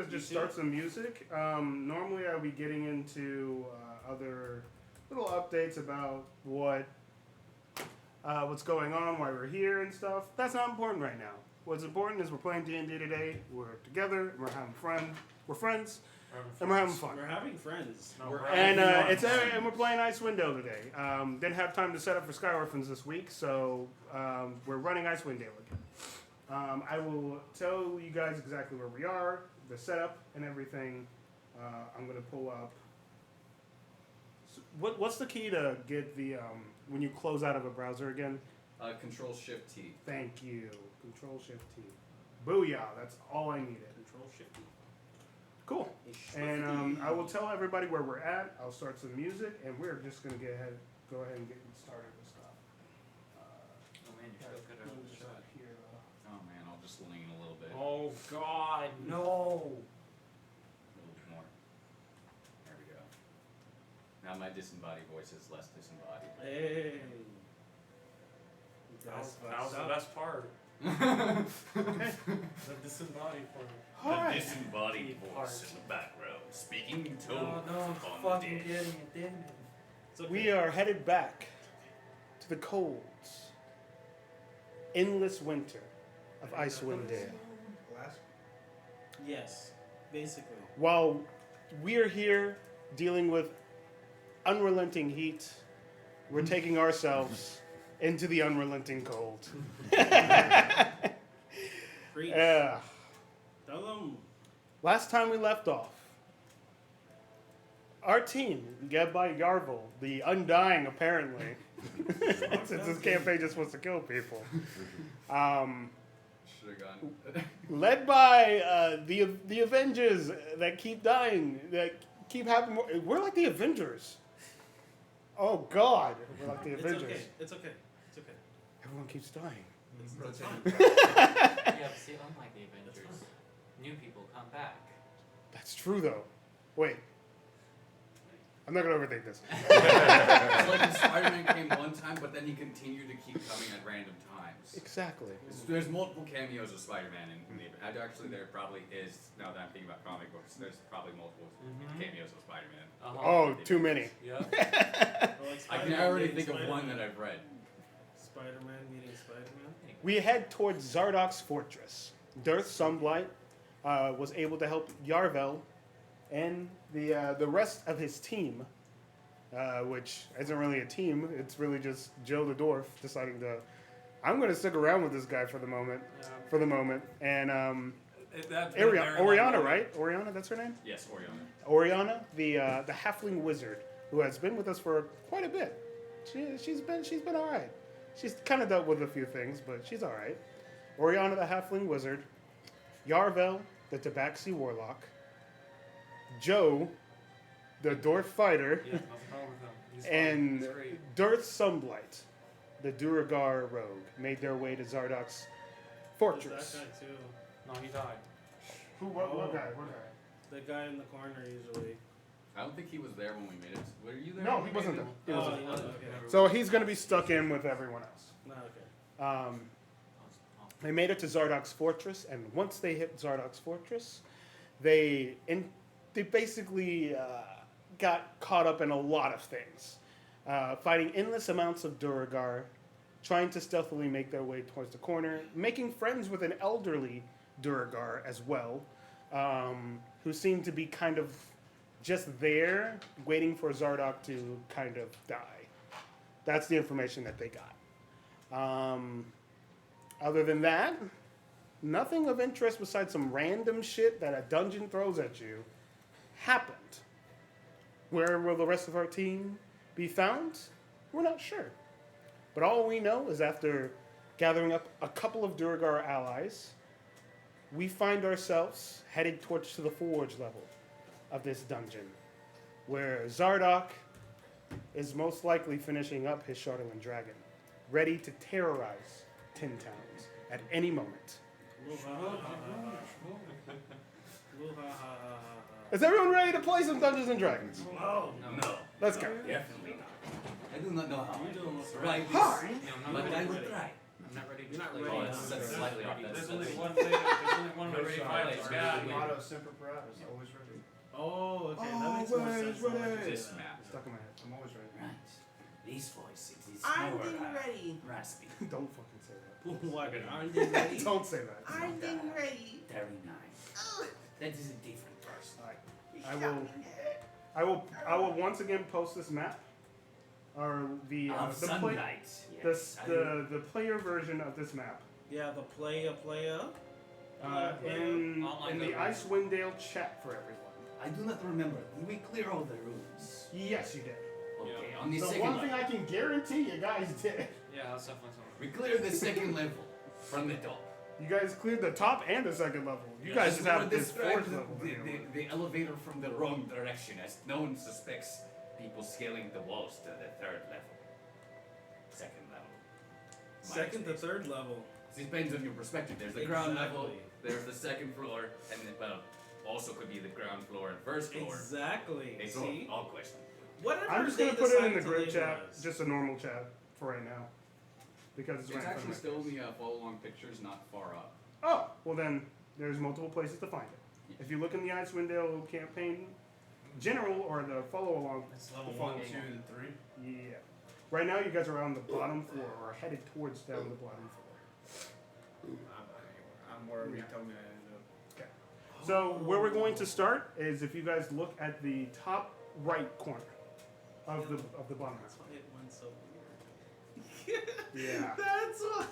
just start some music. Normally I'll be getting into other little updates about what's going on, why we're here and stuff. That's not important right now. What's important is we're playing D&D today. We're together. And we're having fun. We're friends. And we're having fun. We're having friends. And we're playing Icewind today. Didn't have time to set up for Sky Orphans this week, so we're running Icewind again. I will tell you guys exactly where we are, the setup and everything. I'm going to pull up. So what's the key to get the when you close out of a browser again? Control Shift T. Thank you. Control Shift T. Booyah! That's all I needed. Control Shift T. Cool. And I will tell everybody where we're at. I'll start some music, and we're just going to go ahead and get started with stuff. Oh man, you're so good at the shot. Here, Oh man, I'll just lean a little bit. Oh God, no. A little bit more. There we go. Now my disembodied voice is less disembodied. Hey. That was the best part. The disembodied part. The disembodied voice in the background, speaking to No, I'm fucking getting it, damn it. It's okay. We are headed back to the cold, endless winter of Icewind Dale. Yes, basically. While we are here dealing with unrelenting heat, we're taking ourselves into the unrelenting cold. Preach. Tell them. Last time we left off, our team, led by Yarvel, the Undying apparently, since this campaign just wants to kill people, Should have gone. led by the Avengers that keep dying, that keep having more. We're like the Avengers. Oh God, we're like the Avengers. It's okay. Everyone keeps dying. It's fine. Yeah, but see, unlike the Avengers, new people come back. That's true though. Wait. I'm not gonna overthink this. It's like when Spider-Man came one time, but then he continued to keep coming at random times. Exactly. There's multiple cameos of Spider-Man in the. Actually, there probably is. Now that I'm thinking about comic books, there's probably multiple cameos of Spider-Man. Oh, too many. Yeah. I can already think of one that I've read. Spider-Man meeting Spider-Man. We head towards Zardok's fortress. Dirth Sunblight was able to help Yarvel and the rest of his team, which isn't really a team. It's really just Joe the Dwarf deciding to, I'm going to stick around with this guy for the moment. And Oriana, right? Oriana, that's her name? Yes, Oriana. Oriana, the halfling wizard, who has been with us for quite a bit. She's been all right. She's kind of dealt with a few things, but she's all right. Oriana, the halfling wizard, Yarvel, the Tabaxi warlock, Joe, the dwarf fighter, Yeah, nothing wrong with him. He's fine. and He's great. Dirth Sunblight, the duergar rogue, made their way to Zardok's fortress. That guy too. No, he died. What guy? The guy in the corner usually. I don't think he was there when we made it. Were you there? No, when he we wasn't made there. it? He wasn't. Okay. So he's going to be stuck in with everyone else. No, okay. They made it to Zardok's fortress, and once they hit Zardok's fortress, they basically got caught up in a lot of things, fighting endless amounts of duergar, trying to stealthily make their way towards the corner, making friends with an elderly duergar as well, who seemed to be kind of just there, waiting for Zardok to kind of die. That's the information that they got. Other than that, nothing of interest besides some random shit that a dungeon throws at you happened. Where will the rest of our team be found? We're not sure. But all we know is after gathering up a couple of duergar allies, we find ourselves headed towards to the forge level of this dungeon, where Zardok is most likely finishing up his chardalyn dragon, ready to terrorize Tin Towns at any moment. Is everyone ready to play some Dungeons and Dragons? No. Let's go. Definitely not. I do not know how. You don't know. Right. Hi. But I will try. I'm not ready to You're not play. ready. Oh, Yeah. that's slightly off. There's That's only that's- one way. There's only one way to Ready. fight Ready. this Ready. guy. Ready. Motto semper paratus, always ready. Oh, okay. Oh, that makes more wait, sense. wait. now that you This say that. map. Stuck in my head. I'm always ready. Right. These voices is Aren't more they ready? raspy. Don't fucking say that. What? Aren't they ready? Don't say that. Aren't they ready? Very nice. That is a different person. I will once again post this map, or the Of the, sunlight. the, Yes. the player version of this map Yeah, the player. in Online the version. Icewind Dale chat for everyone. I do not remember. Did we clear all the rooms? Yes, you did. Okay, on the The second one thing level. I can guarantee you guys did. Yeah, that's definitely something. We cleared the second level from the top. You guys cleared the top and the second level. You guys just have this fourth level. to deal with. the elevator from the wrong direction, as no one suspects people scaling the walls to the third level. Second level. Second to third level. It depends on your perspective. There's the ground level, Exactly. there's the second floor, and then, well, also could be the ground floor and first floor. Exactly. It's See? all questionable. Whatever I'm just they gonna put it in decide the to group label chat, as. just a normal chat for right now, because it's It's right in front actually of still me. in the follow along pictures, not far up. Oh, well then, there's multiple places to find it. If you look in the Icewind Dale campaign general or the follow along, It's level the 1, follow 2, along. and 3. Yeah. Right now, you guys are on the bottom floor or headed towards down the bottom floor. I'm wherever you Yeah. tell me I end up. Okay. So where we're going to start is if you guys look at the top right corner of the bottom. That's why it went so weird. Yeah. That's why.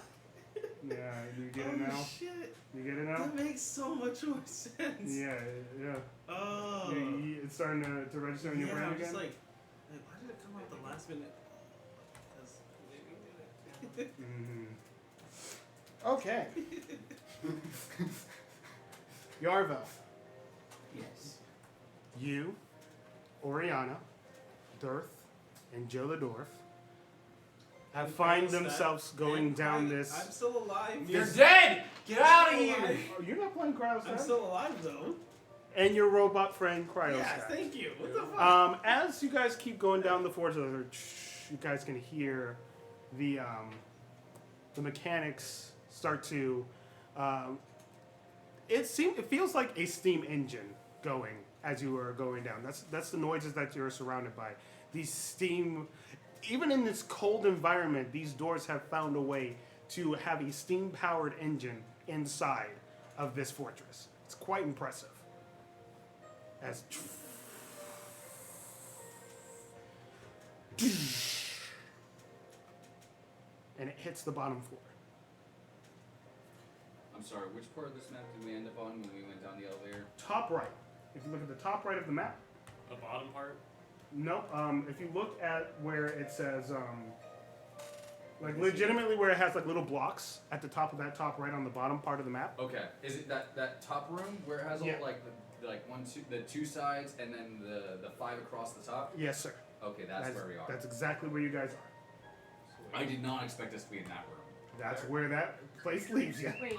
Yeah. You get it Oh now. shit. You get it now. That makes so much more sense. Yeah. Yeah. Oh. It's starting to register in your brain I'm again. just like, why did it come out the last minute? Because maybe did it. Okay. Yarva, Yes. you, Oriana, Dirth, and Joladorf have find themselves going down this. I'm still alive. You're dead! Get out of here! Oh, you're not playing I'm Cryostat. still alive though. And your robot friend Cryostat. Yes, thank you. What the fuck? As you guys keep going down the forest, you guys can hear the mechanics start to. It feels like a steam engine going as you are going down. That's the noises that you're surrounded by. These steam, even in this cold environment, these doors have found a way to have a steam-powered engine inside of this fortress. It's quite impressive. As and it hits the bottom floor. I'm sorry, which part of this map did we end up on when we went down the elevator? Top right. If you look at the top right of the map, The bottom part. no. If you look at where it says, like legitimately where it has like little blocks at the top of that top right on the bottom part of the map. Okay, is it that top room where it has all Yeah. the two sides and then the 5 across the top? Yes, sir. Okay, that's where we are. That's exactly where you guys are. I did not expect us to be in that room. That's where that place leaves you. Wait,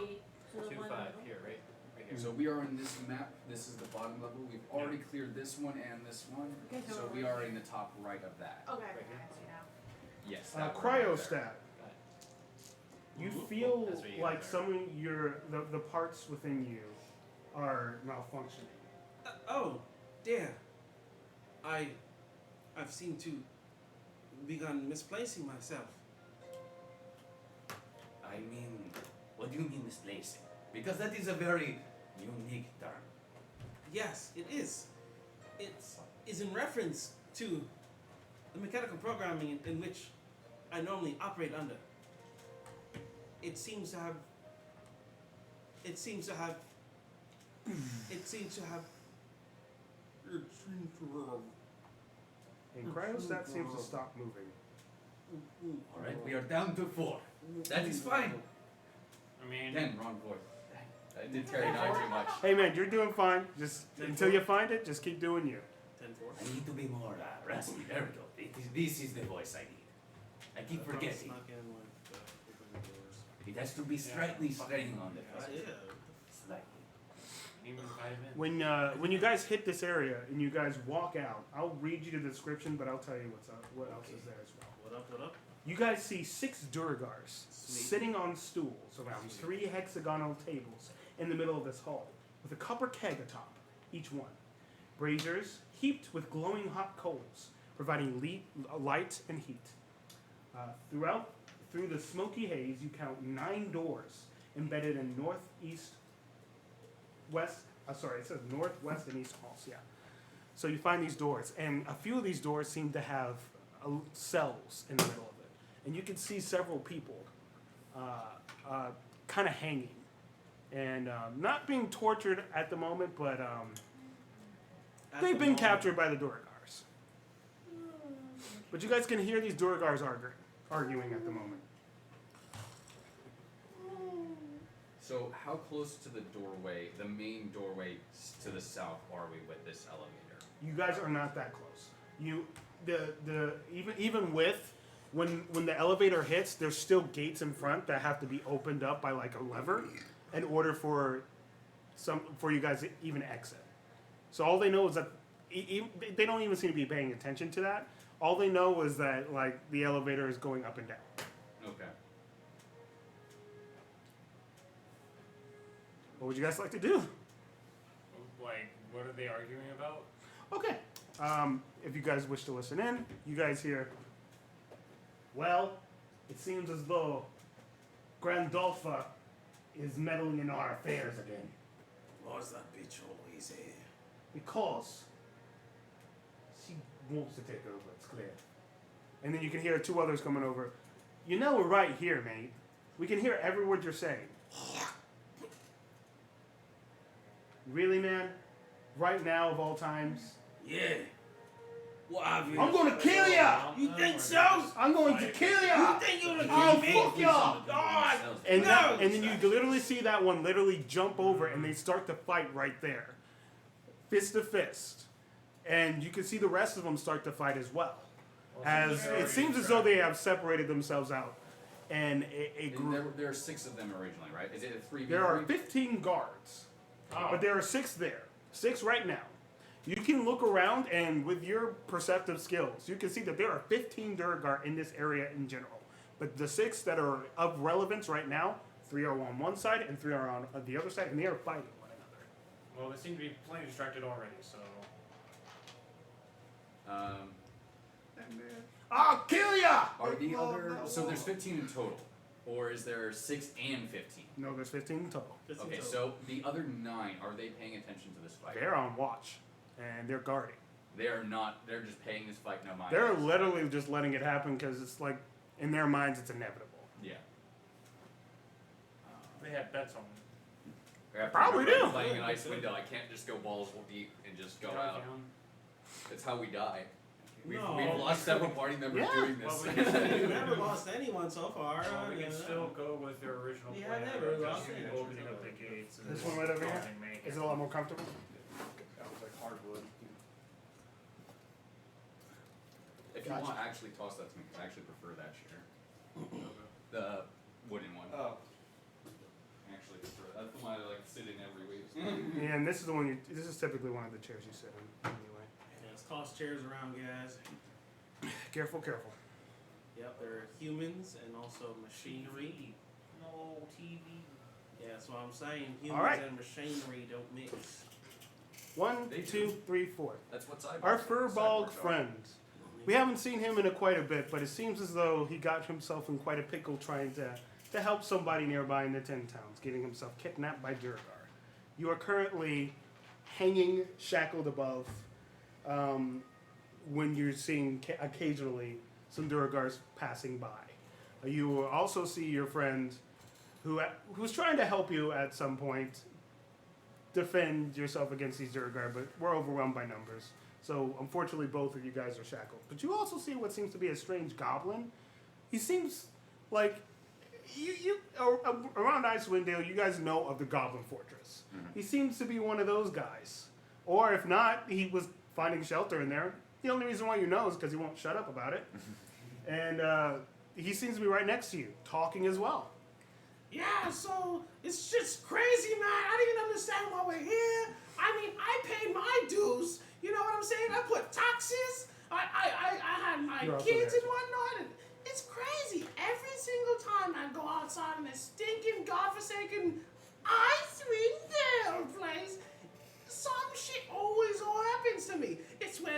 so the 2-5 one here, right? Right here. So we are in this map. This is the bottom level. We've already cleared this one and this one. Okay, so So we are in the top right of that. Okay, Right here. I see now. Yes. that room right Cryostat. there. Got it. You feel That's what you got like there. some of the parts within you are malfunctioning. Oh, damn. I've seemed to begun misplacing myself. I mean, what do you mean misplacing? Because that is a very unique term. Yes, it is. It is in reference to the mechanical programming in which I normally operate under. It seems to have. It seems to have. And Cryostat seems to stop moving. Alright, we are down to 4. That is fine. I mean, Again, wrong voice. I did carry 9 too much. Hey man, you're doing fine. Just until you find it, just keep doing you. 10-4. I need to be more raspy. There we go. This is the voice I need. I keep forgetting. Snuck in with open the doors. It has to be slightly straining on the first. Yeah. Slightly. even 5 in. When you guys hit this area and you guys walk out, I'll read you the description, but I'll tell you what else is there as well. What up? You guys see 6 duergars sitting on stools around 3 hexagonal tables in the middle of this hall, with a copper keg atop each one. Braziers heaped with glowing hot coals, providing light and heat. Through the smoky haze, you count 9 doors embedded in it says northwest and east halls, yeah. So you find these doors, and a few of these doors seem to have cells in the middle of it. And you can see several people kind of hanging and not being tortured at the moment, but they've been captured by the duergars. But you guys can hear these duergars arguing at the moment. So how close to the doorway, the main doorway to the south, are we with this elevator? You guys are not that close. Even with when the elevator hits, there's still gates in front that have to be opened up by like a lever in order for you guys to even exit. So all they know is that they don't even seem to be paying attention to that. All they know is that like the elevator is going up and down. Okay. What would you guys like to do? Like, what are they arguing about? Okay. If you guys wish to listen in, you guys hear, well, it seems as though Grandolpha is meddling in our affairs again. What's that bitch always here? Because she wants to take over, it's clear. And then you can hear 2 others coming over. You know we're right here, mate. We can hear every word you're saying. Really, man? Right now, of all times? Yeah. What have you? I'm gonna kill ya! You think so? I'm going to kill ya! You think you're gonna I'll kill me? fuck ya! God! And, No! and then you literally see that one literally jump over and they start to fight right there. Fist to fist. And you can see the rest of them start to fight as well. As it seems as though they have separated themselves out. And a group. There are 6 of them originally, right? Is it a 3v3? There are 15 guards. Oh. But there are 6 there. 6 right now. You can look around, and with your perceptive skills, you can see that there are 15 duergar in this area in general. But the 6 that are of relevance right now, 3 are on one side and 3 are on the other side, and they are fighting one another. Well, they seem to be plenty distracted already, so. I'll kill ya! Are the other... So there's 15 in total. Or is there 6 and 15? No, there's 15 in total. Okay, so the other 9, are they paying attention to this fight? They're on watch, and they're guarding. They are not. They're just paying this fight no mind. They're literally just letting it happen because it's like, in their minds, it's inevitable. Yeah. They had bets on it. Probably do. Playing an Icewind, I can't just go balls deep and just go out. That's how we die. We've lost several party members doing this. Well, We've never lost anyone so far. Well, we can still go with their original Yeah, plan. never of lost just anyone. opening up the gates. And This one right over here? causing mayhem. Is it a lot more comfortable? That was like hardwood. If you want, actually toss that to me, 'cause I actually prefer that chair. The wooden one. Oh. I actually prefer that's the one I like to sit in every week. Yeah, and this is the one. This is typically one of the chairs you sit in anyway. Yeah, let's toss chairs around, guys. Careful, careful. Yep, there are humans and also machinery. No TV. Yeah, that's what I'm saying. Humans Alright. and machinery don't mix. 1, They 2, do. 3, 4. That's what cyborgs Our are. furball Cyborgs are. friend. We haven't seen him in quite a bit, but it seems as though he got himself in quite a pickle trying to help somebody nearby in the 10 towns, getting himself kidnapped by duergar. You are currently hanging, shackled above, when you're seeing occasionally some duergars passing by. You will also see your friend who's trying to help you at some point defend yourself against these duergar, but we're overwhelmed by numbers. So unfortunately, both of you guys are shackled. But you also see what seems to be a strange goblin. He seems like around Icewind Dale, you guys know of the Goblin Fortress. Mhm. He seems to be one of those guys, or if not, he was finding shelter in there. The only reason why you know is because he won't shut up about it. And he seems to be right next to you, talking as well. Yeah, so it's just crazy, man. I didn't even understand why we're here. I mean, I paid my dues. You know what I'm saying? I put taxes. I had my You're also kids there. and whatnot. And it's crazy.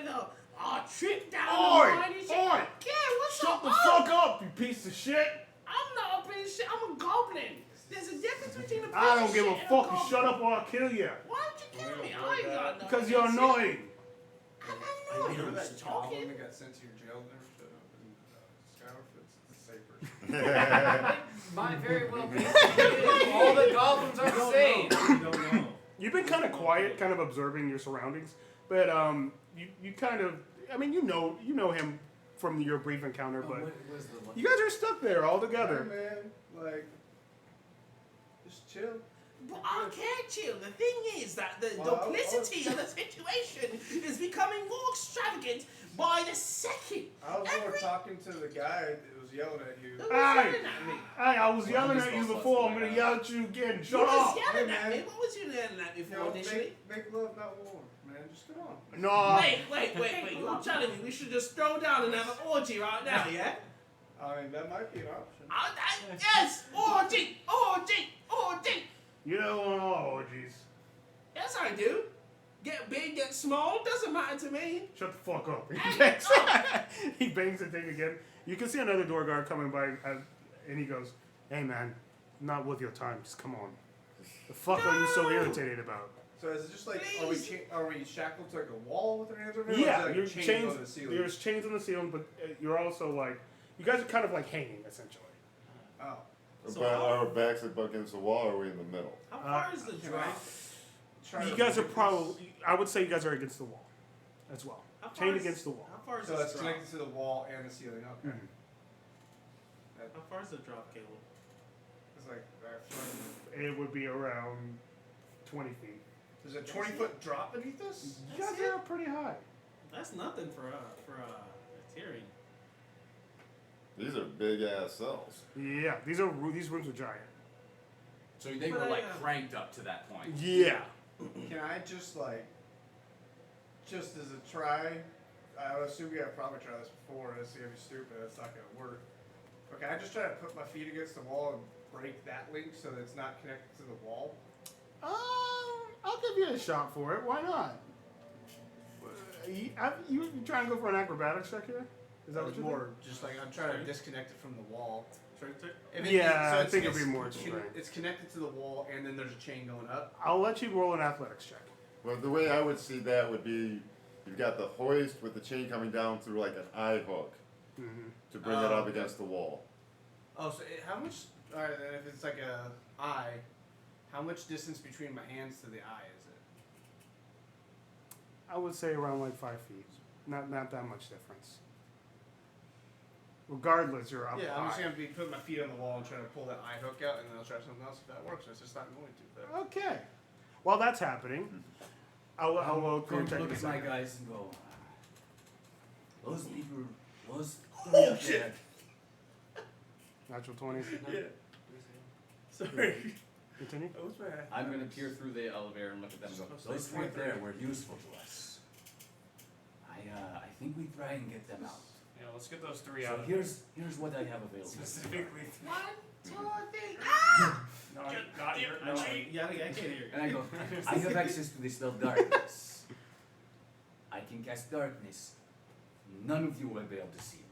there though. Oh, trip down the Oi! line and shit. Oi! Yeah, what's Shut up? the Oh, fuck up, you piece of shit! I'm not a piece of shit. I'm a goblin. There's a difference between a piece I of don't give a shit and fuck. goblin. You shut up or I'll kill you. Why don't you kill me? I ain't got no. Because you're annoying. I'm Remember annoying. that I'm goblin talking. that got sent to your jail and never showed up in Skyrim? It's the same person. Might very well be. All the goblins are the same. You don't know. You've been kind of quiet, kind of observing your surroundings, but you kind of, I mean, you know him from your brief encounter, but What was the one? you guys are stuck there all Hey, together. man, like, just chill. But I can't chill. The thing is that the Well, duplicity of the situation is becoming more extravagant by the second. I was more Every- talking to the guy that was yelling at you. Who was Aye. yelling at me? Hey, I was Well, yelling this at you was before. I'm supposed to gonna be yell at you again. Who Shut was up. yelling Hey, at me? man. What was you yelling at me You for know, initially? make love, not war, man. Just come on. No. Wait. You're telling me we should just throw down and have an orgy right now, yeah? I mean, that might be an option. Yes! Orgy! You don't want all orgies. Yes, I do. Get big, get small, doesn't matter to me. Shut the fuck up. Hey, He bangs the thing again. You can see another door guard coming by, and he goes, "Hey man, not worth your time. Just come on. The fuck are you so No. irritated about?" So is it just like, Please. are we shackled to like a wall with our hands over here? Yeah, or is it you're like chains chains. on the ceiling? There's chains on the ceiling, but you're also like, you guys are kind of like hanging essentially. Oh. So But how- our backs up against the wall, or are we in the middle? How far is the Can drop? Try You to guys are make this- probably. I would say you guys are against the wall, as well. How far Chained is- against the wall. How far is So this it's drop? connected to the wall and the ceiling. Okay. Mhm. How far is the drop, Caleb? It's like, It would be around 20 feet. there's a 20-foot drop beneath us? You guys are pretty high. That's nothing for a Tyrion. These are big ass cells. Yeah, these rooms are giant. So they But were I, like uh, cranked up to that point. Yeah. Can I just like, just as a try, I would assume you have probably tried this before, and it's gonna be stupid, it's not gonna work. But can I just try to put my feet against the wall and break that link so that it's not connected to the wall? I'll give you a shot for it. Why not? You trying to go for an acrobatics check here? Is that what you're more just like I'm trying to disconnect it from the wall. If it- Yeah, I it's- think it'd it's be more con- strength. It's connected to the wall, and then there's a chain going up. I'll let you roll an athletics check. Well, the way I would see that would be, you've got the hoist with the chain coming down through like an eye hook Mm-hmm. to bring it Oh, up okay. against the wall. Oh, so how much? All right, then if it's like a eye, how much distance between my hands to the eye is it? I would say around like 5 feet. Not that much difference. Regardless, you're up Yeah, I'm just high. gonna be putting my feet on the wall and trying to pull that eye hook out, and then I'll try something else if that works. It's just not going to. But Okay. While that's happening, I'll go through Going and to check look this at my out. guys and go, those people, those Oh, shit. Natural 20. yeah. Sorry. Continue. That was bad. I'm going to peer through the elevator and look at them and go, those right there were useful to us. I think we try and get them out. Yeah, let's get those three So out. here's what I have available. Specifically. 1, 2, 3. Ah! No, not your. No. Yeah, I can't hear you. And I go, I have access to the spell darkness. I can cast darkness. None of you will be able to see it.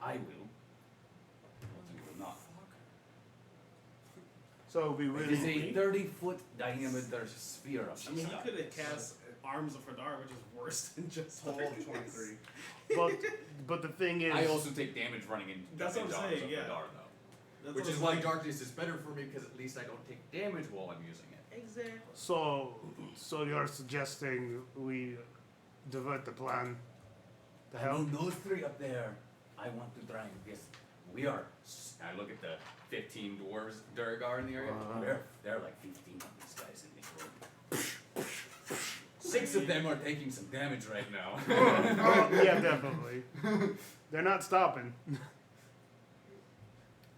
I will. But you will not. So it'll be It is really. a 30-foot diameter sphere of I mean, some you could have cast Arms of Hadar, which is worse than just Total of darkness. 23. but the thing is. I also take damage running in. That's what I'm into saying, Arms of yeah. Hadar, though. That's Which what is I'm why saying. darkness is better for me because at least I don't take damage while I'm using it. Exactly. So you're suggesting we divert the plan? The I hell? mean, those three up there, I want to try and guess. We are. I look at the 15 dwarves, duergar in the area. There are like 15 of these guys in this room. 6 of them are taking some damage right now. Oh, yeah, definitely. They're not stopping.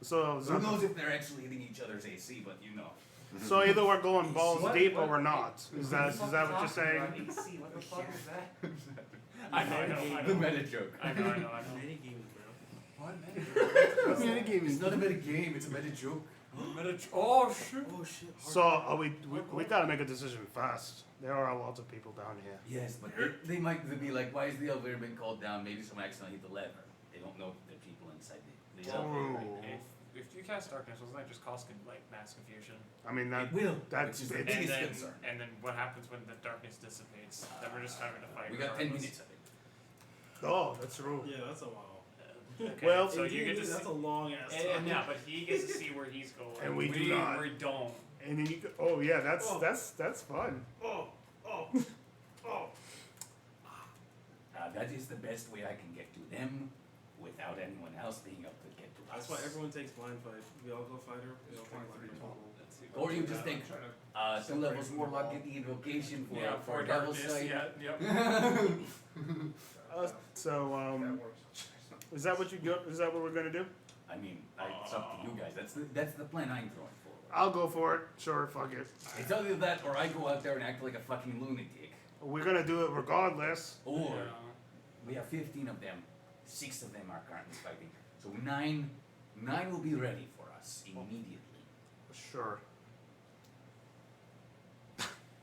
So Who knows if they're actually hitting each other's AC, but you know. So either we're going balls What? deep or What? we're not. Is that what you're saying? AC, what the fuck is that? I know. The meta joke. I know. Mini games, bro. What meta joke? Mini gaming. It's not a meta game, it's a meta joke. Oh shit. Oh shit. So we gotta make a decision fast. There are lots of people down here. Yes, but they might be like, why is the elevator been called down? Maybe someone accidentally hit the lever. They don't know the people inside the elevator right now. If you cast darkness, wasn't that just cause like mass confusion? I mean that It will. that's which is the it's- And biggest then, concern. and then what happens when the darkness dissipates? Then we're just having to fight. We got 10 regardless. minutes of it. oh, that's true. Yeah, that's a while. Okay, Well, so you get to that's see. a long ass time. And, yeah, but he gets to see where he's going. And we do not. We don't. And then you oh yeah, that's Oh. that's fun. Oh, oh, oh. That is the best way I can get to them without anyone else being able to get to us. That's why everyone takes blind fight. We all go fighter. We all take blind 23 fight. total. Or you just think, Trying to 2 levels more luck, get the invocation for, Yeah, for for Devil's darkness. Sight. Yeah, yep. So that works. is that what you go? Is that what we're gonna do? I mean, it's up to you guys. That's the plan I'm throwing forward. I'll go for it. Sure, fuck it. It's either that or I go out there and act like a fucking lunatic. We're gonna do it regardless. Or Yeah. we have 15 of them. 6 of them are currently fighting. So 9 will be ready for us immediately. Sure.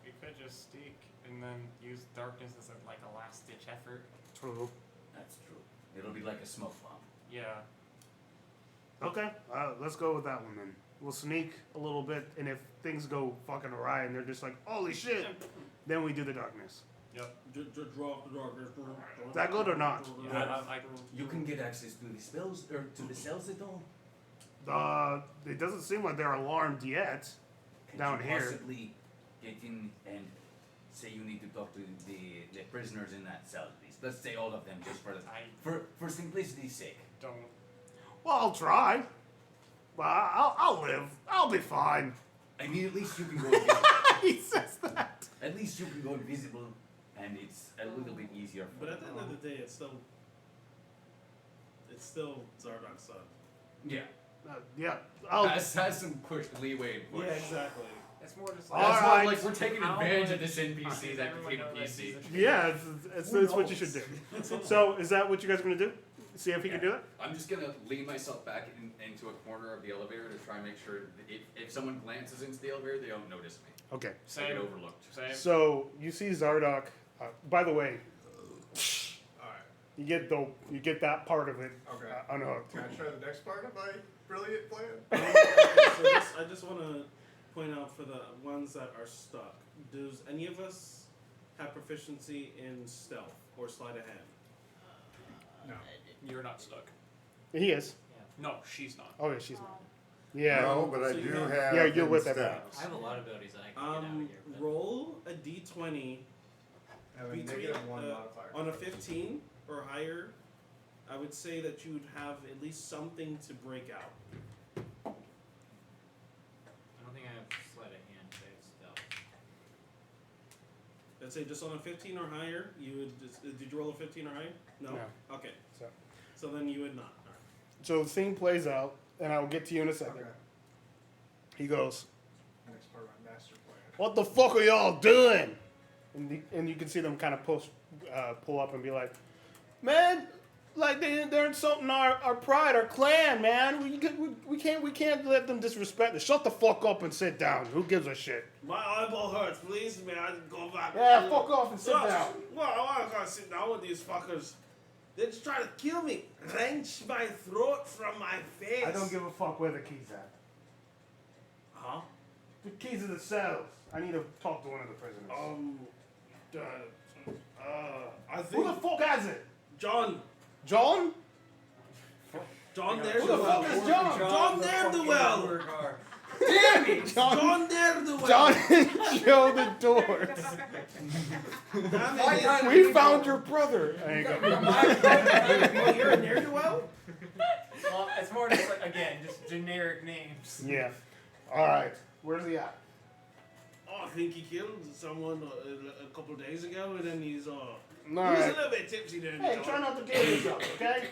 You could just sneak and then use darkness as like a last ditch effort. True. That's true. It'll be like a smoke bomb. Yeah. Okay. Let's go with that one then. We'll sneak a little bit, and if things go fucking awry and they're just like, holy shit, then we do the darkness. Yep. Drop the darkness. Is that good or not? Yeah, I You can get access to the spells or to the cells at all. It doesn't seem like they're alarmed yet. Can Down you here. possibly get in and say you need to talk to the prisoners in that cell at least? Let's say all of them, just for simplicity's sake. don't. Well, I'll try. Well, I'll live. I'll be fine. I mean, at least you can go invisible. He says that. At least you can go invisible, and it's a little bit easier. For But at the end of the day, it's still Zardok's son. yeah, Yeah. I'll. has some push leeway. Push. Yeah, exactly. It's more just All like. That's why, right. like, we're taking How advantage of much- this NPC does that everyone became know a that PC. he's a- Yeah, it's what you should do. So, is that what you guys are gonna do? See if he can do it. I'm just gonna lean myself back into a corner of the elevator to try and make sure that if someone glances into the elevator, they don't notice me. Okay. I get Same. overlooked. Same. So you see Zardok. By the way, Alright. you get that part of it Okay. unhooked. Can I try the next part of my brilliant plan? I just want to point out for the ones that are stuck. Does any of us have proficiency in stealth or sleight of hand? No. You're not stuck. He is. No, she's not. Oh yeah, she's not. Yeah. No, but I So you do have- have. Yeah, you're hidden with steps. everyone I have a lot of abilities that I can get out of here. But Roll a d20 And then between negative 1 modifier. on a 15 or higher. I would say that you would have at least something to break out. I don't think I have sleight of hand, but I have stealth. Let's say just on a 15 or higher, you would. Did you roll a 15 or higher? No. No. Okay. So- So then you would not. All right. So the thing plays out, and I'll get to you in a second. Okay. He goes, Next part of my master plan. "What the fuck are y'all doing?" And you can see them kind of pull up and be like, "Man, like they're insulting our pride, our clan, man. We can't let them disrespect us. Shut the fuck up and sit down. Who gives a shit? My eyeball hurts. Please, may I go back? Yeah, fuck off and sit Well, down." Well, I gotta sit down with these fuckers. They just try to kill me. Wrench my throat from my face. I don't give a fuck where the keys at. Huh? The keys of the cells. I need to talk to one of the prisoners. I Who think the fuck has it? John. John? John Who the fuck Daredevil. is John? John Daredevil. Duergar. Damn it! John Daredevil. John and Joe the Doors. Damn it. We found your brother. There you go. Oh, you're a ne'er-do-well? Well, it's more just like, again, just generic names. Yeah. All right. Where's he at? Oh, I think he killed someone a couple of days ago, and then he's All he was right. a little bit tipsy then. Hey, John. try not to kill yourself, okay?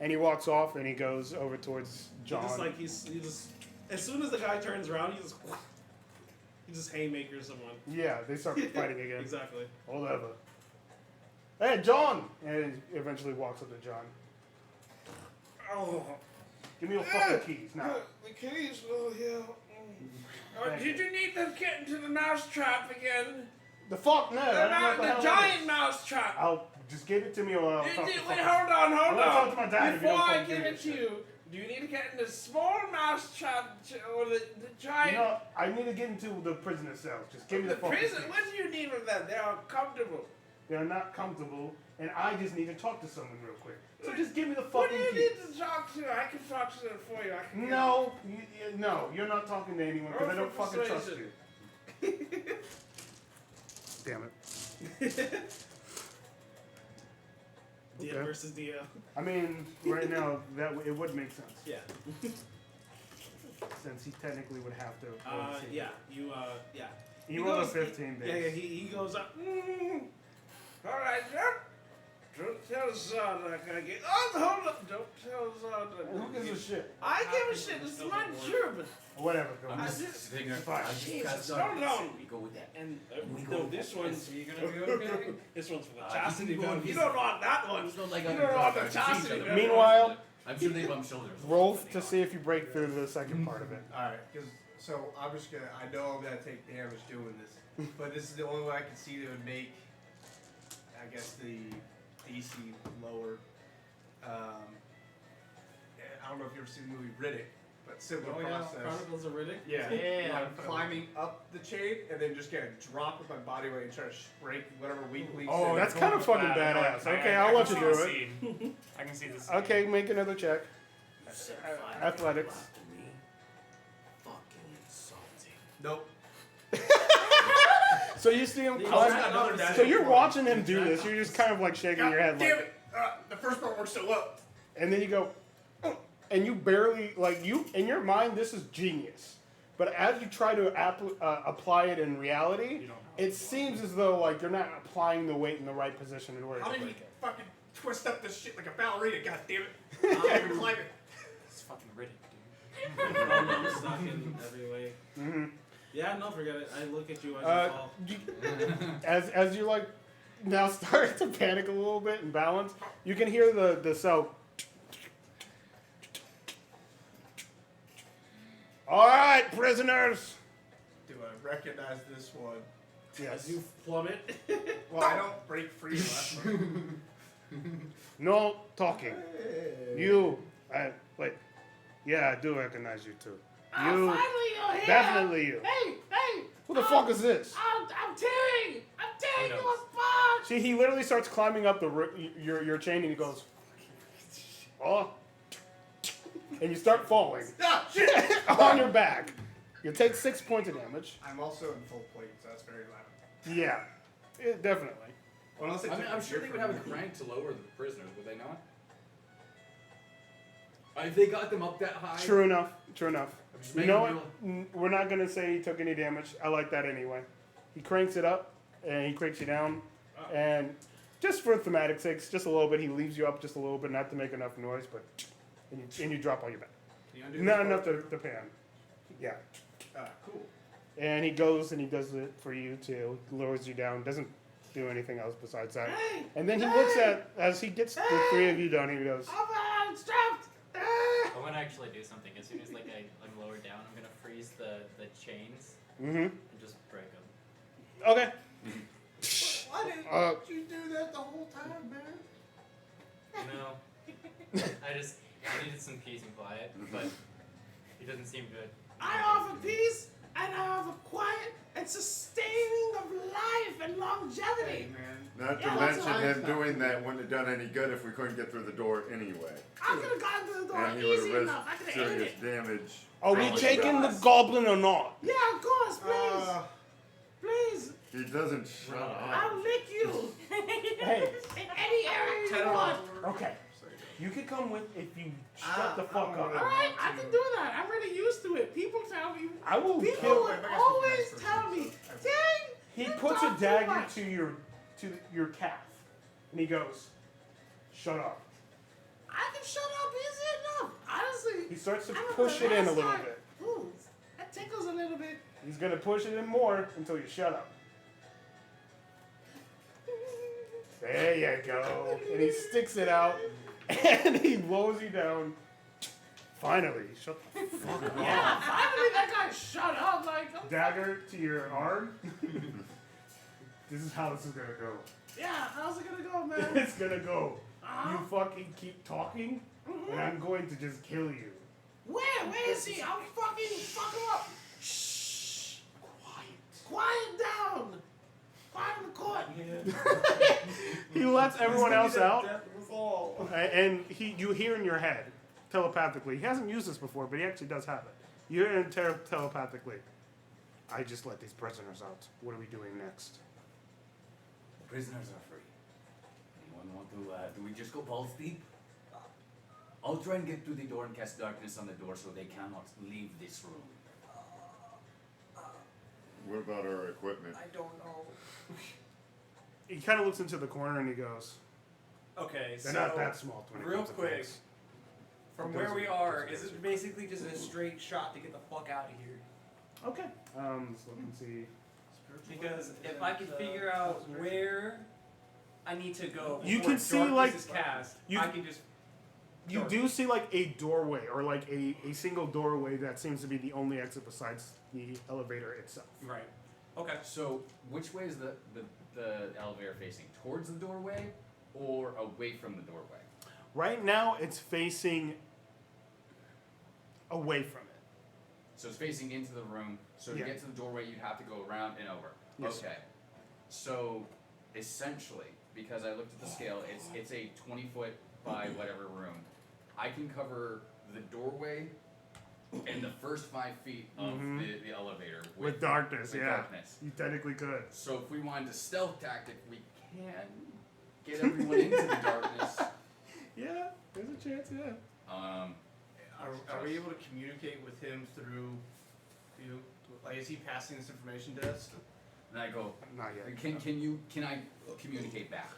And he walks off and he goes over towards John. Just like he just as soon as the guy turns around, he just haymakers someone. Yeah, they start fighting again. Exactly. Whatever. Hey, John! And he eventually walks up to John. Oh, Give me your fucking keys now. The keys, oh yeah. Thank Did you need them get into the mouse trap again? The fuck no. I don't know what the hell The that giant is. mouse trap. I'll just give it to me or I'll Wait, talk to hold fucking- on, I'm hold gonna talk to my on. dad if you Before don't I fucking give do it this to you, do you need to get in the small mouse trap or the giant? You know, I need to get into the prisoner cells. Just give me the fucking prison. keys. What do you need from them? They are comfortable. They're not comfortable, and I just need to talk to someone real quick. So just give me the What fucking do you keys. need to talk to? I can talk to them for you. I can No, no, you're not talking to anyone because I Roll don't for fucking trust persuasion. you. Damn it. Dia Okay. versus Dia. I mean, right now it would make sense Yeah. since he technically would have to. oversee it. Yeah. You. Yeah. He He rolled a goes- 15 base. Yeah. He goes up. All right, don't tell Zod I gotta get. Oh, hold up! Don't tell Zod. Who gives a shit? I give a shit. It's my German. Whatever. Go I'm on. just just- sitting there. Fine. I just Jesus, pressed hold on. on. We go with that. And We no, go. this one's. Are you gonna be okay? This one's for the I chastity keep going. belt. You don't want that one. It's not like You other don't want the girls. I've seen chastity each other. belt. Meanwhile, I'm sure they bump shoulders. roll to see if you break through the second part of it. Alright, because so I'm just gonna. I know I'm gonna take damage doing this, but this is the only way I can see that would make, I guess, the DC lower. I don't know if you ever seen the movie Riddick, but similar Oh yeah, process. Chronicles of Riddick. Yeah, Yeah. I'm climbing up the chain and then just gonna drop with my body weight and try to break whatever weak links. Oh, in. that's kind of fucking badass. Okay, I'll let you do it. I can see this. Okay, make another check. Athletics. Fucking insulting. Nope. So you see him He's climb. got another dash So you're before. watching him do this. You're just kind of like shaking your head, Damn like, it! The first part worked so well. and then you go, "Oh," and you barely like you in your mind. This is genius, but as you try to apply it in reality, it seems as though like you're not applying the weight in the right position in order How to did he break it. fucking twist up this shit like a ballerina? God damn it! I can't even climb it. It's fucking Riddick, dude. I'm stuck in every way. Mm-hmm. Yeah, no, forget it. I look at you as you fall. As you like now start to panic a little bit and balance, you can hear the cell. All right, prisoners. Do I recognize this one? Yes. As you plummet. Well, I don't break free last time. No talking. You, wait. Yeah, I do recognize you too. You, Finally, you're here. definitely you. Hey, hey. Who the fuck is this? I'm tearing. I'm tearing Who you knows? apart. See, he literally starts climbing up your chain and he goes, oh, and you start falling Ah, shit! on your back. You take 6 points of damage. I'm also in full plate, so that's very loud. Yeah, definitely. Unless I mean, I'm sure they would have a crank to lower the prisoners, would they not? If they got them up that high. True enough. True enough. just You make know them what? We're not gonna say he took any damage. I like that anyway. He cranks it up and he cranks you down, and just for thematic sakes, just a little bit. He leaves you up just a little bit, not to make enough noise, but and you drop on your back. You undo Not this enough part to pan. Yeah. Cool. And he goes and he does it for you too. Lowers you down. Doesn't do anything else besides that. Hey, And then he looks at as he gets the three of you down. He goes, I'm strapped. I want to actually do something. As soon as like I'm lowered down, I'm gonna freeze the chains "Mm-hmm. and just break them. Okay." Why didn't Uh, you do that the whole time, man? You know, I needed some peace and quiet, but he doesn't seem good. I offer peace and I offer quiet and sustaining of life and longevity. man. Not to Yeah, that's mention what I him doing that wouldn't have done any good if we couldn't get through the door anyway. I could have gotten to the door And he would easy have enough. I could risked have ate serious it. damage. Are we Oh, taking the yes. goblin or not? Yeah, of course, please. Please. He doesn't shut up. I'll lick you. Hey. In any area you want. Okay. You can come with if you shut the fuck up. Alright, I can do that. I'm really used to it. People tell me. I will People kill. would always tell me, dang. He you puts a talk too dagger much." to your calf, and he goes, "Shut up." I can shut up easy enough. Honestly. He starts to I'm push it in a little last bit. time- Ooh, that tickles a little bit. He's gonna push it in more until you shut up. There you go. And he sticks it out, and he lowers you down. Finally, shut the fuck up. Yeah, finally that guy shut up. Like, Dagger to your arm. This is how this is gonna go. yeah, how's it gonna go, man? It's gonna go. You fucking keep talking, and I'm going to just kill you. Where is he? I'll fucking fuck him up. Shh. Quiet down. Quiet in the court. He lets everyone else out, Death was all. and you hear in your head, telepathically. He hasn't used this before, but he actually does have it. You hear it telepathically. I just let these prisoners out. What are we doing next? Prisoners are free. Anyone want to, do we just go balls deep? I'll try and get through the door and cast darkness on the door so they cannot leave this room. What about our equipment? I don't know. He kind of looks into the corner and he goes, Okay, they're so not that small. When it real comes to quick, things. from It where doesn't- we are, doesn't is answer. it basically just a straight shot to get the fuck out of here? Okay. Let's look and see. Because if I can figure out where I need to go You before can see, darkness like- is cast, you- I can just You do see like a doorway or like a single doorway that seems to be the only exit besides the elevator itself. right. Okay. So, which way is the elevator facing? Towards the doorway or away from the doorway? Right now, it's facing away from it. So it's facing into the room. So to Yeah. get to the doorway, you'd have to go around and over. Yes. Okay. So essentially, because I looked at the scale, it's a 20-foot by whatever room. I can cover the doorway and the first 5 feet of the elevator With darkness, with yeah. darkness. You technically could. So if we wanted to stealth tactic, we can get everyone into the darkness. Yeah, there's a chance, yeah. Are we able to communicate with him through you? Like, is he passing this information to us? And I go, Not yet. can I communicate back?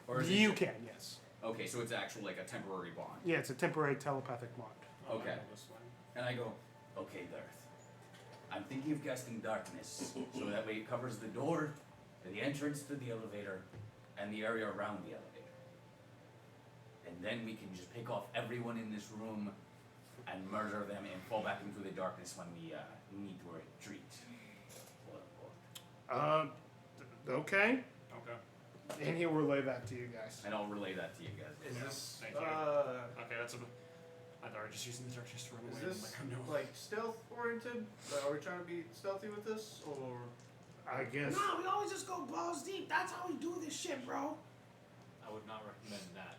Or is it You ju- can, yes. Okay, so it's actually like a temporary bond. Yeah, it's a temporary telepathic bond. Okay. And I go, okay, Darth. I'm thinking of casting darkness, so that way it covers the door, the entrance to the elevator, and the area around the elevator. And then we can just pick off everyone in this room and murder them and fall back into the darkness when we need to retreat. Quote, unquote. Okay. Okay. And he'll relay that to you guys. And I'll relay that to you guys. Is this Thank you. Okay, that's a. I thought I was just using the darkness to run is away. this I'm like, oh, no. like stealth oriented? Are we trying to be stealthy with this, or I guess. No, we always just go balls deep. That's how we do this shit, bro. I would not recommend that.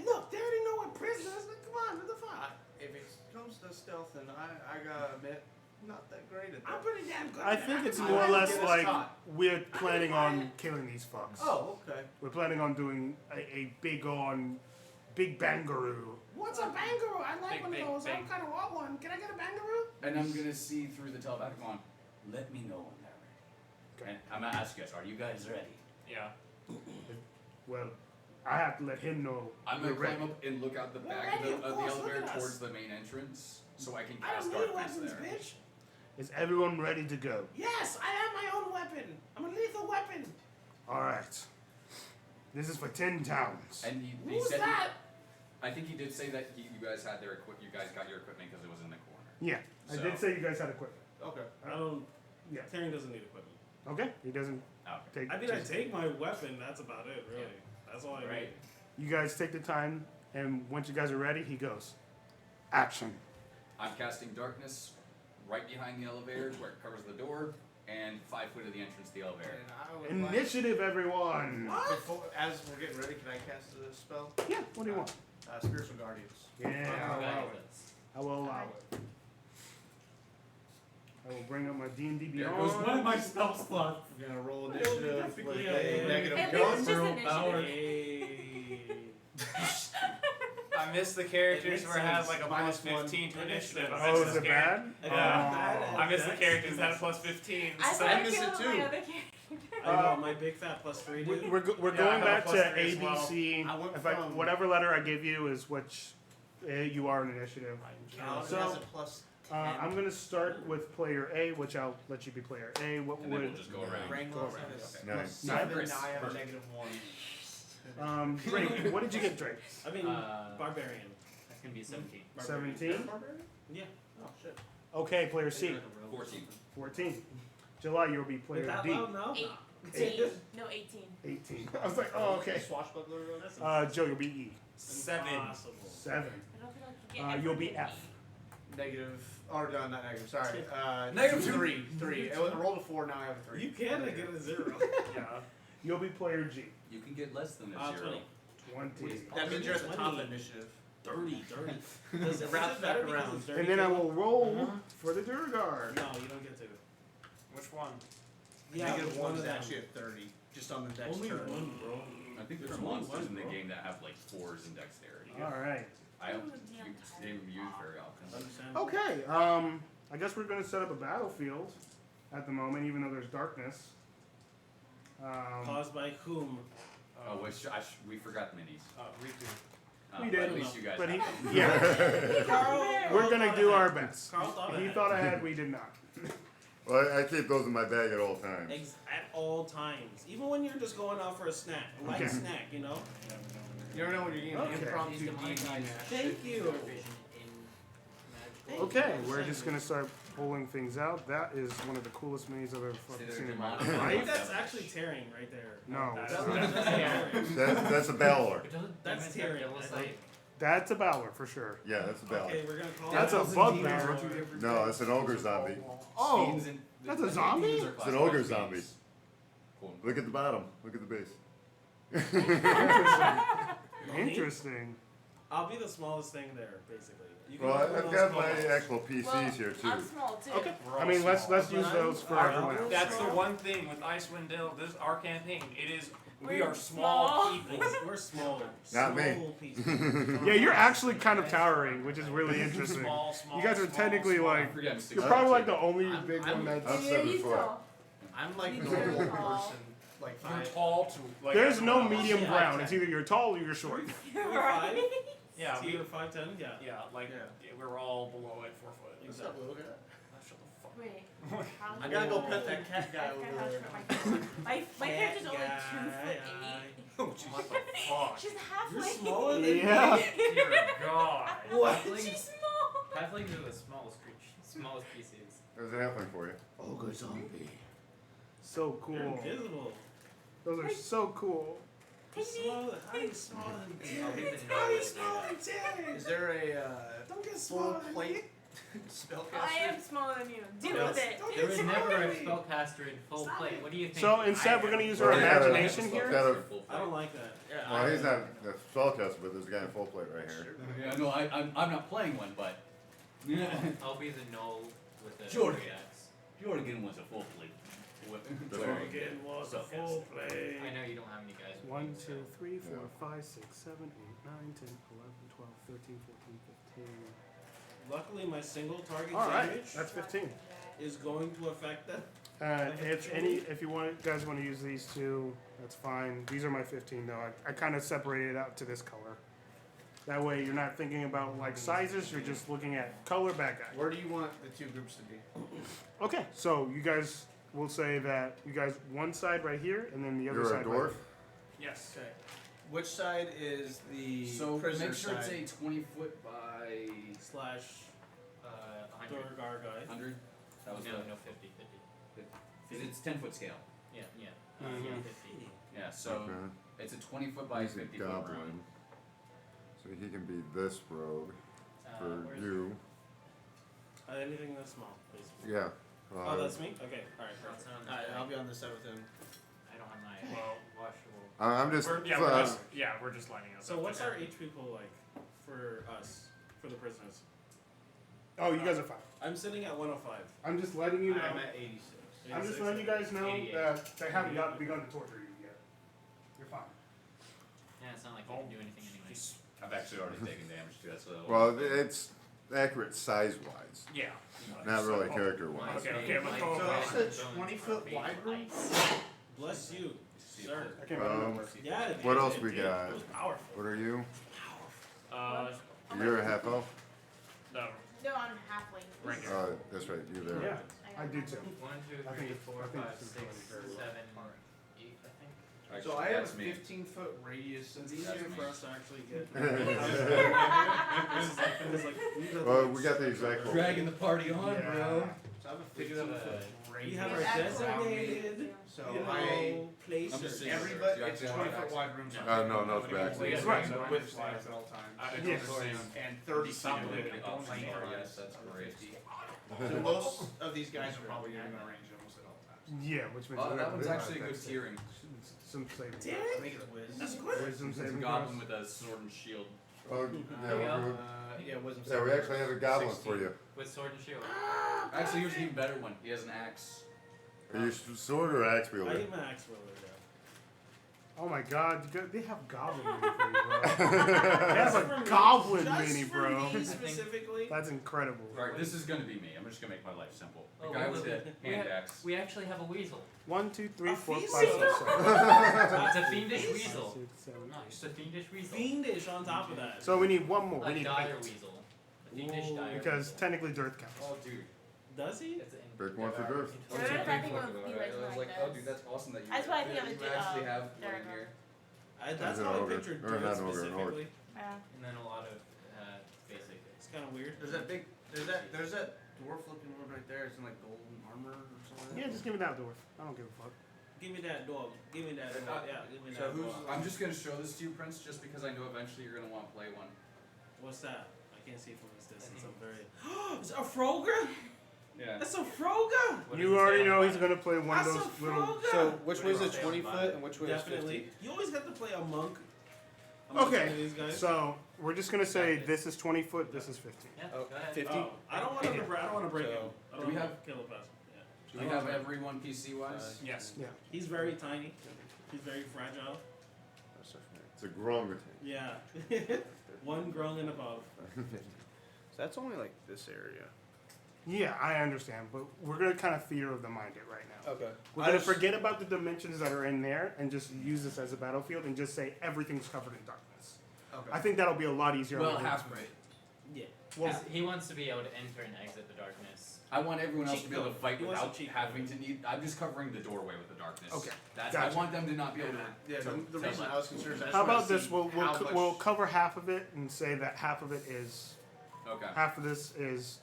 Look, they already know we're prisoners. Like, come on, what the fuck? if it comes to stealth, then I gotta admit, not that great at that. I'm pretty damn good. I at think that. it's I more or can less get us like caught. we're planning on killing these fucks. Oh, okay. We're planning on doing a big bangaroo. What's a bangaroo? I like Big, one big, of those. I big. kind of want one. Can I get a bangaroo? And I'm gonna see through the telepathic wand. Let me know when they're ready. And I'm gonna ask you guys, are you guys ready? Yeah. Well, I have to let him know. I'm we're gonna climb ready. up and look out the We're back ready, of of the course, look elevator at us. towards the main entrance, so I can I cast don't need darkness weapons, there. bitch. Is everyone ready to go? Yes, I have my own weapon. I'm a lethal weapon. All right. This is for 10 towns. And he Who's said, that? I think he did say that you guys had their you guys got your equipment because it was in the corner. Yeah, I So- did say you guys had equipment. Okay. I don't. Yeah. Tyrion doesn't need equipment. Okay, he doesn't Okay. take. I mean, I just- take my weapon. That's about it, really. That's all I Right. need. You guys take the time, and once you guys are ready, he goes. Action. I'm casting darkness right behind the elevator where it covers the door and 5 foot of the entrance to the elevator. And I would Initiative, everyone. like, before, as we're getting ready, can I cast a spell? Yeah. What do you want? Spiritual Guardians. Yeah, I'll allow Okay. it. I will allow it. I will bring up my D&D There Beyond. goes one of my spell slots. We're gonna roll Well, initiative technically, with yeah, a yeah. negative At gun. least it's just Girl initiative. power. I miss the characters It where it has makes like a sense. plus 15 to initiative. I Oh, miss is this it character. bad? Yeah. Oh. I miss the characters that had a plus 15. I So started miss it killing too. my other character. I know my big fat plus 3 We're, dude. we're, go- we're Yeah, I going have a back plus to three as well. ABC. I went In fact, from- whatever letter I give you is which you are in initiative. So, has a plus 10. I'm going to start with player A, which I'll let you be player A. What And then would we'll just go around. Wrangler Go around, is okay. Nice. 7, Chris, now I have a first. negative 1. Drake? What did you get, Drake? I mean, barbarian. can be 17. 17. Yeah. Oh shit. Okay, player C. 14. 14. July, you'll be player Is that D. loud now? 18. No, 18. 18. I was like, oh, okay. Swashbuckler. Joe, you'll be E. 7. 7. I don't feel like you get You'll be everything. F. Negative. Or no, not negative. Sorry. Negative 3. 3. I rolled a 4. Now I have a 3. You can get a 0. Yeah. You'll be player G. You can get less than a 0. 20. 20. That means you're at the top of 20. the initiative. 30. Does it wraps back around? And then I will roll for the duergar. No, you don't get to. Which one? Yeah, Negative one 1 is of them. actually at 30. Just on the next Only turn. one, bro. I think there There's are only monsters one, in the bro. game that have like 4s in dexterity. Alright. I don't see them used very often. Understand? Okay, I guess we're going to set up a battlefield at the moment, even though there's darkness. Caused by whom? Oh, we forgot minis. We do. We But did. At least you guys But he, have them. yeah, Carl. we're going to do our best. Carl thought He ahead. thought ahead, we did not. Well, I keep those in my bag at all times. At all times. Even when you're just going out for a snack. A light Okay. snack, you know? You never know when you're getting Okay. impromptu He's the D&D guy. match. Thank you. Vision in magical. Okay, we're just going to start pulling things out. That is one of the coolest minis I've ever fucking seen in my I think life. that's actually tearing right there. No, That's a Balor. But doesn't That's Diamond have tearing, double I sight? think. that's a Balor for sure. Yeah, that's a Balor. Okay, we're gonna call That's it a bugbear. No, it's an ogre zombie. Oh, Fiends and- that's the a zombie? fiends are It's an classified ogre as zombie. fiends. Cool. Look at the bottom. Look at the base. interesting. I'll be the smallest thing there, basically. You Well, go with I've those got my colors. actual PCs here too. I'm small too. Okay. I mean, let's use those for everyone else. That's the one thing with Icewind Dale. This is our campaign. It is we We're are small small. people. We're small. Not me. Small people. Yeah, you're actually kind of towering, which is really interesting. Small, small. You guys are small, technically small. like, Forget I'm 6'2". you're probably like the only I'm- big I'm- one that's. I'm Yeah, 7 he's foot. tall. I'm like He's normal very tall. person. Like You're 5. tall to like. There's no everyone else. medium Yeah, ground. okay. It's either you're tall or you're short. You're Right. 5. Yeah, So we, you're 5'10", yeah. yeah, like we're all below at 4 foot. What's up, little guy? Shut the fuck. Wait. I gotta go pet that cat guy over there. My character's only 2'8". Oh, jeez. What the fuck? She's halfway. You're smaller than Yeah. Dear God. What? She's small. Halflings are the smallest creature, smallest species. There's a halfling for you. Ogre zombie. So You're cool. invisible. Those are so cool. You're smaller. How are you smaller than I'll 10? leave it How are you note. smaller than 10? Is there a Don't get full smaller than plate me. spellcaster? I am smaller than you. Deal No, with it. Don't There get was smaller never a than me. spellcaster in full Stop plate. it. What do you think? So instead, we're gonna use our Well, yeah, imagination yeah. here. Got a- I don't like that. Yeah, Well, he's not a spellcaster, but there's a guy in full plate right here. Yeah, no, I'm not playing one, but I'll be the null with the Jordan. great axe. Jorgen was a full plate. Again was a full play. I know you don't have any guys. with 1, me, 2, 3, 4, Yeah. 5, 6, 7, 8, 9, 10, 11, 12, 13, 14, 15. Luckily, my single target All right, damage that's 15. is going to affect them. If you guys want to use these two, that's fine. These are my 15 though. I kind of separated it out to this color. That way you're not thinking about like sizes. You're just looking at color, bad guy. Where do you want the two groups to be? Okay, so you guys will say that you guys one side right here, and then the other You're a side. dwarf? Right Yes. Okay. Which side is the So prisoner make sure side? it's a 20 foot by Slash 100. Duergar guy. 100. That was No, the, no, 50, 50. because it's 10 foot scale. Yeah, yeah. Mhm. Yeah, 50. Yeah, so Okay. it's a 20 foot by He's a 50 foot goblin. round. So he can be this rogue for Where is you. Anything that's small, basically. Yeah. Oh, that's me? Okay, alright, it? That's perfect. not on this Alright, thing. I'll be on this side with him. I don't have my washable. I'm just. We're just lining up. So what's our HP pool like for us, for the prisoners? Oh, you guys are fine. I'm sitting at 105. I'm just letting you know. I'm at 86. I'm just letting you guys know 88. that they haven't begun to torture you yet. You're fine. Yeah, it's not like you can do anything anyway. I've actually already taken damage too. That's what. Well, it's accurate size wise, Yeah. not really character wise. Okay, but go So over. it's a 20-foot wide room? Bless you, sir. I can't remember. Yeah, it What did, else it we did. got? It was powerful. What are you? Uh, You're a half elf? no. No, I'm halfway. Right here. Oh, that's right, you there. Yeah, I do too. 1, 2, I think 3, it's- 4, I think 5, it's 6, very well. 7, 8, I think. Actually, So I have a That's me. 15-foot radius. It's That's easier me. for us to actually get. Well, we got the exact quote. Dragging the party on, Yeah. bro. So I have a We do have 15-foot radius. We have our Yeah. designated, So you I. know, place. I'm just saying. Everybody, You it's a actually have 20-foot wide room. So No, no, it's back. Please, Right. so with flags at all times. Yes. And 30 feet Something away. like Don't option lean R, for yes, us. that's great. So most of these guys are probably going to range almost at all times. Yeah, which means Oh, we that have one's to actually a good realize that tiering. some saving. Damn I it. think it's Wiz. That's good. Wisdom It's a saving goblin throws. with a sword and shield. Oh, There you yeah, go. Yeah, Wisdom. yeah, we actually have a goblin for you. With sword and shield. Actually, here's an even better one. He has an axe. Are you sword or axe I wielder? get my axe roller though. Oh my god, they have goblin mini for you, bro. They have a goblin Just mini, for bro. me specifically. That's incredible. Alright, this is gonna be me. I'm just gonna make my life simple. The Oh, guy we- with the we hand have- axe. We actually have a weasel. 1, 2, 3, A 4, 5, weasel? 6, 7. It's a fiendish weasel. 6, 7, No, it's a fiendish weasel. Fiendish on top of that. So we need one more. We A need dire 8. weasel. A fiendish Ooh. dire Because weasel. technically Dearth counts. Oh, dude. Does he? It's in- Big one for Girth. Sure, I think it would be like I was like, oh, dude, that's awesome that you. That's why I think you I would do, actually have one duergar. in here. That's Is it how I ogre? pictured Or not Dirt ogre, an orc. specifically. Yeah. And then a lot of basic. It's kind of weird. There's that dwarf looking one right there. It's in like golden armor or something. Yeah, just give me that dwarf. I don't give a fuck. Give me that dog. Give me that dog. Yeah, give me So that who's- dog. I'm just gonna show this to you, Prince, just because I know eventually you're gonna want to play one. What's that? I can't see from this distance. I'm very. It's a Froger. Yeah. That's a Froger. What does You it already say on know the he's bottom? gonna play one of That's those a little. Froger. So which What way do is you it? say on 20 the foot bottom? and which way is 50? Definitely. You always have to play a monk. I'm looking Okay, at these guys. so we're just gonna say Got it. this is 20 foot, this is 15. Yeah, Oh, go ahead. 50? Oh, I don't want to. I don't want to break So, him. I do don't we want have- to kill a person. Yeah. Do we have everyone PC wise? Yes. Yeah. He's very tiny. He's very fragile. It's a grung. Yeah. One grown and above. So that's only like this area. Yeah, I understand, but we're gonna kind of theater of the mind it right now. Okay. We're gonna forget about the dimensions that are in there and just use this as a battlefield and just say everything's covered in darkness. Okay. I think that'll be a lot easier. Well, on the half games. right. Yeah. Well, 'Cause he wants to be able to enter and exit the darkness. I want everyone else to Cheat be able to code. fight He wants a without cheat having to need. I'm just covering the doorway with the darkness. Okay, That's, gotcha. I want them to not be able to. Yeah, to the tell reason that. I was concerned is I just how wanna about this? see We'll how much- we'll cover half of it and say that half of it is Okay. half of this is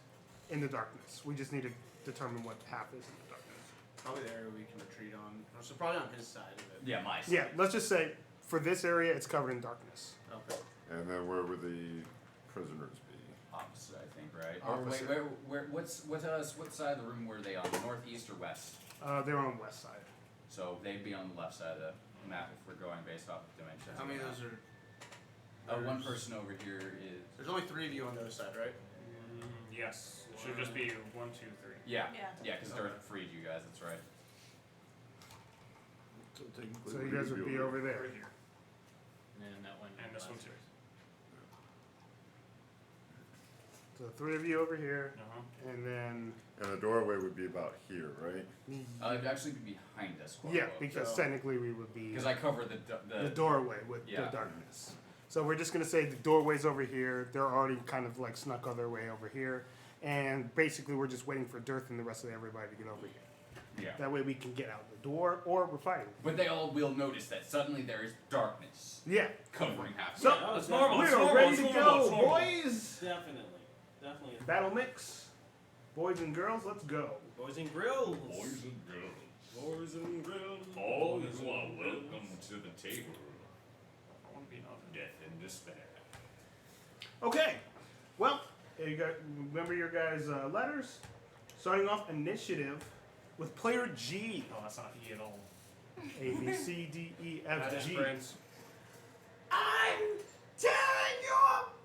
in the darkness. We just need to determine what half is in the darkness. Probably the area we can retreat on. So probably on his side of it. Yeah, my side. Yeah, let's just say for this area it's covered in darkness. Okay. And then where would the prisoners be? Opposite, I think, right? Or Opposite. wait, where, what side of the room were they on? Northeast or west? They're on west side. So they'd be on the left side of the map if we're going based off of dimensions. How many of those are? One person over here is. There's only 3 of you on the other side, right? Yes. It should just be 1, 2, 3. Yeah. Yeah. Yeah, because Darth freed you guys. That's right. So you guys would be over there. Right here. And that one. And this one too. So 3 of you over here, Uh-huh. and then And the doorway would be about here, right? It'd actually be behind us. quote yeah, unquote. because So- technically we would be Because I covered the doorway with Yeah. the darkness. So we're just gonna say the doorway's over here. They're already kind of like snuck other way over here, and basically we're just waiting for Dearth and the rest of everybody to get over here. Yeah. That way we can get out the door, or we're fighting. But they all will notice that suddenly there is darkness Yeah. covering half. So Yeah, it's normal, we it's are normal, ready it's to normal, it's go, normal. boys. Definitely. Definitely. Battle mix, boys and girls. Let's go. Boys and grills. and girls, Boys and grills. all Boys you are and welcome grills. to the table I want to be another. death and despair. Okay. Well, you got remember your guys' letters. Starting off initiative with player G. No, that's not E at all. A B C D E F That is G. Prince. I'm tearing you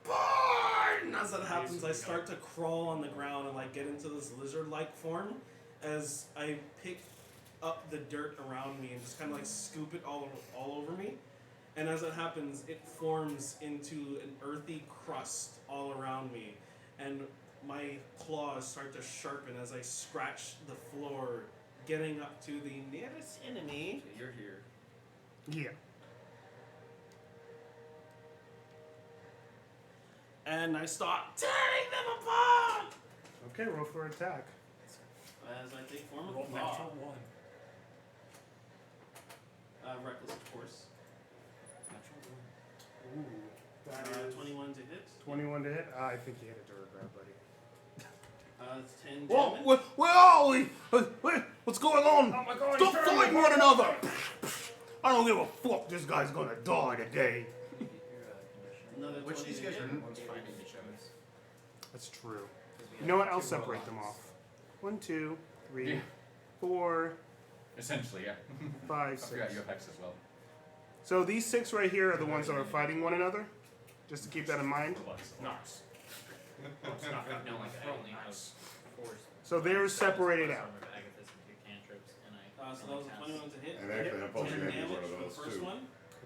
apart! And as that happens, I start to crawl on the ground and like get into this lizard-like form as I pick up the dirt around me and just kind of like scoop it all over me. And as it happens, it forms into an earthy crust all around me. And my claws start to sharpen as I scratch the floor, getting up to the nearest enemy. Okay, you're here. Yeah. And I start tearing them apart! Okay, roll for attack. As I take form of Roll a claw. natural 1. Reckless, of course. 21 to hit. I think you hit a duergar, buddy. It's 10 Whoa, damage. where are we? What's going on? Oh my god, Stop he's turning fighting me one on. another! I don't give a fuck. This guy's gonna die today. Another Which 20 these to guys hit. are the ones fighting each other. That's true. You know what? I'll separate them off. 1, 2, 3, Yeah. 4, Essentially, yeah. 5, I 6. forgot you have hex as well. So these 6 right here are the ones that are fighting one another. Just to keep that in mind. Nice. No, like I only have 4. So they're separated out. So that was a 21 to hit. And actually, I'm supposed 10 to have damage one of for the those first too. one.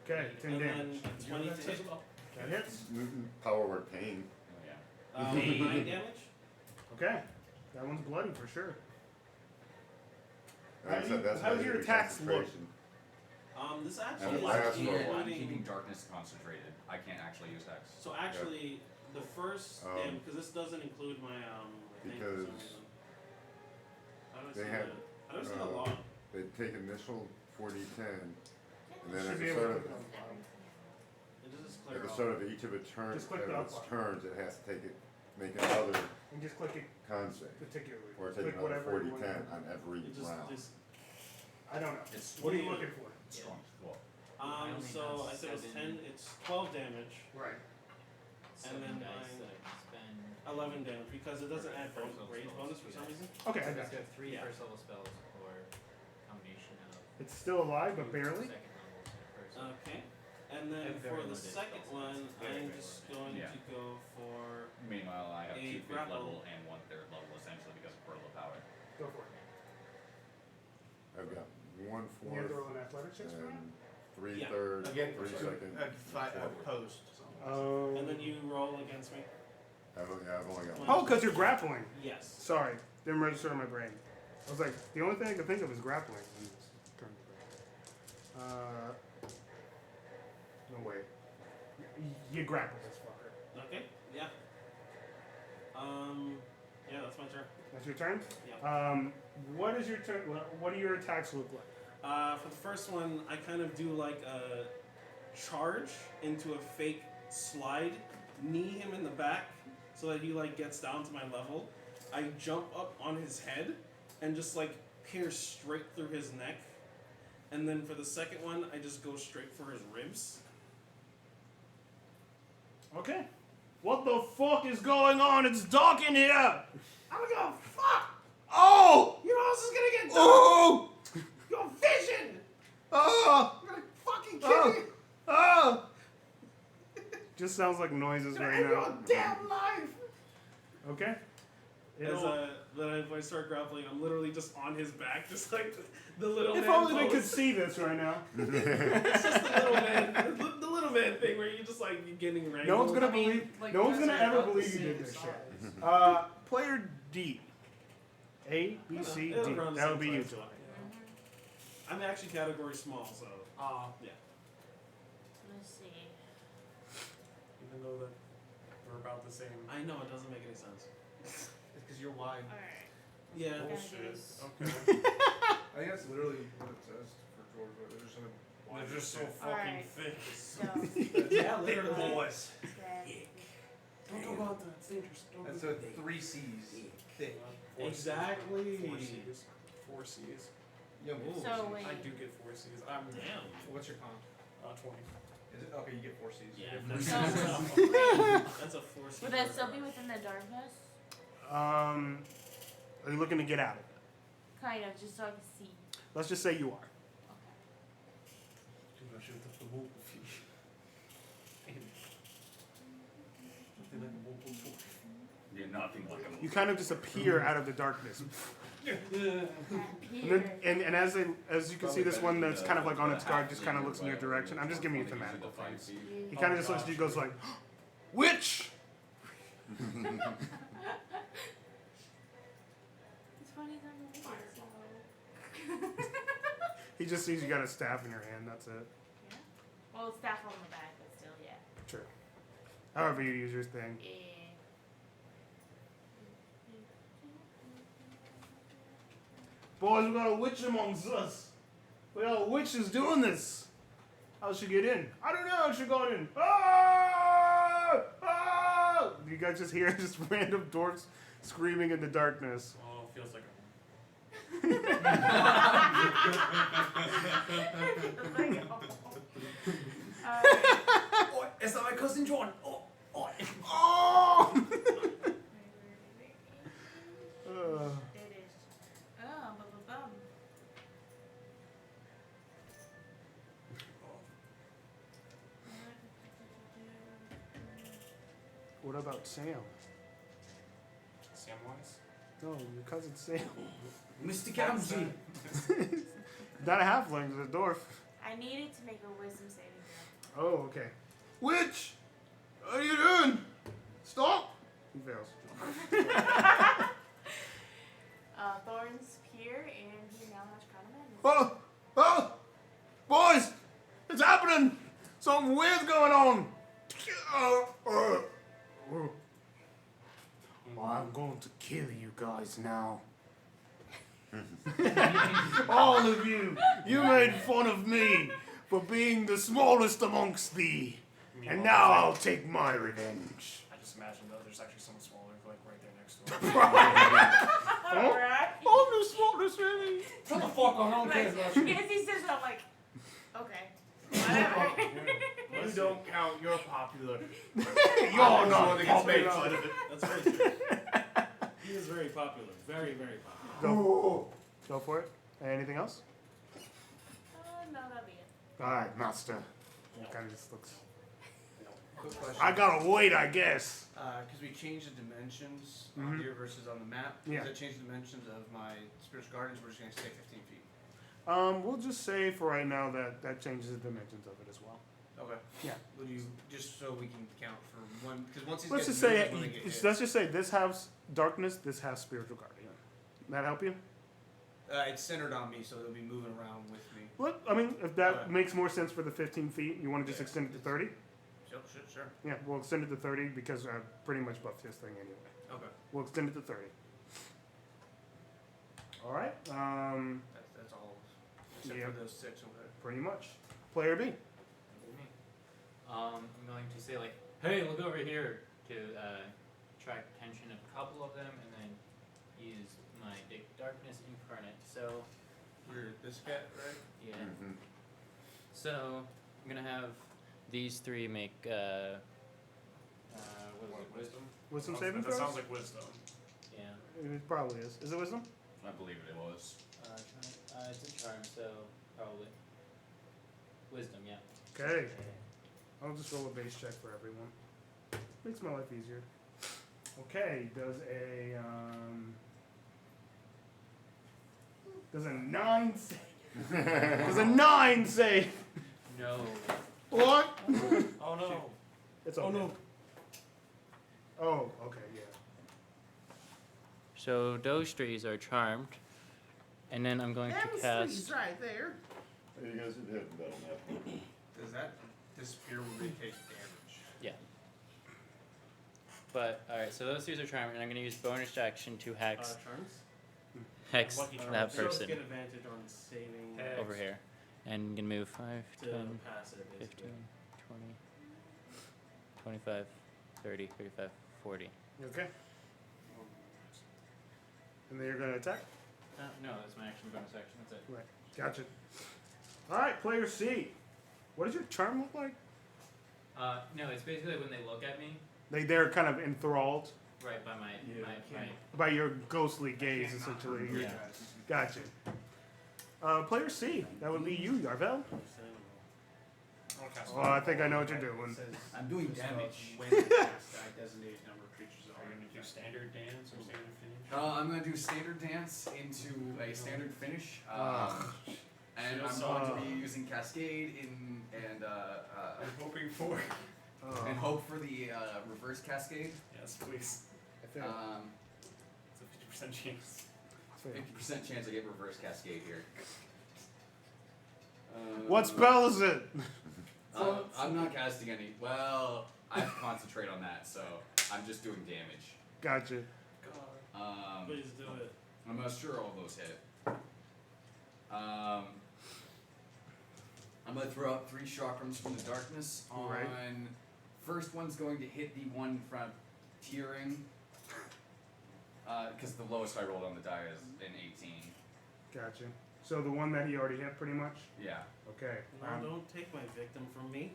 Okay, 10 And damage. then 20 to hit. That hits. Power word pain. Oh, yeah. 9 damage. Okay. That one's bloody for sure. Like I How said, that's do how your attacks look? This And actually the is last one. I'm including. keeping darkness concentrated. I can't actually use hex. So actually, the first because this doesn't include my thing for some because reason. How do I they see have, that? How do I see the log? they take initial 4d10, and then Should at be the able start to of click on It just at clear the off. start of each of its turns, Just click the up button. it has to take it, make another and just click it con save, particularly. or Click take another whatever you want. 40-10 on every It just, round. I don't know. It's What are you looking for? strong. Cool. I only so have I said it was 7. 10. It's 12 damage, Right. And then dice mine- that I can spend. 11 damage because it doesn't add rage bonus for some reason. Okay, I So got it's you. got 3 Yeah. first level spells or combination of It's still alive, but 2 barely. second levels and first. Okay. And then And very for the limited second spell one, slots. Very, I'm very just limited. going Yeah. to go for. Meanwhile, I have A 2 fifth grapple. level and 1/3 level essentially because of Pearl of Power. Go for it. I've got You 1/4 have to roll an athletics check for that? and 3/3, Yeah. Again, 3 seconds. post. Oh. And then you roll against me. I've only got Oh, one. because you're grappling. Yes. Sorry, didn't register in my brain. I was like, the only thing I could think of is grappling. No way. You grapple this fucker. Okay. Yeah. Yeah, that's my turn. That's your turn. Yeah. What is your turn? What do your attacks look like? For the first one, I kind of do like a charge into a fake slide, knee him in the back so that he like gets down to my level. I jump up on his head and just like pierce straight through his neck. And then for the second one, I just go straight for his ribs. Okay. What the fuck is going on? It's dark in here. I'm gonna go, fuck! Oh! You know what else is gonna get done? Oh! Your vision! Oh! I'm gonna fucking kill Oh! you! Oh! Just sounds like noises Gonna right end your now. damn life! Okay. Then if I start grappling, I'm literally just on his back, just like the little If man only they pose. could see this right now. It's just the little man, the little man thing where you just like you're getting wrangled. No one's gonna I mean, believe. like, No one's you gonna guys are ever about the believe you same did this size. shit. Player D. A, B, C, D. It'll run the That would same be you size, two. so. I'm actually category small, so Ah, Let's see. even though that we're about the same. I know it doesn't make any sense. It's because you're wide. Alright. Yeah. Bullshit. Gotta Okay. I think that's literally what it says for dwarves, but they're just in a They're just so fucking Alright. thick. So, Yeah, literally. boys. Don't go about that. It's dangerous. Don't That's do a 3 C's. Thick. that. Exactly. 4 C's. 4 C's. Young Ooh. so wait. I do get 4 C's. I'm Damn. What's your con? 20. Is it okay? You get 4 C's. Yeah. So, That's a force. would that still be within the darkness? Are you looking to get out of it? Kind of, just so I can see. Let's just say you are. Okay. Dude, I should have took the wolf. Damn. Nothing like a wolf. You're nothing like a You kind of just appear out of the darkness. And, then, Here. and as you can see, this one that's kind of like on its guard just kind of looks in your direction. I'm just giving you thematical things. He kind of just looks at you, goes like, "Witch!" It's funny that I'm so. He just sees you got a staff in your hand. That's it. Yeah. Well, it's staff on the back, but still, yeah. True. However you use your thing. Yeah. Boys, we got a witch amongst us. We got a witch is doing this. How'd she get in? I don't know how she got in. Ah! Ah! You guys just hear just random dwarves screaming in the darkness. Oh, feels like Oh, is that my cousin John? Oh, oh. Oh! It is. Oh, bum. What about Sam? Samwise. No, your cousin Sam. Mr. Gamgee. Not a halfling, it's a dwarf. I needed to make a wisdom saving throw. Oh, okay. Witch! What are you doing? Stop! He fails. Thorns appear, and he now has Crown of Madness. Oh! Oh! Boys! It's happening! Something weird's going on! I'm going to kill you guys now. All of you! You made fun of me for being the smallest amongst thee. And now I'll take my revenge. I just imagined though, there's actually someone smaller, like right there next to him. Alright. I'm the smallest, really. Shut the fuck up, I don't care Like, about you. as he says that, I'm like, okay. Whatever. You don't count. You're popular. You're not Gets made popular. fun of it. That's very true. He is very popular. Very, very popular. Go for it. Anything else? No, that'll be it. Alright, master. Kind of just looks. Quick question. I gotta wait, I guess. Because we changed the dimensions Mhm. on here versus on the map. Yeah. Does that change the dimensions of my spiritual gardens? We're just going to stay 15 feet. We'll just say for right now that that changes the dimensions of it as well. Okay. Yeah. Would you just so we can count for one? Because once these Let's guys just say move, when they get hit. let's just say this has darkness, this has spiritual guardian. That help you? It's centered on me, so it'll be moving around with me. Well, I mean, if that Alright. makes more sense for the 15 feet, you want to just Yeah. extend it to 30? Sure. Yeah, we'll extend it to 30 because I pretty much buffed this thing anyway. Okay. We'll extend it to 30. All right. That's all. Except Yeah. for those 6 over there. Pretty much. Player B. I'm going to say like, hey, look over here to attract attention of a couple of them, and then use my darkness incarnate. So You're this cat, right? yeah. Mhm. So I'm gonna have these three make what is it? Wisdom? Wisdom That saving sounds throws? like wisdom. Yeah. It probably is. Is it wisdom? I believe it was. It's a charm, so probably wisdom. Yeah. Okay. I'll just roll a base check for everyone. Makes my life easier. Okay, does a 9 save? Does a 9 save? No. What? Oh no. It's okay. Oh no. Oh, okay, yeah. So those trees are charmed, and then I'm going to cast. right there. Hey, you guys did have the battle map. Does that disappear when we take damage? Yeah. But alright, so those trees are charmed, and I'm going to use bonus action to hex Charms. Lucky charm. that Heroes person get advantage on saving Hex. over here, and I'm going to move 5, to 10, pass it. 15, Basically. 20, 25, 30, 35, 40. Okay. And then you're gonna attack? No, that's my action bonus action. That's it. Right. Gotcha. Alright, player C. What does your charm look like? No, it's basically when they look at me, They're kind of enthralled right by my by your ghostly gaze, essentially. Yeah. Gotcha. Player C. That would be you, Yarvel. I'll cast Oh, I think I know what you're doing. I'm doing damage. When cast, I designate number of creatures Are you gonna do standard dance or standard finish? I'm gonna do standard dance into a standard finish. And I'm Feels going so- to be using Cascade and I'm hoping for. and hope for the reverse Cascade. Yes, please. It's a 50% chance. 50% chance I get reverse Cascade here. What spell is it? I'm not casting any. Well, I have to concentrate on that, so I'm just doing damage. Gotcha. Please do it. I'm not sure all those hit. I'm gonna throw out 3 chakrams from the darkness on. Right. First one's going to hit the one tiering. Because the lowest I rolled on the die is an 18. Gotcha. So the one that he already hit, pretty much. Yeah. Okay. No, don't take my victim from me.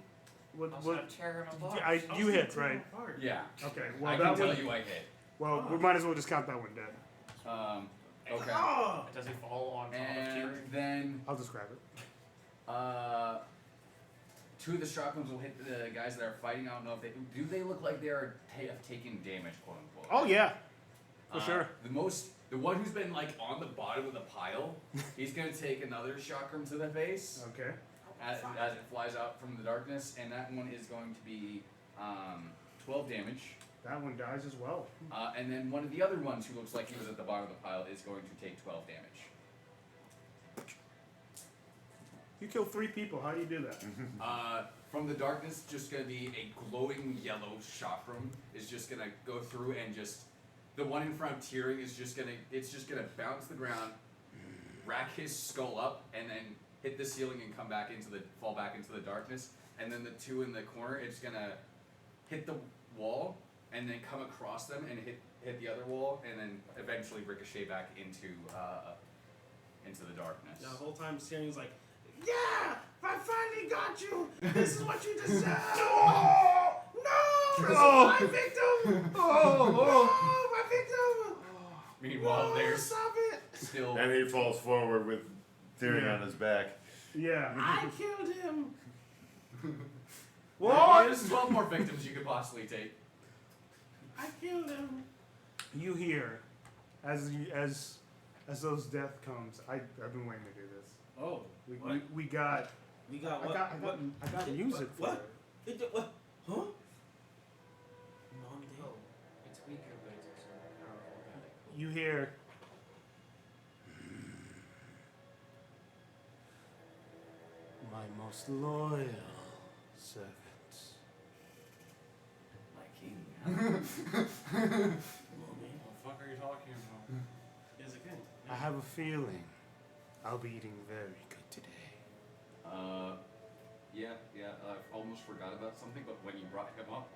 What? Also tear him apart. You hit, right? Yeah. Okay. Well, I that can tell one. you I hit. Well, we might as well just count that one dead. Okay. Oh! Does he fall on top of And Tyrion? then I'll just grab it. 2 of the shotguns will hit the guys that are fighting. I don't know if they look like they are have taken damage, quote unquote. Oh yeah, for sure. The one who's been like on the bottom of the pile, he's gonna take another shotgun to the face Okay. as it flies out from the darkness, and that one is going to be 12 damage. That one dies as well. And then one of the other ones who looks like he was at the bottom of the pile is going to take 12 damage. You kill 3 people. How do you do that? From the darkness, just gonna be a glowing yellow chakram is just gonna go through and just the one in front of Tyrion is just gonna bounce the ground, rack his skull up, and then hit the ceiling and fall back into the darkness. And then the 2 in the corner, it's gonna hit the wall and then come across them and hit the other wall and then eventually ricochet back into the darkness. The whole time Tyrion's like, yeah! I finally got you! This is what you deserve! No! This is my victim! Oh, my victim! Meanwhile, No, there's stop it! still And he falls forward with Tyrion Yeah. on his back. Yeah. I killed him! What? There's 12 more victims you could possibly take. I killed him! You hear, as those death comes. I've been waiting to do this. Oh, We got. we got I what? got music for What? it. What? Huh? Oh, it's weaker, but it's also more powerful. You hear. My most loyal servants. My king. What the fuck are you talking about? Is it good? I have a feeling I'll be eating very good today. Yeah, I almost forgot about something, but when you brought him up,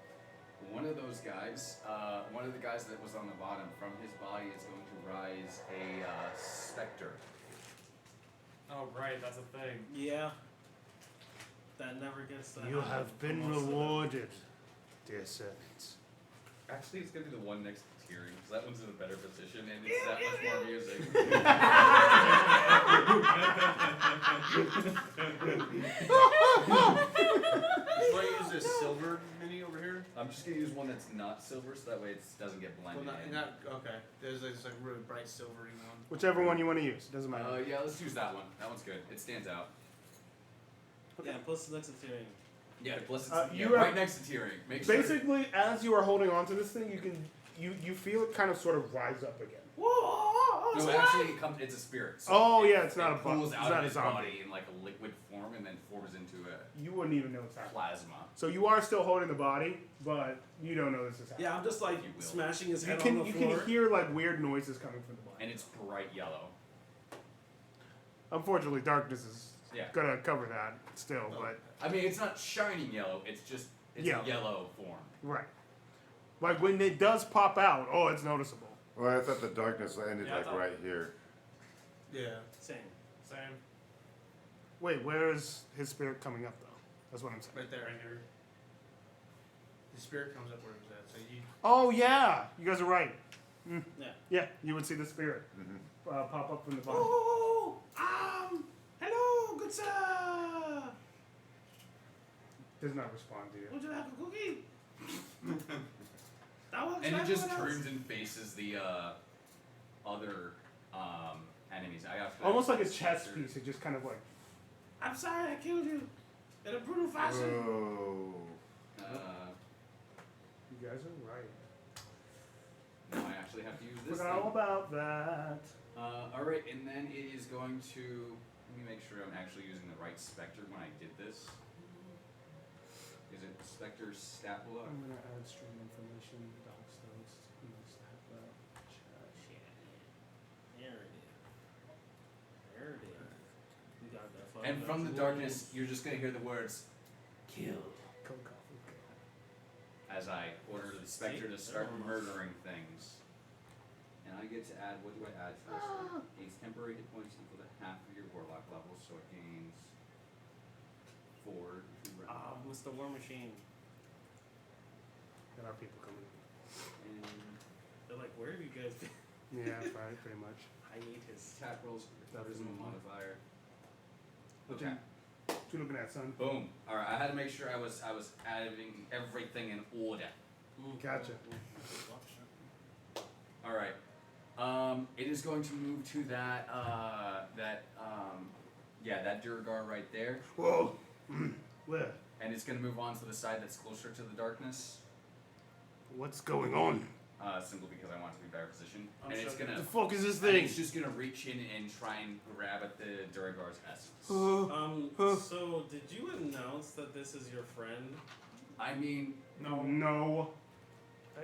one of those guys, one of the guys that was on the bottom, from his body is going to rise a specter. Oh, right, that's a thing. Yeah. That never gets to You happen have for been most of them. rewarded, dear servants. Actually, it's going to be the one next to Tyrion, because that one's in a better position, and it's that much more music. Just want to use this silver mini over here. I'm just going to use one that's not silver, so that way it doesn't get blended in. Okay. There's like really bright silvery one. Whichever one you want to use, it doesn't matter. Yeah, let's use that one. That one's good. It stands out. Yeah, plus it's next to Tyrion. Yeah, plus it's you right have- next to Tyrion. Make sure. Basically, as you are holding on to this thing, you feel it kind of sort of rise up again. No, actually, it's a spirit. So Oh, it, yeah, it's not a pools it's out not of a his zombie. body in like a liquid form and then forms into a You wouldn't even know it's happening. plasma. So you are still holding the body, but you don't know this is happening. Yeah, I'm just like You will. smashing his You head can on the you floor. can hear like weird noises coming from the body. And it's bright yellow. Unfortunately, darkness is Yeah. gonna cover that still, but I mean, it's not shining yellow. It's just a yellow form. right. Like when it does pop out, oh, it's noticeable. Well, I thought the darkness ended Yeah, I like thought- right here. Yeah. Same. Same. Wait, where is his spirit coming up though? That's what I'm saying. Right there. Right here. The spirit comes up where it was at. So you. Oh yeah, you guys are right. Yeah. Yeah, you would see the spirit pop up from the body. Oh, hello, good sir. Does not respond to you. Would you like a cookie? That works And for it just everyone else. turns and faces the other enemies. I actually Almost like a chess piece. It just kind of like. I'm sorry I killed you in a brutal fashion. Oh. You guys are right. Now I actually have to use this. Forgot all thing. about that. All right, and then it is going to. Let me make sure I'm actually using the right specter when I did this. Is it Spectre stat block? I'm gonna add stream information. Docs those. There it is. There it is. We got that fucking And from the Auril. darkness, you're just gonna hear the words, "Kill." as I order the spectre to start murdering things. And I get to add, what do I add first? Gains temporary hit points equal to half of your warlock level, so it gains 4 if you run. Mr. War Machine. Got our people coming. And They're like, where have you guys been? Yeah, right, pretty much. Hiatus. attack rolls, charisma modifier. What Okay. What you looking at, son? Boom. Alright, I had to make sure I was adding everything in order. Gotcha. Alright. It is going to move to that duergar right there. Whoa. Where? And it's gonna move on to the side that's closer to the darkness. What's going on? Simply because I want it to be better position. I'm And it's sure gonna The fuck is this and thing? it's just gonna reach in and try and grab at the duergar's essence. So did you announce that this is your friend? I mean, No.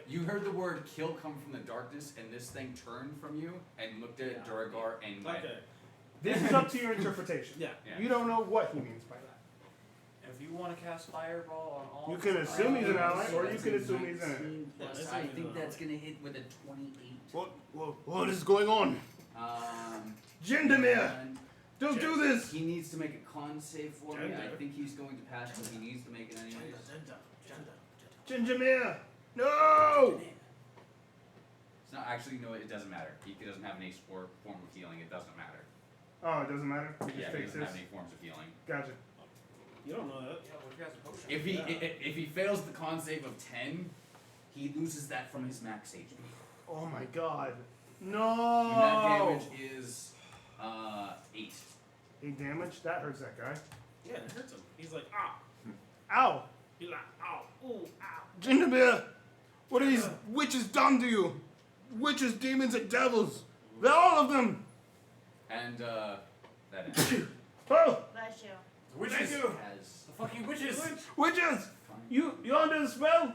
you heard the word kill come from the darkness, and this thing turned from you and looked at duergar and went. Okay. This is up to your interpretation. Yeah. Yeah. You don't know what he means by that. If you want to cast fireball on all, You can assume he's an ally, or you That's can a assume he's in it. 19 plus. Yeah, I that's think an that's ally. gonna hit with a 28. What is going on? Jindamir! And Don't do this! he needs to make a con save for me. I Gender. think he's going to pass, but he needs to make it anyways. Jindamir! No! It's not actually, no, it doesn't matter. He doesn't have any form of healing. It doesn't matter. Oh, it doesn't matter? He Yeah, just he takes doesn't this? have any forms of healing. Gotcha. You don't know that. Yeah, what if he has a potion? If he fails the con save of 10, he loses that from his max HP. Oh my god. And No! that damage is 8. 8 damage? That hurts that guy. Yeah, it hurts him. He's like, ah. Ow! He's like, ow, ooh, ow. Jindamir! What have these witches done to you? Witches, demons, and devils! They're all of them! And that ends. Oh! Bless you. The witches. you. Has The fucking witches. Witches! You under the spell?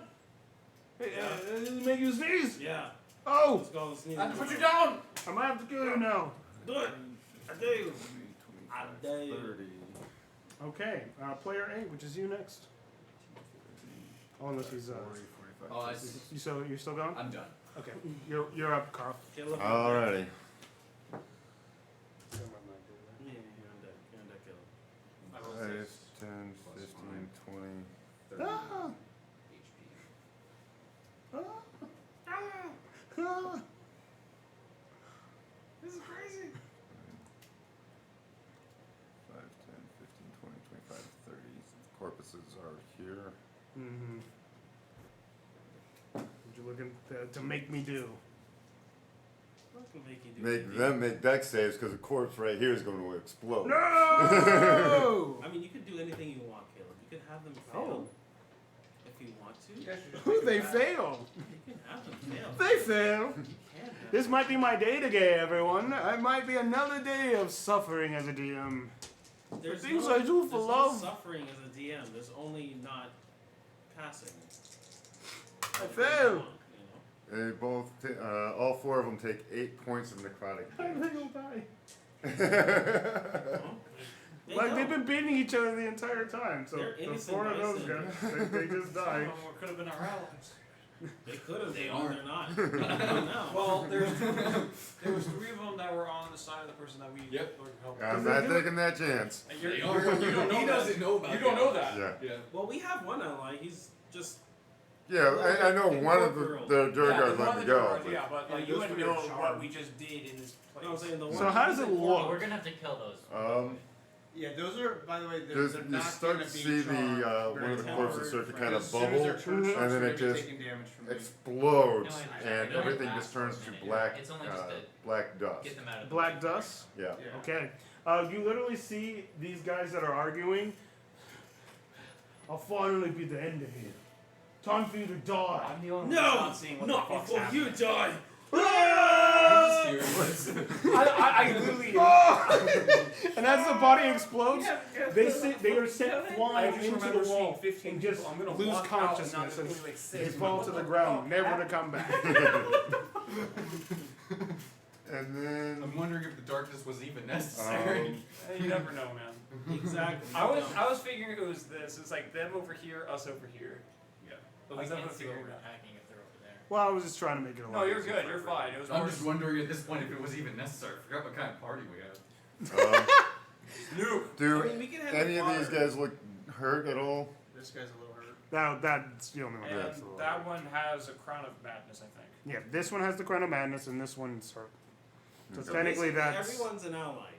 Make you sneeze? Yeah. Oh! Let's go. Let's sneeze. I have to put you down. I might have to kill you now. Do it. I dare you. I dare you. 30. Okay, player A, which is you next. Oh, unless he's Oh, you're still going? I'm done. Okay, you're up, Carl. Kill him. Alrighty. Yeah, you're on deck. You're on deck, kill him. 5, 10, 15, 20. 30 Ah! HP. Ah! This is crazy. 5, 10, 15, 20, 25, 30. Corpuses are here. Mm-hmm. What you looking to make me do? What can make you do Make anything? them make deck saves because the corpse right here is going to explode. No! I mean, you could do anything you want, Caleb. You can have them Oh. fail if you want to. Who they fail? You can have them fail. They fail. You can have This might be my day today, everyone. I might be another day of suffering as a DM. There's things no, I do for there's love. No suffering as a DM. There's only not passing. I fail. They both, all 4 of them take 8 points of necrotic I damage. think I'll die. They Like, don't. they've been beating each other the entire time, so They're the innocent 4 of those bystanders. guys, they just Some died. of them could have been our allies. They could have. They They aren't. They're not. No. Well, there was 3 of them that were on the side of the person that we Yep. were helping. I'm not taking that chance. And They you are. don't know He that. doesn't know about You don't that. know that. Yeah. Well, we have one ally. He's just. Yeah, I know one of the Duergars let me go. But Yeah, but like, you wouldn't know what we just did in this place. No, I'm saying the one. So how does it Well, look? we're gonna have to kill those. Yeah, those are, by the way, they're, There's, they're you not start gonna to be see the charged one very of the hard, corpses start to kind as of soon as bubble, they're charged, and then they're it just taking damage from me. explodes, No, I understand. and It only everything lasts just turns for a to minute. black, It's only just black dust. Get them out of the Black way. dust? Yeah. Yeah. Okay. You literally see these guys that are arguing. I'll finally be the end of here. Time for you to die. I'm the only one No, that's not seeing what not the fuck's before you happening. die. Ah! I literally. And as the body explodes, they are sent I flying just into the remember wall seeing 15 and just people. I'm gonna lose walk out and not consciousness gonna as be like, they "Sis, fall what to the the ground, fuck never to happened?" come back. And then, I'm wondering if the darkness was even necessary. You never know, man. Exactly. I was figuring it was this. It's like them over here, us over here. But we I can't haven't see what figured we're it out. attacking if they're over there. Well, I was just trying to make it a lot No, you're easier good. for You're everybody. fine. It was I'm more just wondering at this point if it was even necessary. I forgot what kind of party we had. Do I mean, we can have any a of these fire. guys look hurt at all? This guy's a little hurt. That's the only one. And that's a little- that one has a crown of madness, I think. Yeah, this one has the Crown of Madness, and this one's hurt. So Okay. technically, Basically, that's everyone's an ally.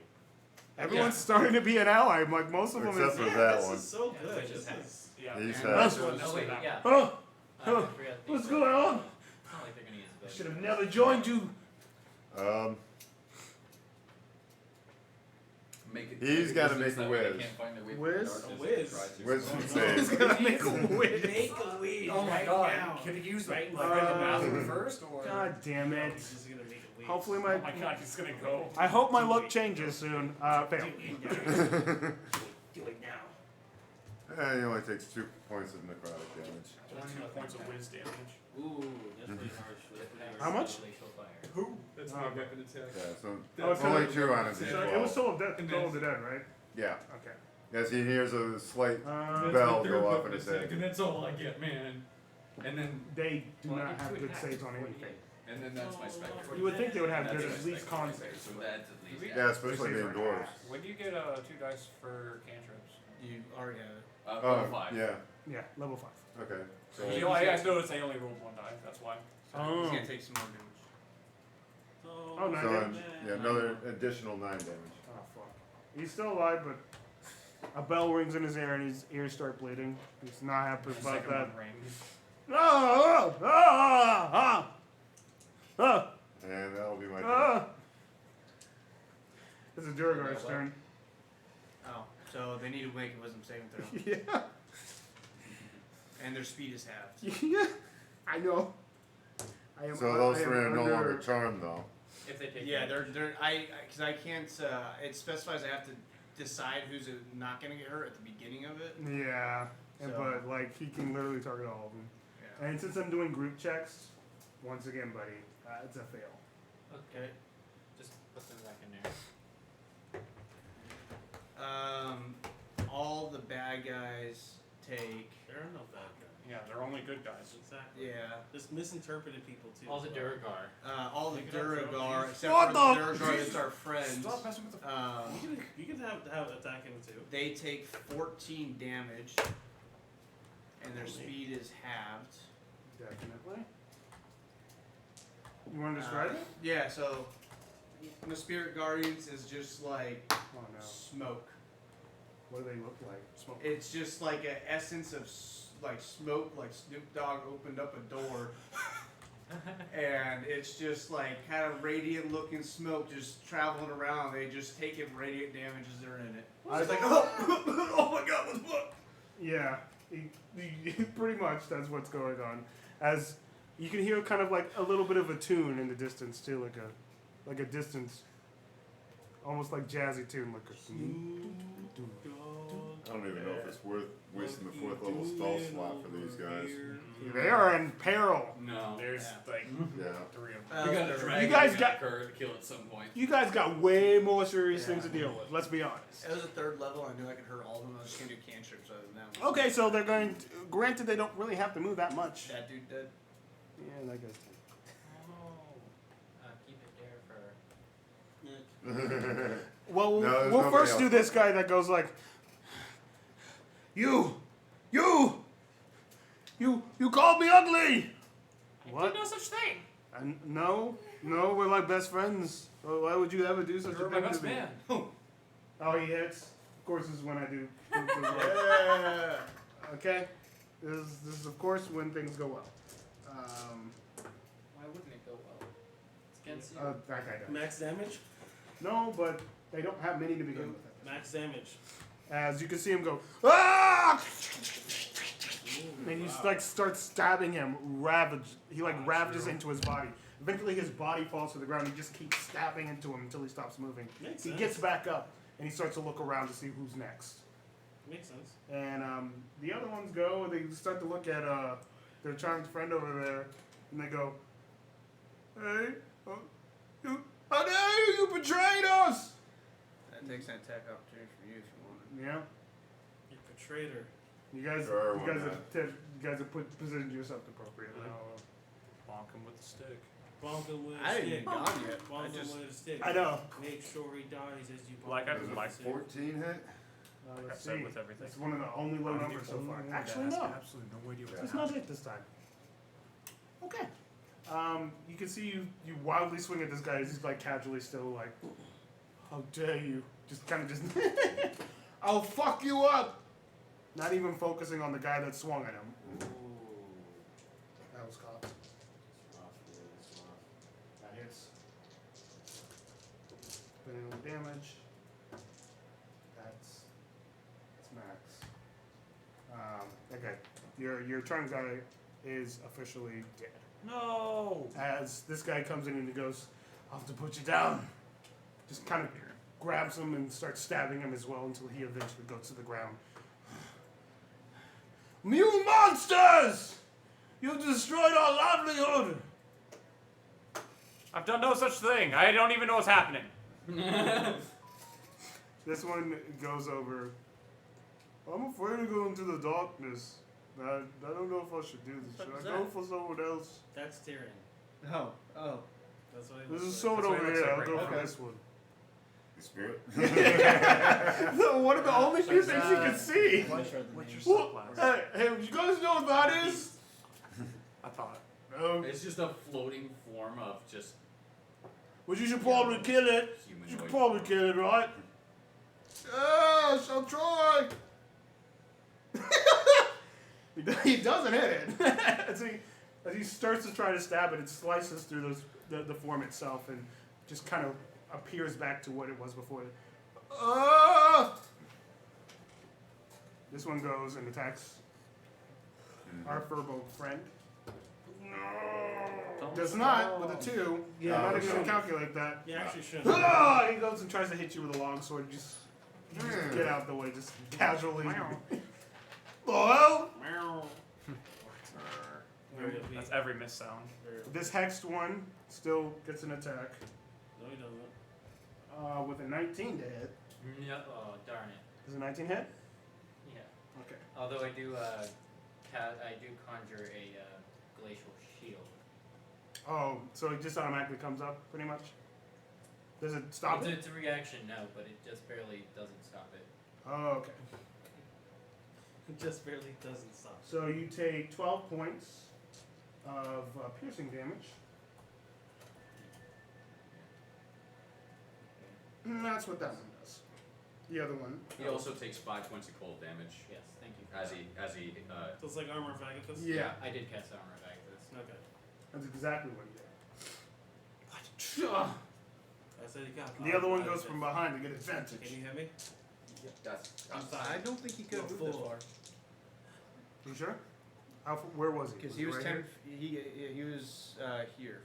everyone's starting to be an ally. Like most of them Except is. for Yeah, that this one. is so Yeah, good. which is This is Yeah. He's and had- this one Oh is wait, that yeah. Oh, I forgot what's these going are- on? It's not like they're gonna use I those. should have never joined you. Make it. He's gotta distance make a that way they whiz. can't find their way Whiz? through the A whiz. darkness if they try to. Wisdom So- save. He's gonna make a wish. make a wish. Oh my right god. now. Can he use the Right like now. the bathroom first or? God damn it. He's just gonna make a wish. Hopefully Oh my god, he's gonna go. I hope my luck changes soon. Fail. Do it now. He only takes 2 points of necrotic damage. 2 points of whiz damage. Ooh, that's pretty harsh. How much? Glacial fire. Who? That's my weapon attack. Yeah, so Oh, it's only not- 2 on his So it was D12. total dead, total to dead, right? Yeah. Okay. As he hears a slight Uh, bell go off in his head. And that's all I get, man. And then they do Well, not it's have two good attacks, saves on 48. anything. and then that's my spectre. You would think they would have That's good my at least spectre con right there, saves. So that's at least. Yeah, especially being dwarves. When do you get 2 dice for cantrips? You already have it. Level 5. Yeah. Yeah, level 5. Okay. So You know, I noticed I only rolled 1 die. That's why. Oh. He's gonna take some more damage. Oh, nine So, damage? yeah, another additional 9 damage. Oh, fuck. He's still alive, but a bell rings in his ear and his ears start bleeding. He's not happy The about second that. one rings. Ah! Ah! Ah! Ah! And that'll be my turn. Ah! It's a Duergar's turn. Oh, so they need to make a wisdom saving throw, Yeah. and their speed is halved. Yeah. I know. I am, So those I am 3 are no under- longer charmed, though. If they take Yeah, damage. because I can't. It specifies I have to decide who's not gonna get hurt at the beginning of it. Yeah. And, So- but, like, he can literally target all of them. Yeah. And since I'm doing group checks, once again, buddy, it's a fail. Okay. Just put them back in there. All the bad guys take. There are no bad guys. Yeah, they're only good guys. Exactly. Yeah. Just misinterpreted people too. All the as well. Duergar. All the Pick it up, bro. Duergar, except What for the- the Duergar that's our friend. Stop messing with the. You can have attack him too. They take 14 damage, and their speed is halved. Definitely. You want to describe it? Yeah, so the Spirit Guardians is just like Oh, no. smoke. What do they look like? Smoke. It's just like an essence of like smoke, like Snoop Dogg opened up a door. And it's just like kind of radiant looking smoke just traveling around. They just take it radiant damage as they're in it. I It's like, think- oh my god, what the fuck? Yeah, pretty much that's what's going on. As you can hear, kind of like a little bit of a tune in the distance too, like a distance, almost like jazzy tune, like a. I don't even know if it's worth wasting the 4th level spell slot for these guys. They are in peril. No. There's like Yeah. 3 of Uh, them. We got a dragon. You guys we got- to kill at some point. You guys got way more serious things to deal with. Let's be honest. It was a 3rd level. I knew I could hurt all of them. I was just gonna do cantrips other than that one. Okay, so they're going. Granted, they don't really have to move that much. That dude dead. Yeah, that guy's. Keep it there for. Well, No, there's we'll nobody first do else. this guy that goes like, you called me ugly. What? No such thing. No, we're like best friends. Well, why would you ever do such You're a my thing best to me? man. Oh, he hits. Of course, this is when I do. Yeah. Okay, this is of course when things go well. Why wouldn't it go well? It's against you. That guy does. Max damage. No, but they don't have many to begin with. Max damage. As you can see him go, ah! And he just like starts stabbing him, He like ravages into his body. Eventually, his body falls to the ground. He just keeps stabbing into him until he stops moving. Makes He sense. gets back up and he starts to look around to see who's next. Makes sense. And the other ones go. They start to look at their charmed friend over there, and they go, "Hey, how dare you! You betrayed us!" That takes an attack opportunity for you if you want it. Yeah. You betrayed her. You guys, Sure, you why guys not? have positioned yourself appropriately. Bonk him with the stick. Bonk him with a I didn't stick. get gone yet. I Bonk him just with a stick. I know. Make sure he dies as you bonk Like him I- with a like stick. 14 hit? Like I Let's said see. with everything. It's one of the only low I'm the numbers so only far. one that Actually, has no. absolutely no idea what's It's not it this time. Okay. You can see you wildly swing at this guy as he's like casually still like, how dare you? Just kind of just, I'll fuck you up. Not even focusing on the guy that swung at him. That was cocked. That hits. Depending on the damage. That's max. Okay. Your turn guy is officially dead. No. As this guy comes in and he goes, I'll have to put you down. Just kind of grabs him and starts stabbing him as well until he eventually goes to the ground. You monsters! You've destroyed our livelihood! I've done no such thing. I don't even know what's happening. This one goes over. I'm afraid of going to the darkness. I don't know if I should do this. What Should is I go that? for someone else? That's Tyrion. Oh. That's what he This looks is like. someone That's what over it looks here. I'll like go right for now. this one. The spirit? One of the only few things you can see. What's your What's your Well, subclass? hey, you guys know what that is? I thought. It's just a floating form of just But you should probably kill it. You humanoid. should probably kill it, right? Yes, I'll try. He doesn't hit it. as he starts to try to stab it, it slices through the form itself and just kind of appears back to what it was before. This one goes and attacks our furbo friend. Does not with a 2. Yeah, I'm not no, even no. gonna calculate that. You actually should. He goes and tries to hit you with a longsword. Just get out the way, just casually. Well, That's every miss sound. this hexed one still gets an attack No, he doesn't. with a 19 to hit. No, oh darn it. Does a 19 hit? Yeah. Okay. Although I do conjure a glacial shield. Oh, so it just automatically comes up, pretty much. Does it stop it? It's a reaction, no, but it just barely doesn't stop it. Oh, okay. It just barely doesn't stop. So you take 12 points of piercing damage. And that's what that one does. The other one. He also takes 5 points of cold damage Yes, thank you. as he So it's like armor of Agathis? Yeah, I did cast armor back to this. Okay. that's exactly what he did. I said you got The other one goes from behind to get advantage. Can you hear me? that's I'm sorry. I don't think he could have moved this far. You sure? Where was he? Because he was right 10. here? He was here.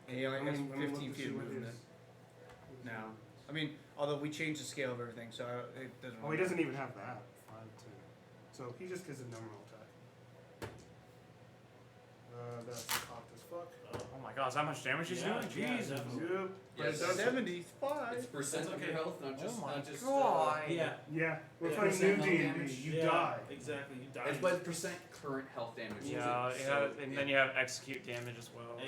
And he only has Let me look 15 to see feet of what movement his- now. I mean, although we changed the scale of everything, so it doesn't. Oh, he doesn't even have that. 5, 2. So he just gets a normal attack. That's cocked as fuck. Oh my god, is that much damage he's Yeah, doing? yeah, Jesus. definitely. Yep. Yeah, It does- 75. it's percent of your health, not just Oh my not just god. Yeah. Yeah, we're Yeah. playing new Percent health D&D. damage. You Yeah, die. Exactly. You die. it's by percent current health damage. Yeah, So, and then you have execute damage as well.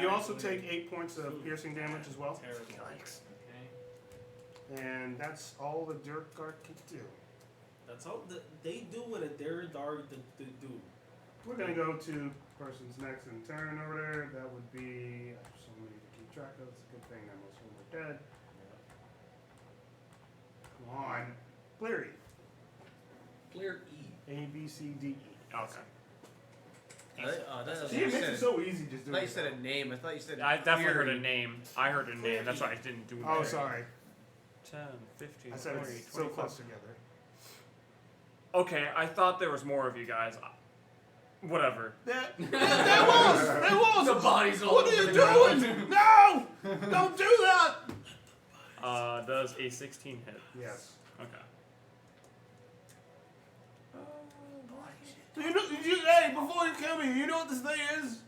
You also Exactly. take 8 points of piercing damage as well. Terrible. Okay. And that's all the duergar can do. That's all they do what a duergar do. We're gonna go to person's next in turn over there. That would be I have so many to keep track of. It's a good thing that most of them are dead. Come on, Cleary. Clear E. A B C D E. Okay. That's See, it makes it so easy just I doing thought you it. said a name. I thought you said. I definitely heard a Fury. name. I heard a name. That's why I didn't do Oh, that. sorry. 10, 15, I said 20, it's so 25. close together. Okay, I thought there was more of you guys. Whatever. There was! The body's all What are over you the ground. doing? No! Don't do that! Does a 16 hit? Yes. Okay. Hey, before you kill me, you know what this thing is?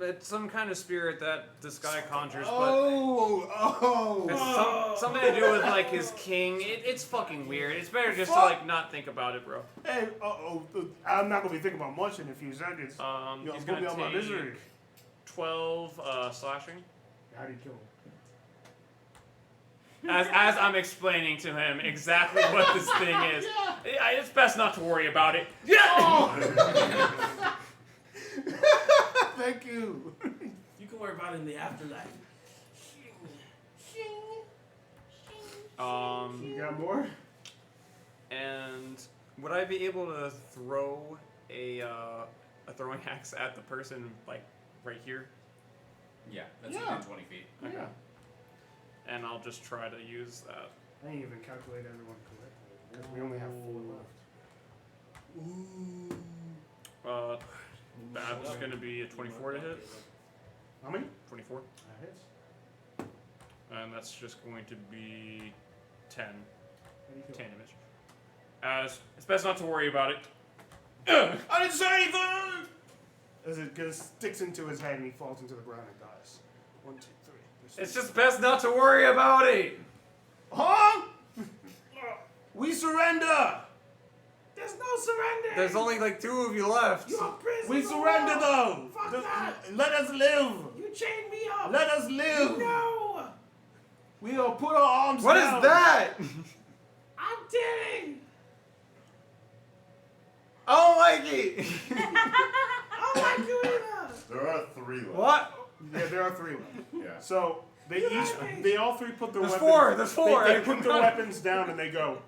It's some kind of spirit that this guy conjures, but Oh! it's something to do with like his king. It's fucking weird. It's better just to like not think about it, bro. Hey, I'm not gonna be thinking about much in a few seconds. He's put gonna me on my take misery. 12 slashing. How do you kill him? As I'm explaining to him exactly what this thing is, it's best not to worry about it. Yeah. Oh! Thank you. You can worry about it in the afterlife. You got more? And would I be able to throw a throwing axe at the person like right here? Yeah, that's Yeah. within 20 feet. Yeah. Okay. And I'll just try to use that. I didn't even calculate everyone correctly. Because we only have 4 left. That's gonna be a 24 to hit. How many? 24. That hits. And that's just going to be 10. How do you kill 10 him? damage. As it's best not to worry about it. I didn't say anything! As it sticks into his head and he falls into the ground and dies. 1, 2, 3. It's just best not to worry about it! Huh? We surrender! There's no surrender. There's only like 2 of you left. You're a prisoner. We surrender though! Fuck that. Let us live! You chained me up. Let us live! No. We will put our arms What down! is that? I'm kidding. I don't like it! I don't like you either. There are 3 left. What? Yeah, there are 3 left. Yeah. So they all 3 put their There's weapons. 4, there's 4. They put their weapons down and they go.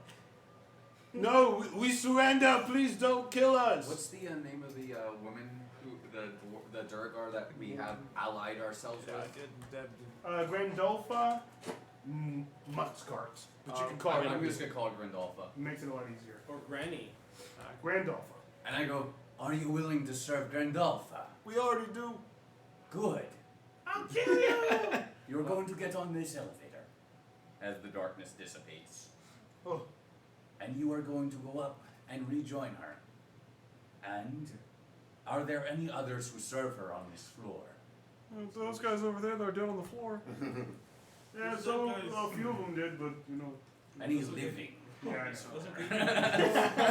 No, we surrender. Please don't kill us. What's the name of the woman who the duergar that we have allied ourselves with? Grandolpha Mutzcart, but you can call I'm it. just gonna call it Grandolpha. Makes it a lot easier. Or Granny. Grandolpha. And I go, are you willing to serve Grandolpha? We already do. Good. I'll kill you. You're going to get on this elevator. As the darkness dissipates. Oh. And you are going to go up and rejoin her. And are there any others who serve her on this floor? Those guys over there, they're down on the floor. Yeah, so a few of them did, but you know. And he's living. Yeah, I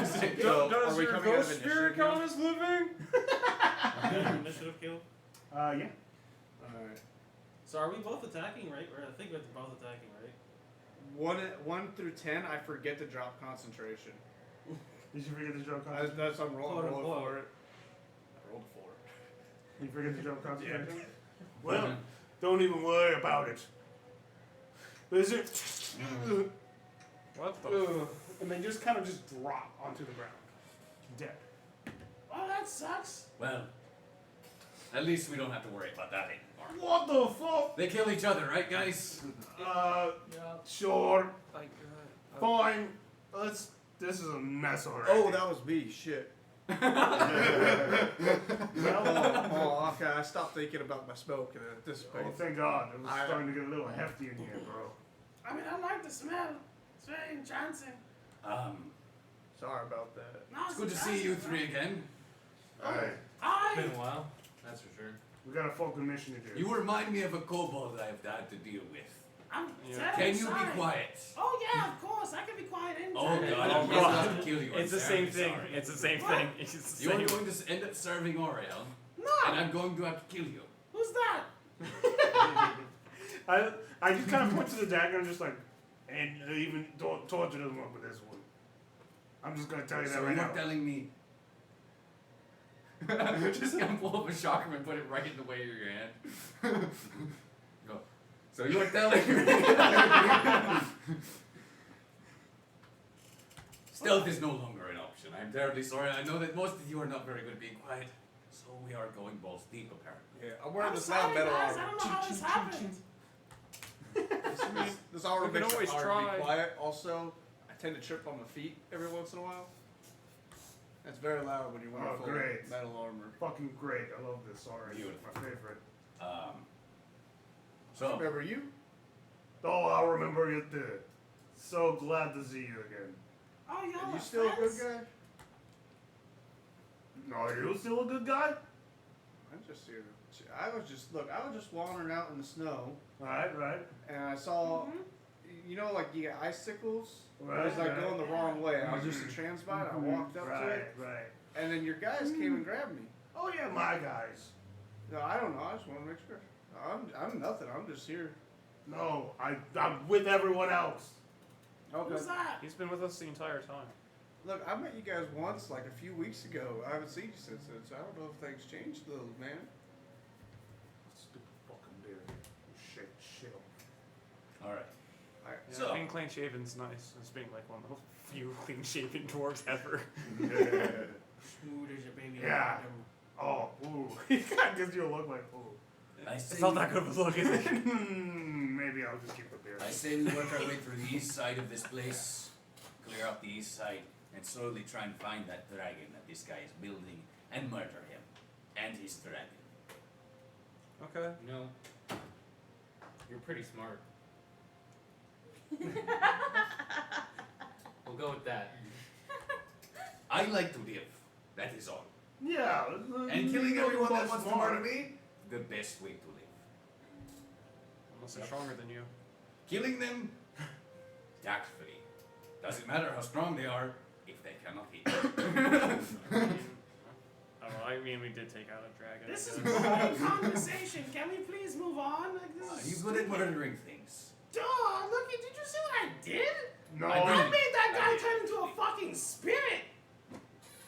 So, Does are we your coming out of ghost spirit initiative count as living? Initiative kill. yeah. Alright. So are we both attacking, right? Or I think we're both attacking, right? 1 through 10, I forget to drop concentration. Did you forget to jump That's concentration? I'm rolling Quote, unquote. for it. I rolled a 4. You forget to jump concentration? Well, don't even worry about it. Is it? What the? And they just kind of just drop onto the ground, dead. Oh, that sucks. Well, at least we don't have to worry about that anymore. What the fuck? They kill each other, right, guys? Sure, Like, fine. This is a mess already. Oh, that was me. Shit. Well, Oh, okay. I stopped thinking about my smoke and it oh, dissipates. thank God. It was starting to get a little hefty in here, bro. I mean, I like the smell. It's very enchanting. Sorry about that. No, It's good to see you 3 again. Alright. It's been a while, that's for sure. We got a fucking mission to do. You remind me of a kobold I've had to deal with. I'm Yeah. terribly Can you sorry. be quiet? Oh yeah, of course. I can be quiet anytime. Oh god, I'm God. going to have to kill you. It's I'm the same terribly thing. sorry. It's the same What? thing. It's the You're same. going to end up serving Auriel, No. and I'm going to have to kill you. Who's that? I just kind of point to the dagger and just like, and even torture doesn't work with this one. I'm just gonna tell you that So right you're now. telling me. Just gonna pull up a chakram and put it right in the way of your hand. Go. So you're telling me. Stealth is no longer an option. I'm terribly sorry. I know that most of you are not very good at being quiet. So we are going balls deep, apparently. Yeah, I'm wearing I'm this sorry, now metal guys. I armor. don't know how this happened. This armor We can makes it always hard to try. be quiet. Also, I tend to trip on my feet every once in a while. That's very loud when you're wearing Oh, full great. metal armor. Fucking great. I love this. Sorry. Beautiful. My favorite. So Remember you? Oh, I remember you did. So glad to see you again. Oh, y'all Are are you still a good friends? guy? Are you still a good guy? I'm just here. I was just wandering out in the snow, Right. and I saw, you know, like you get icicles. I was like going the wrong way. I was just a transbite. I walked up to it, Right. and then your guys came and grabbed me. Oh yeah, my guys. No, I don't know. I just want to make sure. I'm nothing. I'm just here. No, I'm with everyone else. Okay. Who's that? He's been with us the entire time. Look, I met you guys once, like a few weeks ago. I haven't seen you since then, so I don't know if things changed, little man. Stupid fucking beard. Shit. Alright. Alright. Yeah, So- being clean shaven's nice. As being like one of the few clean shaven dwarves ever. Smooth as your baby. Yeah. Oh, ooh. He kind of gives you a look like, ooh. I It's say, not that good of a look, is it? Maybe I'll just keep a beard. I say we work our way through the east side of this place, clear up the east side, and slowly try and find that dragon that this guy is building and murder him. And his dragon. Okay. You know, you're pretty smart. We'll go with that. I like to live. That is all. Yeah. And killing everyone that wants to murder me, the best way to live. Unless they're stronger than you. Killing them, tax-free. Doesn't matter how strong they are, if they cannot hit you. I don't know. I mean, we did take out a dragon. This I is a guess. boring conversation. Can we please move on? Like, this Are is you good at murdering things? Duh, look, did you see what I did? No. I I didn't. made that guy turn into a fucking spirit.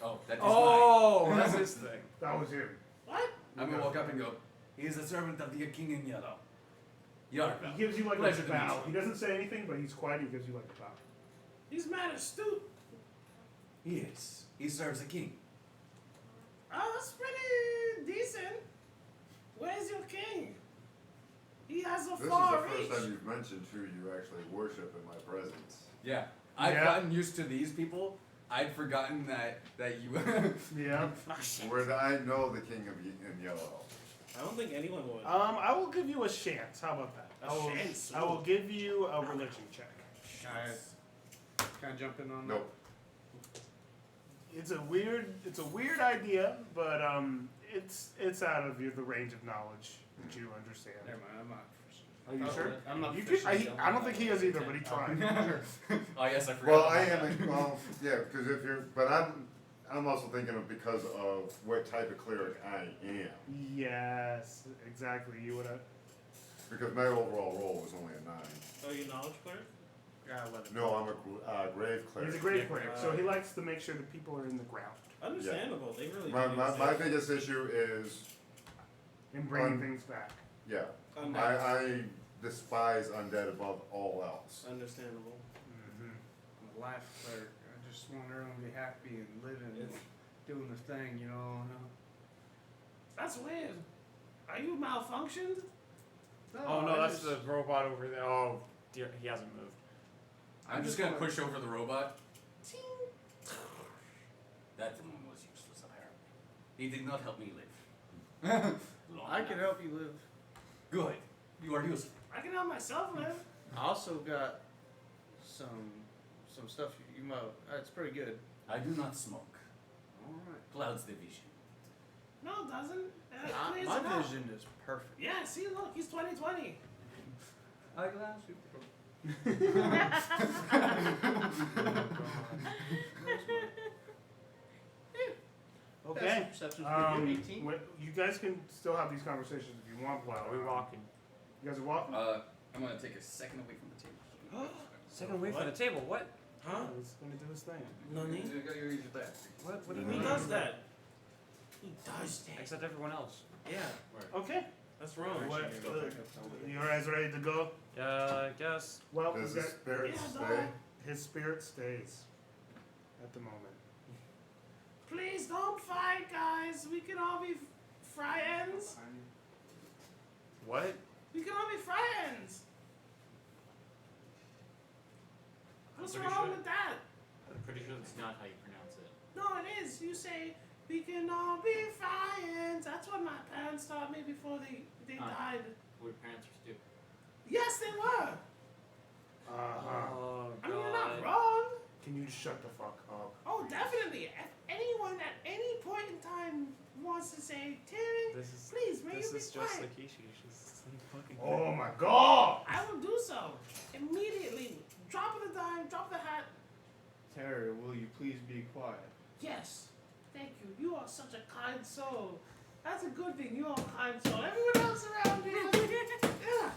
Oh, that is Oh, that's his thing. That was him. What? mine. I'm gonna walk up and go, he is a servant of the king in yellow. Yarva. He gives you like Pleasure a to meet bow. you. He doesn't say anything, but he's quiet. He gives you like a bow. He's mad astute. Yes, he serves a king. Oh, that's pretty decent. Where's your king? He has a This is far the first reach. time you've mentioned who you actually worship in my presence. Yeah, I've Yeah. gotten used to these people. I'd forgotten that you. Yeah. Would I know the king of in yellow? I don't think anyone would. I will give you a chance. How about that? A chance? I will give you a religion check. Can I jump in on that? Nope. It's a weird idea, but it's out of the range of knowledge that you understand. Never mind. I'm not. Are you sure? I'm not. You could, I don't think he is either, but he tried. Oh yes, I forgot. Well, about I that. am. Well, yeah, because if you're, but I'm also thinking of because of what type of cleric I am. Yes, exactly. You would have. Because my overall roll was only a 9. Oh, you knowledge cleric? No, I'm a grave cleric. He's a great cleric, so he likes to make sure that people are in the ground Understandable. They really My, do. my biggest issue is, and bringing things back. yeah, Undead. I despise undead above all else. Understandable. Mm-hmm. I'm a life cleric. I just want everyone to be happy and living and doing the thing, you know. That's weird. Are you malfunctioned? Oh no, I that's just- the robot over there. Oh dear, he hasn't moved. I'm just gonna push over the robot. That one was useless, apparently. He did not help me live. Long I can enough. help you live. Good. You are useful. I can help myself live. I also got some stuff you might. It's pretty good. I do not smoke. Alright. Clouds the vision. No, it doesn't. Clears My it up. vision is perfect. Yeah, see, look, he's 20/20. Eyeglass. Okay. Perception's Um, pretty good. 18. you guys can still have these conversations if you want. Wow, we walking. You guys are walking. I'm gonna take a second away from the table. Second away from the What? table. What? Huh? He's gonna do his thing. Nani? You gotta use your back. What do you Who mean? does that? Who does that? Except everyone else. Yeah, Okay. that's wrong. What, you guys ready to go? I guess. Well, Does we the got- spirit Yeah, stay? his spirit stays at the moment. Please don't fight, guys. We can all be friends. What? We can all be friends. What's pretty wrong sure- with that? I'm pretty sure that's not how you pronounce it. No, it is. You say we can all be friends. That's what my parents taught me before they Ah. died. What do parents do? Yes, they were. Oh I mean, you're not god. wrong. Can you shut the fuck up? Oh, definitely. If anyone at any point in time wants to say, Terry, please, may This you be is quiet. just Lakeisha. She's fucking. Oh my god! I will do so immediately. Drop of the dime, drop the hat. Terry, will you please be quiet? Yes, thank you. You are such a kind soul. That's a good thing. You are a kind soul. Everyone else around me, yeah.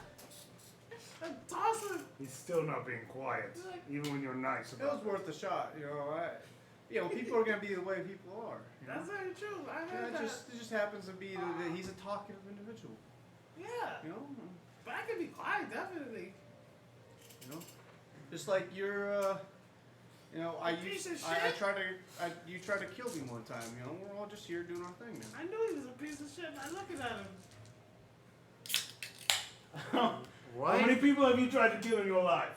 And toss it. He's still not being quiet, even when you're nice It about was worth a shot, you know. People are gonna be the way people are. You know? That's very true. I Yeah, heard that. it just happens to be that he's a talkative individual. Yeah, You know, but I can be quiet, definitely. you know, just like you're. You know, Piece of I shit. you tried to kill me one time. You know, we're all just here doing our thing, man. I knew he was a piece of shit by looking at him. How many people have you tried to kill in your life?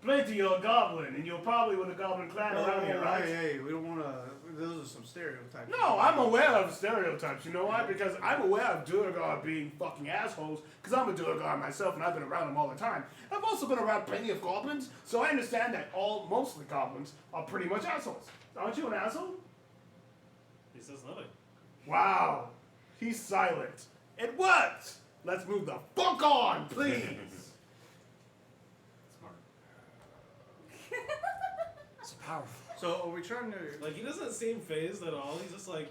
Plenty. You're a goblin, and you're probably with a goblin clan around here, right? Hey, we don't want to. Those are some stereotypes. No, I'm aware of stereotypes. You know why? Because I'm aware of duergar being fucking assholes. Because I'm a duergar myself, and I've been around them all the time. I've also been around plenty of goblins, so I understand that mostly goblins are pretty much assholes. Aren't you an asshole? He says nothing. Wow, he's silent. It worked. Let's move the fuck on, please. Smart. So powerful. So are we trying to? Like, he doesn't seem phased at all. He's just like,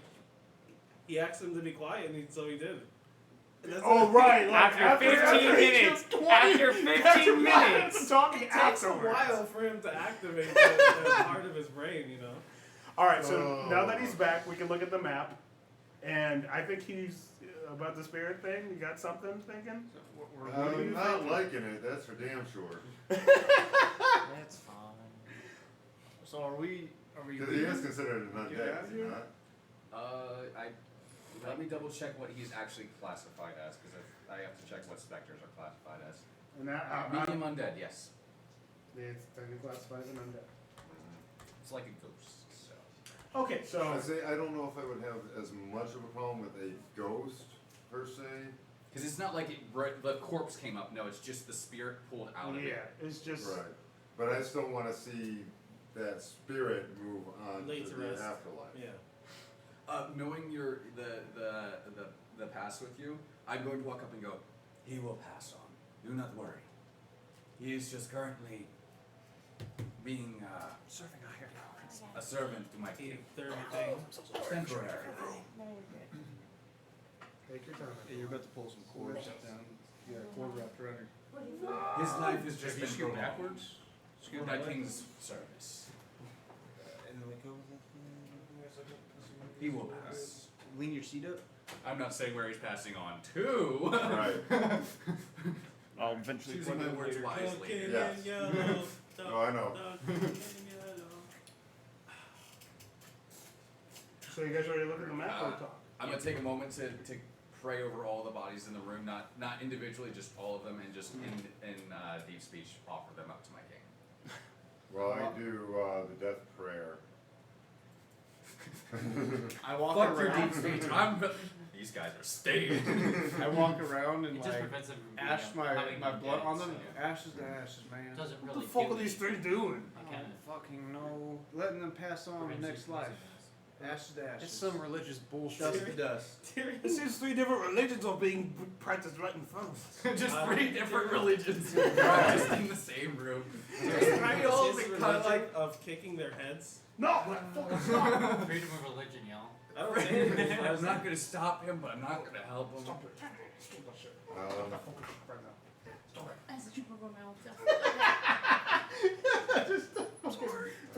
he asked him to be quiet, and so he did. And that's Oh it. right, like After 15 minutes. After 15 minutes. Talking It takes a afterwards. while for him to activate that part of his brain, you know. All right, so now that he's back, we can look at the map, and I think he's about the spirit thing. You got something thinking? What do you I'm not think? liking it, that's for damn sure. That's fine. So are we? Because he is considered an Get out undead, of is he here? not? Let me double check what he's actually classified as, because I have to check what specters are classified as. And that, Medium undead, yes. it's technically classified as an undead. It's like a ghost, so. Okay, so I say, I don't know if I would have as much of a problem with a ghost, per se. Because it's not like the corpse came up, no, it's just the spirit pulled out of it. yeah, it's just Right. But I still wanna see that spirit move on Laid to to the rest. afterlife. Yeah. Knowing the pass with you, I'm going to walk up and go, he will pass on. Do not worry. He is just currently being Serving a higher power. a servant to my He king. third thing. Temporary. No, you're good. take your time. Yeah, you're about to pull some cords down. Yeah, cord wrapped around your. His life has just You been scoot prolonged. backwards. To my king's service. And then we go. He will pass. Lean your seat up. I'm not saying where he's passing on to. Right. I'll eventually Choosing my words wisely. Yes. Oh, I know. So you guys ready to look at the map or talk? I'm gonna take a moment to pray over all the bodies in the room, not individually, just all of them, and just in deep speech offer them up to my king. Well, I do the death prayer. I walk Fuck your around. deep speech. These guys are staying. I walk around and It just like prevents them from being ash having my blood undead, on them. so Ashes to ashes, man. it doesn't What really the fuck do are these anything. three doing? It kind of Fucking no. Letting them pass on to prevents the you next from life. losing this. Ashes to ashes. It's some religious bullshit. Dust to dust. It seems three different religions are being practiced right in front of us. Just three different religions just in the same room. Just three old His kind of like. of kicking their heads. No, like, fucking stop. Freedom of religion, y'all. I don't say anything. I'm not gonna stop him, but I'm not gonna help him. Stop it. Stop that shit. Um, Right now. Stop it. As a trooper go my own self.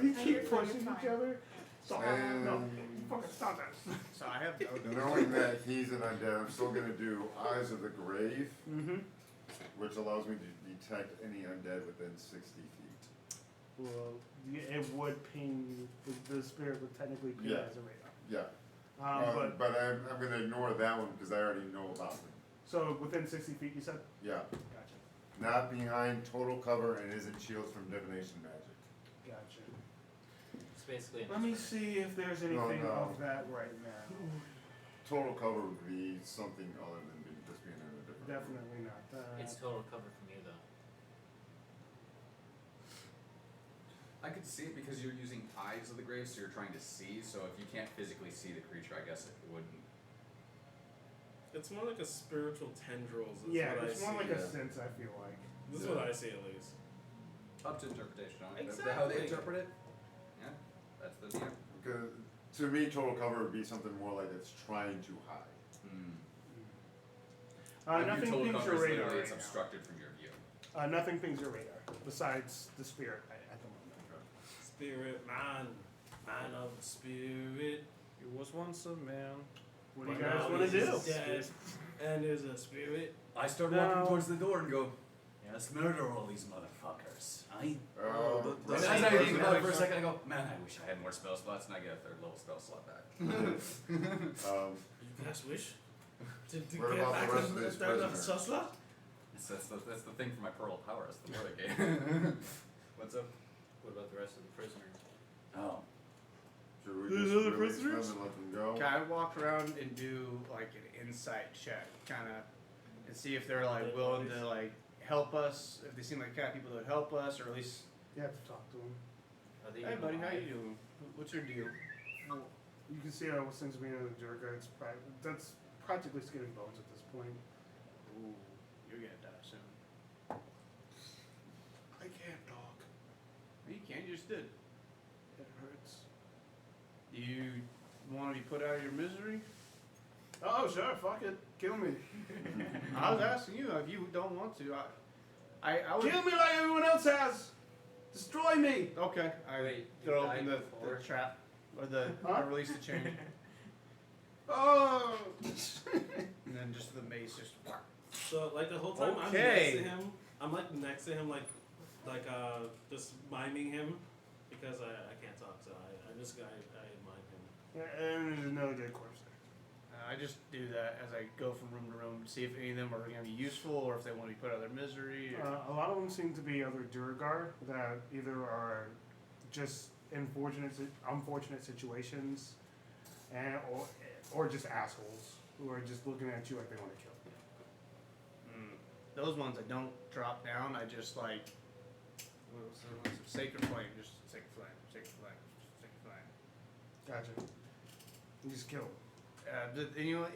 You keep pushing each other. Stop. And- No, fucking stop that. So I have And knowing that he's an undead, I'm still gonna do Eyes of the Grave, Mm-hmm. which allows me to detect any undead within 60 feet. Well, it would ping, the spirit would technically ping Yeah. as a radar. Yeah. But, I'm gonna ignore that one because I already know about them. so within 60 feet, you said? Yeah. Gotcha. Not behind total cover and isn't shields from divination magic. Gotcha. It's basically. Let me see if there's anything no. of that right now. Total cover would be something other than just being in a different room. Definitely not. It's total cover from you, though. I could see it because you're using eyes of the grave, so you're trying to see. So if you can't physically see the creature, I guess it wouldn't. It's more like a spiritual tendrils. Is Yeah, what it's I more see. like a sense, I feel like. This is what I see at least. Up to interpretation. How they Exactly. interpret it. Yeah, that's the DM. Because to me, total cover would be something more like it's trying to hide. Nothing total pings cover your is radar literally right it's now. obstructed from your view. Nothing pings your radar besides the spirit at the moment. Spirit man, man of the spirit. He was once a man. What do you but guys now want to he's do? dead, and there's a spirit. I start No. walking towards the door and go, yeah, let's murder all these motherfuckers. Oh, As I think about it for a second, I go, man, I wish I had more spell slots, and I get a third level spell slot back. You guys wish to What get about back the rest on of these the third of prisoners? Susla? That's the thing for my pearl of power. That's the word I gave. What's up? What about the rest of the prisoners? Oh. should we There's just other release them prisoners? and let them go? Can I walk around and do like an insight check, kind of, and see if they're like willing to like help us, if they seem like the kind of people that would help us, or at least, You have to talk to him. Are they hey even buddy, how alive? you doing? What's your deal? Well, you can see how since being in the duergar, that's practically skin and bones at this point. Ooh, you're gonna die soon. I can't talk. You can't, you just did. It hurts. Do you want to be put out of your misery? Oh sure, fuck it, kill me. I was asking you if you don't want to. I would. Kill me like everyone else has. Destroy me. Okay, I Wait, you throw died open the before? trap or the Huh? I release the chain, Oh. and then just the mace just. So like the whole time I'm Okay. next to him, I'm like next to him like just miming him because I can't talk, so I just I mime him. And there's another dead corpse there. I just do that as I go from room to room to see if any of them are going to be useful or if they want to be put out of their misery. Or... A lot of them seem to be other duergar that either are just unfortunate situations, and or just assholes who are just looking at you like they want to kill you. Those ones I don't drop down. I just like what was the one? Sacred flame, just sacred flame, sacred flame, sacred flame. Gotcha. You just kill them.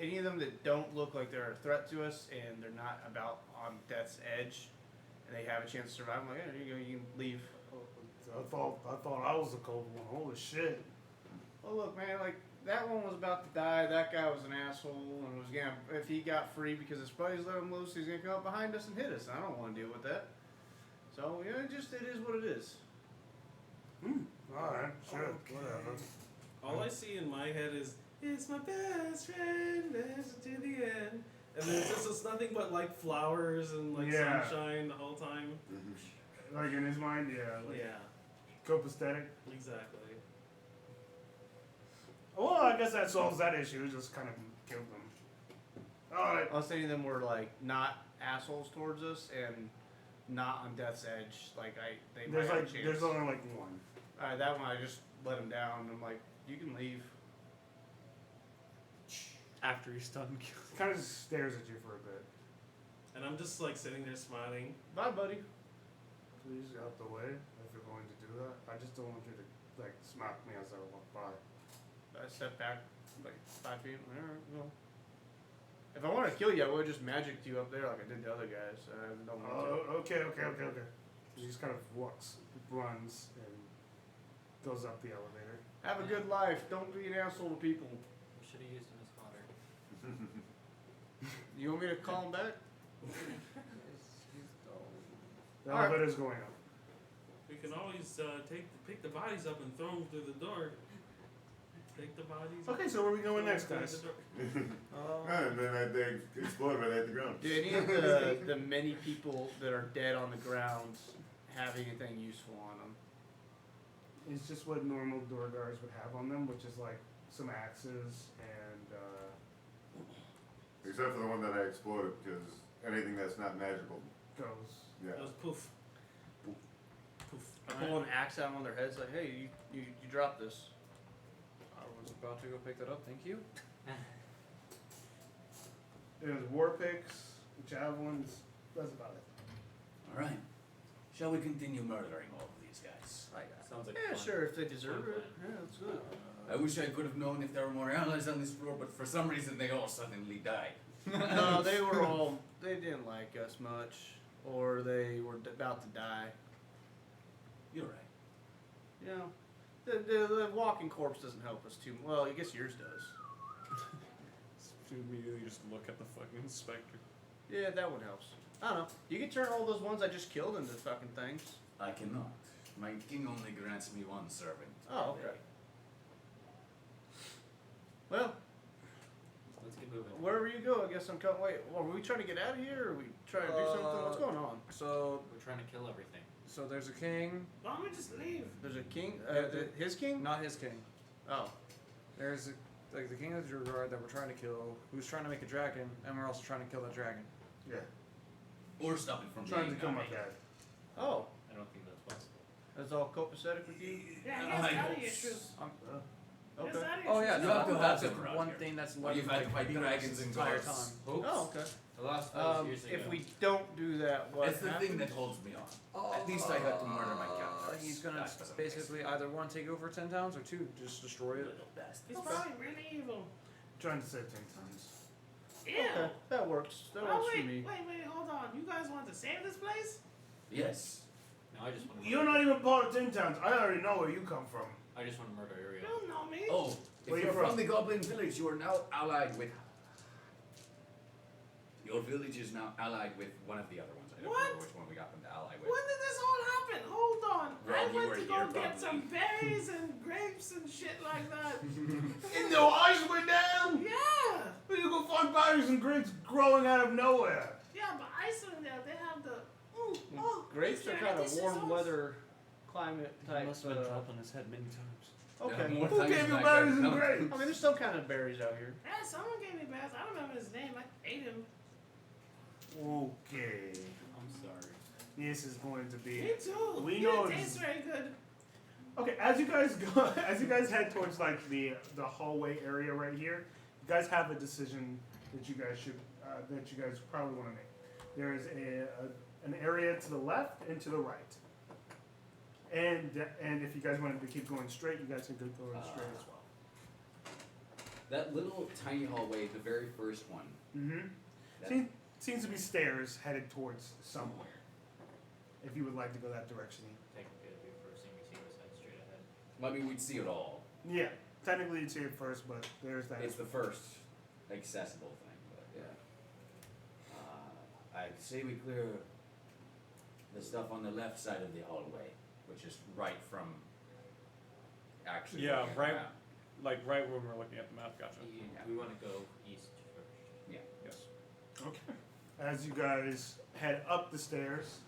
Any of them that don't look like they're a threat to us and they're not about on death's edge and they have a chance to survive, I'm like, yeah, there you go, you can leave. I thought I was the cold one. Holy shit. Well, look, man, like that one was about to die. That guy was an asshole and was gonna. If he got free because his buddies let him loose, he's gonna come up behind us and hit us. And I don't want to deal with that. So yeah, it is what it is. Alright, sure, Okay. whatever. All I see in my head is it's my best friend, best to the end. And there's just nothing but like flowers and like Yeah. sunshine the whole time. Like in his mind, yeah. Like Yeah, copacetic. exactly. Well, I guess that solves that issue. Just kind of killed them. Alright. Unless any of them were like not assholes towards us and not on death's edge, like they might have a chance. There's only like one. That one I just let him down. I'm like, you can leave. After he's done killing. Kind of stares at you for a bit. And I'm just like sitting there smiling. Bye, buddy. Please get out the way if you're going to do that. I just don't want you to like smack me as I walk by. I step back like 5 feet. Alright, well. If I want to kill you, I would just magic you up there like I did the other guys. I don't want to. Oh, okay. He just kind of runs, and goes up the elevator. Have a good life. Don't be an asshole to people. We should have used him as fodder. You want me to call him back? The All right. elevator's going up. We can always pick the bodies up and throw them through the door. Take the bodies. Okay, so where are we going next, through guys? the door. And then they explode right at the ground. Do any of the many people that are dead on the ground have anything useful on them? It's just what normal duergars would have on them, which is like some axes and Except for the one that I exploded, because anything that's not magical. goes. Yeah. It was poof. Poof. I pull an axe out on their heads like, hey, you dropped this. I was about to go pick that up, thank you. There's war picks, javelins. That's about it. Alright. Shall we continue murdering all of these these guys. Sounds like Yeah, fun. sure, if they deserve Fun it. Yeah, that's good. I wish I could have known if there were more allies on this floor, but for some reason they all suddenly died. No, they were all, they didn't like us much, or they were about to die. You're right. You know, the walking corpse doesn't help us too well. I guess yours does. To immediately just look at the fucking inspector. Yeah, that one helps. I don't know. You can turn all those ones I just killed into fucking things. I cannot. My king only grants me one servant. Oh, okay. Well, Let's get moving. wherever you go, I guess I'm coming. Wait, are we trying to get out of here, or are we trying to do something? What's going on? So, We're trying to kill everything. so there's a king. Why don't we just leave? There's a king. His king? Not his king. Oh. There's like the king of the duergar that we're trying to kill, who's trying to make a dragon, and we're also trying to kill that dragon. Yeah. Or stop it from Trying to being kill my made. dad. Oh. I don't think that's possible. That's all copacetic with you? Yeah, he I has daddy hope issues. Okay. He has daddy Oh yeah, issues. You no, have to that's have the them around one here. thing that's Well, left you've had to like, fight beating us dragons this and entire gods. time. Oops. Oh, okay. The last that was years ago. If we don't do that, what It's the happens? thing that holds me on. At least I got to murder my captors. He's gonna That doesn't basically either one take over 10 towns or two just destroy make it. little bastard. He's probably really evil. Trying to save 10 times. Ew. Okay, that works. That Oh, works wait, for me. wait, hold on. You guys want to save this place? Yes. No, I just want to. You're not even part of 10 towns. I already know where you come from. I just want to murder You Auriel. don't know me. Oh, Where if you you're from? from the Goblin Village, you are now allied with. Your village is now allied with one of the other ones. I don't What? remember which one we got them to ally with. When did this all happen? Hold on. Well, I you went were to go here, get some probably. berries and grapes and shit like that. In the Icewind down? Yeah. Where you go find berries and grapes growing out of nowhere? Yeah, but Iceland there, they have the. Ooh, oh, Grapes is are there kind of any warm scissors? weather climate type. Must have been dropped on his head many times. Okay. More Who times gave than you I berries can and count. grapes? I mean, there's some kind of berries out here. Yeah, someone gave me berries. I don't remember his name. I ate him. Okay. I'm sorry. This is going to be. Me too. We He know didn't it's- taste very good. Okay, as you guys go, as you guys head towards like the hallway area right here, you guys have a decision that you guys should that you guys probably want to make. There is an area to the left and to the right, and if you guys wanted to keep going straight, you guys can go going straight as well. That little tiny hallway, the very first one. Mm-hmm. That, Seems to be stairs headed towards somewhere. If you would like to go that direction. Technically, it'd be the first thing we see was head straight ahead. I mean, we'd see it all. Yeah, technically you'd see it first, but there's that. It's the first accessible thing, but yeah. I say we clear the stuff on the left side of the hallway, which is right from actually. Yeah, looking at the right. map. Like right when we're looking at the map. Gotcha. We want to go east first. Yes. Okay. As you guys head up the stairs.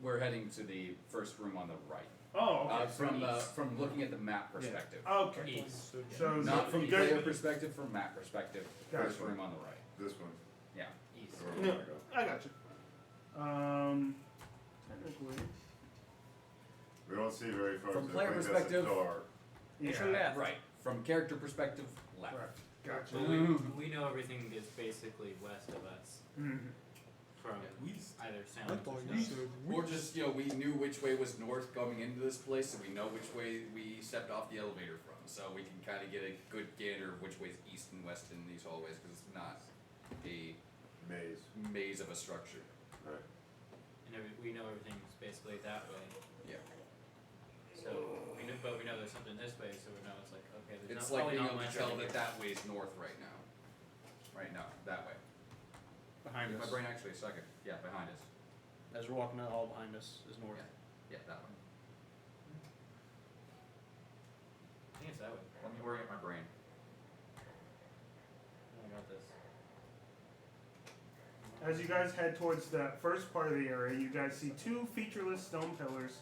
We're heading to the first room on the right. Oh, okay. From looking at the map perspective. Okay. East. So Not from you guys- player perspective, from map perspective. First Gotcha. room on the right. This one. Yeah. East. Where we Yeah, wanna go. I got you. Technically. We don't see very far. From so player I think that's a perspective- door. Yeah. Right. From character perspective, left. Right. Gotcha. But we know everything is basically west of us. Mhm. From either sound or Or just, we knew which way was north coming into this place, so we know which way we stepped off the elevator from. So we can kind of get a good gander of which way is east and west in these hallways, because it's not a maze of a structure. Right. And we know everything's basically that way. Yeah. So but we know there's something this way, so we know it's like okay. There's It's not, like probably being not able to much tell over that here. that way is north right now. Right now, that way. Behind Give us. my brain actually a second. Yeah, behind us. As we're walking down the hall behind us is north. Yeah, that one. I think it's that way. Let me orient my brain. I got this. As you guys head towards the first part of the area, you guys see two featureless stone pillars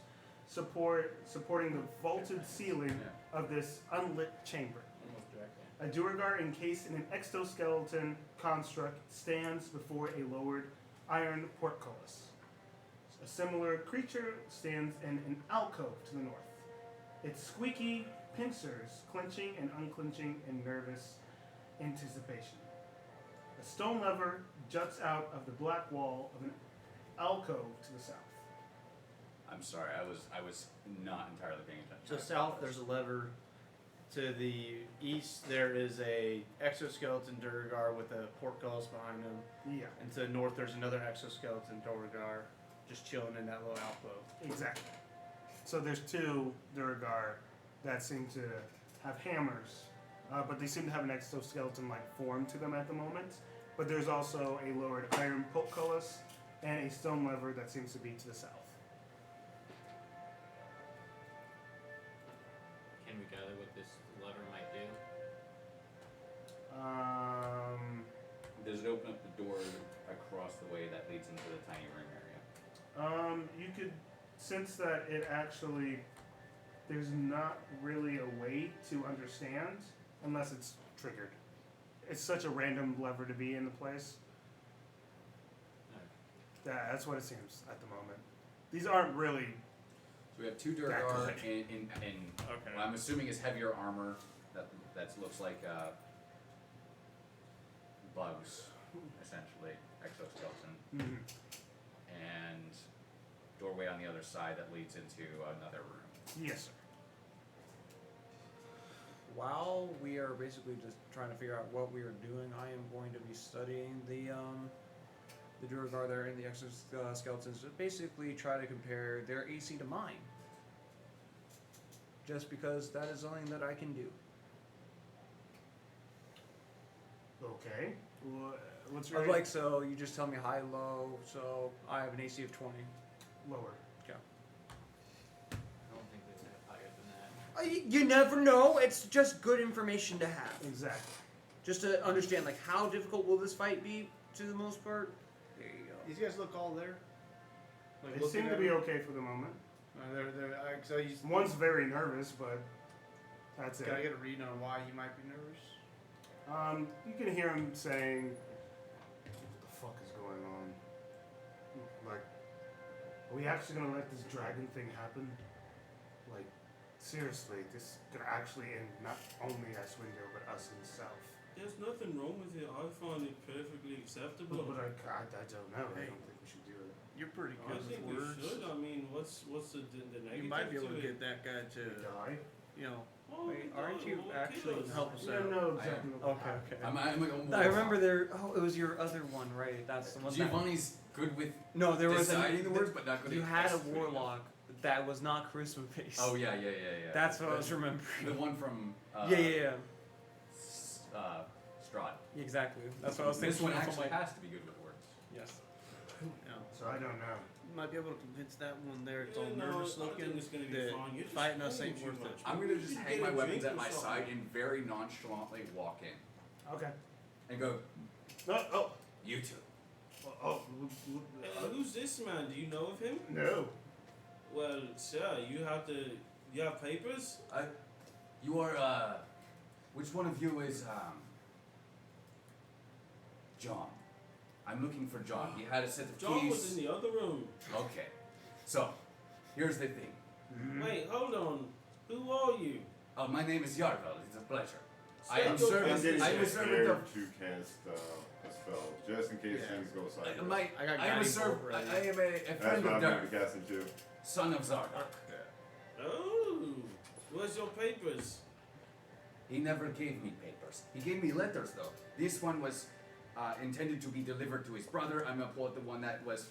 supporting the vaulted ceiling of this unlit chamber. Almost directly. A duergar encased in an exoskeleton construct stands before a lowered iron portcullis. A similar creature stands in an alcove to the north, its squeaky pincers clenching and unclenching in nervous anticipation. A stone lever juts out of the black wall of an alcove to the south. I'm sorry, I was not entirely paying attention. So I south, apologize. there's a lever. To the east, there is a exoskeleton duergar with a portcullis behind him. Yeah, And to the north, there's another exoskeleton duergar just chilling in that little outpost. exactly. So there's two duergar that seem to have hammers, but they seem to have an exoskeleton-like form to them at the moment. But there's also a lowered iron portcullis and a stone lever that seems to be to the south. Can we gather what this lever might do? Does it open up the door across the way that leads into the tiny room area? You could sense that it actually, there's not really a way to understand unless it's triggered. It's such a random lever to be in the place. That's what it seems at the moment. These aren't really. So we have two That duergar good. in Okay. what I'm assuming is heavier armor that looks like bugs, essentially, exoskeleton, Mhm. and doorway on the other side that leads into another room. Yes, sir. While we are basically just trying to figure out what we are doing, I am going to be studying the duergar there and the exoskeletons to basically try to compare their AC to mine. Just because that is something that I can do. Okay. What's your Like, so you just tell me high, low, so I have an AC of 20. lower? Okay. I don't think they have higher than that. You never know, it's just good information to have. Exactly. Just to understand, like, how difficult will this fight be to the most part? There you go. These guys look all there. Like They looking seem to at be it. okay for the moment. So you One's very nervous, but that's Can I it. get a read on why he might be nervous? You can hear him saying, "What the fuck is going on? Like, are we actually gonna let this dragon thing happen? Like, seriously, this could actually end not only Icewind but us himself." There's nothing wrong with it. I find it perfectly acceptable. But I don't know. I Hey. don't think we should do it. You're pretty I good think with we words. should. I mean, what's the negative You might be able to to get it? that guy to, Die? you know, Oh, wait, no, aren't you won't actually kill us. help us Yeah, out? no, I exactly. am. what Okay, happened. okay. I'm like, I remember there. Oh, it was your other one, right? That's the one. That, Giovanni's good with no, there was deciding the words, but not good You at had a executing them. warlock that was not charisma based. Oh yeah. That's what I The- was remembering. The one from Yeah. Strahd. Exactly. That's what I was thinking. This one I'm actually like, has to be good with words. yes. No. So I don't know. You might be able to convince that one there. It's Yeah, all no, nervous I think looking. it's gonna be that fine. You're just fighting us playing ain't too worth it. much. I'm Maybe gonna you just should hang get my a weapons drink at or my side something. and very nonchalantly walk in Okay. and go, Oh, "You two." Who's this man? Do you know of him? No. Well, sir, you have papers? You are which one of you is John? I'm looking for John. He had a set of John keys. was in the other room. Okay. So, here's the thing. Wait, hold on. Who are you? Oh, my name is Auril. It's a pleasure. I State am your servant. I'm getting I am a scared servant of. to cast a spell, just in case Yeah. things go sideways. I got I am a guiding servant. bolt I ready. am a That's friend what of I'm going to Darth, be casting too. son of Zardak. Oh, where's your papers? He never gave me papers. He gave me letters, though. This one was intended to be delivered to his brother. I'm gonna pull out the one that was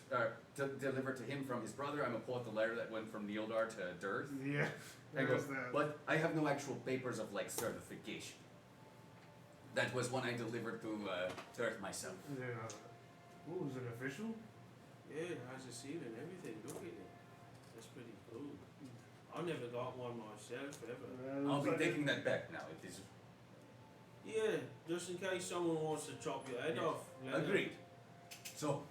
delivered to him from his brother. I'm gonna pull out the letter that went from Neildar to Dirth. Yeah. And There's go, that. but I have no actual papers of like certification. That was one I delivered to Dirth myself. Yeah. Ooh, is it official? Yeah, it has a seal and everything. Look at it. That's pretty cool. I never got one myself ever. I'll be taking that back now. It is Yeah, just in case someone wants to chop your head Yes. off. let them. agreed. So,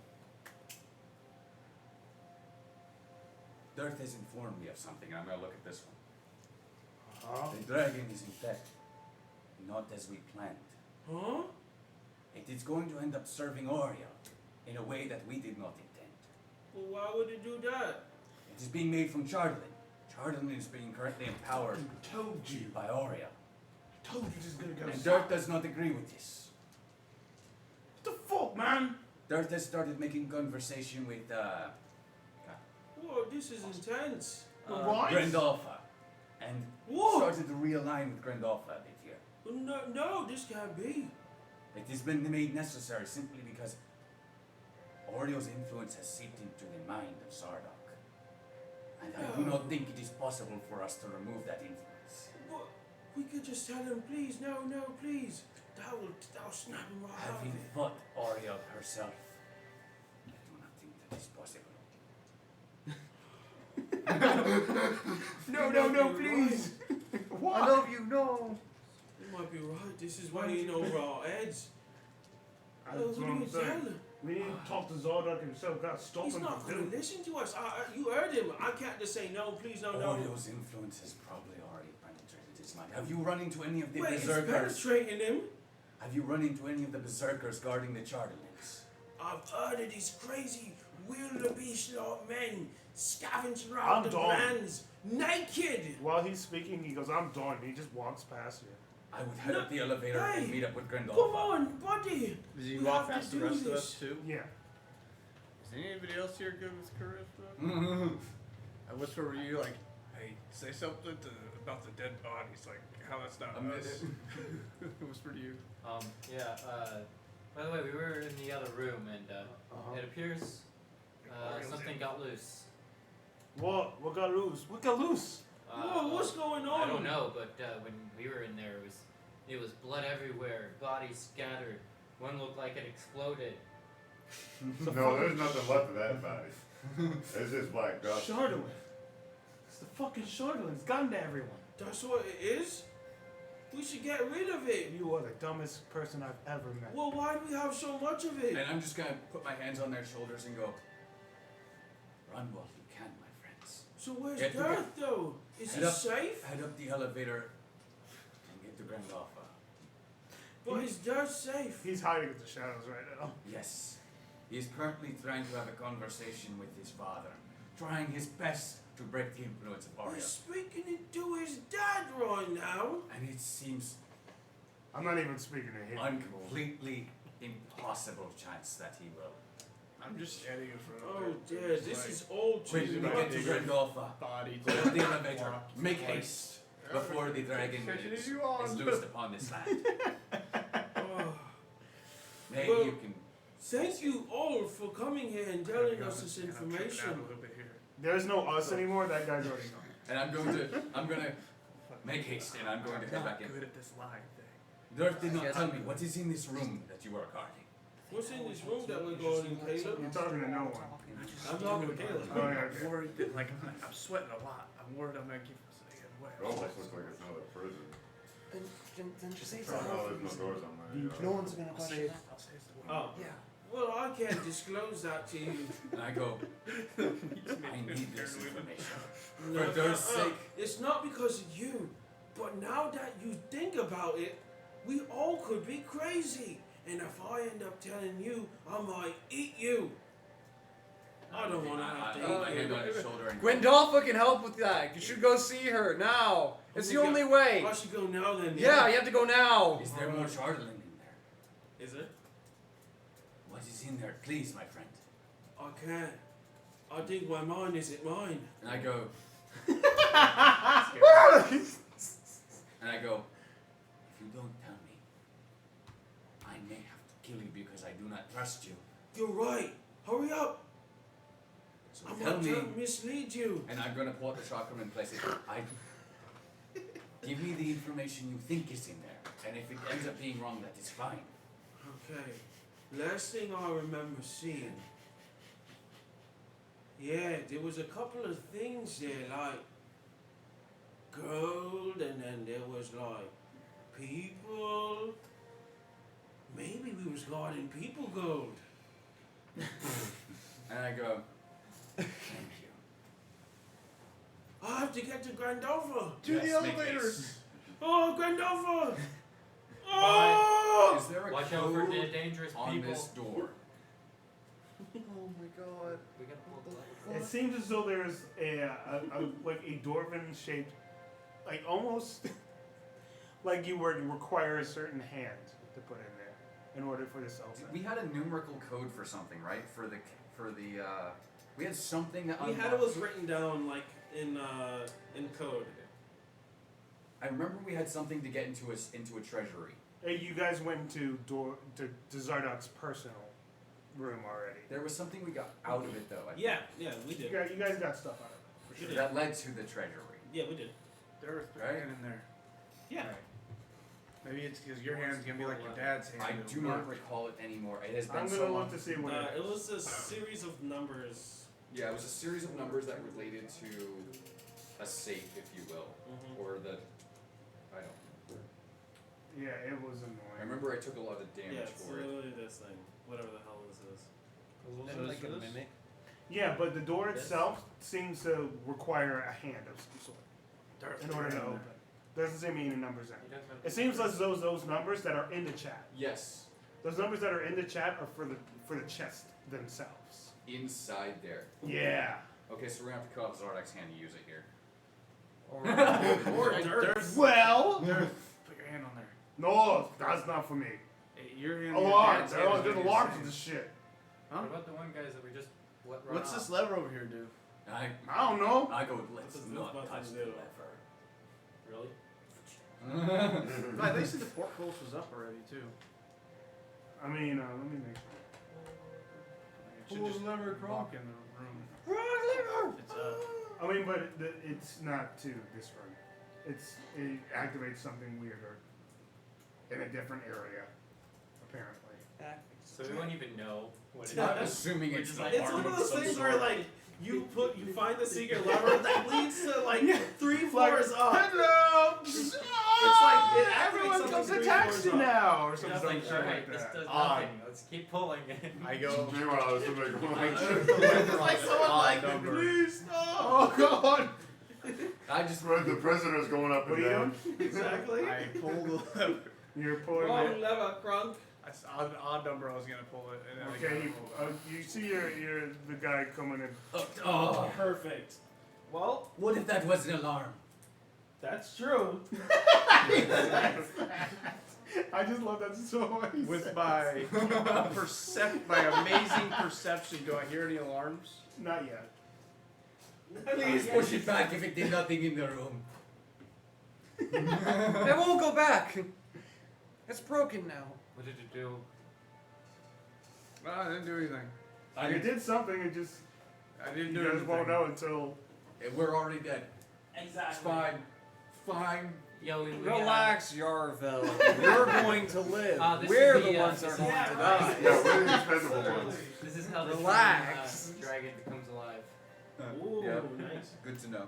Dirth has informed me of something, and I'm gonna look at this one. The dragon is in fact not as we planned. Huh? It is going to end up serving Auriel in a way that we did not intend. Well, why would it do that? It is being made from chardalyn. Chardalyn is being currently empowered Told you. by Auriel. Told you this is gonna go And south. Dirth does not agree with this. What the fuck, man? Dirth has started making conversation with Whoa, this is intense. What? Grandolpha. And Whoa! started to realign with Grandolpha a bit here. No, this can't be. It has been made necessary simply because Auriel's influence has seeped into the mind of Sardok. And I do not think it is possible for us to remove that influence. What? We could just tell him, please, no, please. That'll snap him right out of Having it. fought Auriel herself, I do not think that is possible. No, please. Why? I love you, no. You might be right. This is why he over our heads. That's what I'm saying. We need to talk to Zardok himself. Gotta stop He's him not from going doing to listen to us. You heard him. I can't just say no, please, no. Auriel's influence has probably already penetrated his mind. Have you run into any of the Wait, it's berserkers? penetrating him. Have you run into any of the berserkers guarding the chardalyn? I've heard of these crazy wildebeest-like men scavenging around I'm the done. lands, naked. While he's speaking, he goes, I'm done. He just walks past you. I would head up the elevator Hey, and meet up with Grandolpha. Come on, buddy. Does he We walk have to past the do rest of this. us too? Yeah. Is anybody else here good with charisma? Mm-hmm. I whisper to you like, hey, say something about the dead bodies, like how that's not us. Whisper to you. By the way, we were in the other room, and it appears something got loose. What? What got loose? What got loose? Whoa, what's going on? I don't know, but when we were in there, it was blood everywhere, bodies scattered. One looked like it exploded. No, there's nothing left of that body. It's just black dust. Chardalyn. It's the fucking Chardalyn. It's gotten to everyone. That's what it is? We should get rid of it. You are the dumbest person I've ever met. Well, why do we have so much of it? And I'm just gonna put my hands on their shoulders and go, run while you can, my friends. So where's Get to Garth, though? Is he safe? Head up the elevator and get to Grandolpha. But is Garth safe? He's hiding in the shadows right now. Yes. He is currently trying to have a conversation with his father, trying his best to break the influence of He's Auriel. speaking to his dad right now. And it seems I'm not even speaking to him. a completely impossible chance that he will. I'm just standing in front of Oh her. dear, this is all too Quickly much. get to Grandolpha. Body. Board the elevator. Make haste before the dragon is loosed upon this land. Oh. Maybe Well, you can. Thank you all for coming here and telling us this A information. little bit here. There's no us anymore. That guy's already gone. And I'm gonna make haste, and I'm going to head back in. Good at this line thing. Dirk did not tell me what is in this room that you are guarding. What's in this room that we're going in, Caleb? You're talking to no one. I'm talking to Caleb. Oh, yeah, I'm worried that like I'm sweating a lot. I'm worried I'm gonna give something away. It almost looks like it's another prison. Then just say Oh, no, there's no doors on there. No one's gonna I'll question say that. I'll say it's the one. Oh. Yeah. Well, I can't disclose that to you. And I go, I need this information. No, For Dirk's sake. It's not because of you. But now that you think about it, we all could be crazy. And if I end up telling you, I might eat you. I don't want to have to I put my eat hand you. on his shoulder and Gwendolpha can help with that. You should go see her now. It's the only way. I should go now then. Yeah, you have to go now. Is there more chardalyn in there? Is it? What is in there? Please, my friend. I can't. I think my mind isn't mine. And I go, and I go, if you don't tell me, I may have to kill you because I do not trust you. You're right. Hurry up. So I'm tell not me, trying to mislead you. and I'm gonna pull out the chakra and place it. Give me the information you think is in there, and if it ends up being wrong, that is fine. Okay. Last thing I remember seeing. Yeah, there was a couple of things there, like gold, and then there was like people. Maybe we was guarding people gold. And I go, thank you. I have to get to Grandolpha. To the Yes, make elevator. haste. Oh, Grandolpha! Oh! Is there a Watch out for code the dangerous on people. this door? Oh my god. We gotta pull the It seems as though there's like a dwarven shaped, like almost like you would require a certain hand to put in there in order for this to open. We had a numerical code for something, right? For the We had something that We had it was written down like in code. I remember we had something to get into a treasury. Hey, you guys went to Zardok's personal room already. There was something we got out of it though. I Yeah, we You did. guys got stuff out of it. For We sure. did. That led to the treasury. Yeah, we did. There's Right? right? in there. Yeah. Maybe it's because your hand's gonna be like your dad's hand. I It'll do not work. recall it anymore. It has been I'm so gonna long. look to see what it It is. was a series of numbers. Yeah, it was a series of numbers that related to a safe, if you will, or the. I don't remember. Yeah, it was I annoying. remember I took a lot of damage Yeah, it's for it. literally this thing. Whatever the hell this is. Isn't it like a mimic? Yeah, but the door This? itself seems to require a hand of some sort in order to open. Doesn't seem any numbers in it. It seems like those numbers that are in the chat. Yes, Those numbers that are in the chat are for the chest themselves. inside there. Yeah. Okay, so we're gonna have to cut off Zardak's hand to use it here. Or dirt. Well, Put your hand on there. no, that's not for me. Hey, your hand. Alarms. your dad's There's hand is alarms the in this shit. What about the one guys that we just let run What's off? this lever over here do? I I don't know. go. Let's What's this not button touch do? the lever. Really? But they said the portcullis was up already too. I mean, let me make sure. Should Pull just the lever, Kronk. walk in the room. It's up. I mean, but it's not to this room. It activates something weirder in a different area, apparently. So we won't even know what it is. I'm assuming it's like It's one of those things where like you find the secret lever that leads to like 3 floors up. Hello. It's like it activates Everyone something comes to 3 taxi floors up. now, or We're something just like, shit alright, like this that. does Odd. nothing. Let's keep pulling it. I go. Meanwhile, I was just like, It's like someone like number. please stop. Oh God! I just Right, the prisoner's going up What and are you down. doing? Exactly. I pull the lever. You're pulling Wrong it. lever, Kronk. That's odd number. I was gonna pull it. And then I Okay, got you see you're the guy coming in. Oh, Perfect. Well, what if that was an alarm? that's true. I just love that so much. with my my amazing perception. Do I hear any alarms? Not yet. Please push it back if it did nothing in the room. It won't go back. It's broken now. What did it do? I didn't do anything. You did something. It just I didn't you do guys anything. won't know until. We're already dead. Exactly. It's fine. Fine. Yo, we Relax, Yarvel. You're going to live. This We're is the the, ones that this are is- going to yeah, die. Yeah, we're the expendable ones. This is how the Relax. dragon becomes alive. Ooh, Yeah. nice. Good to know.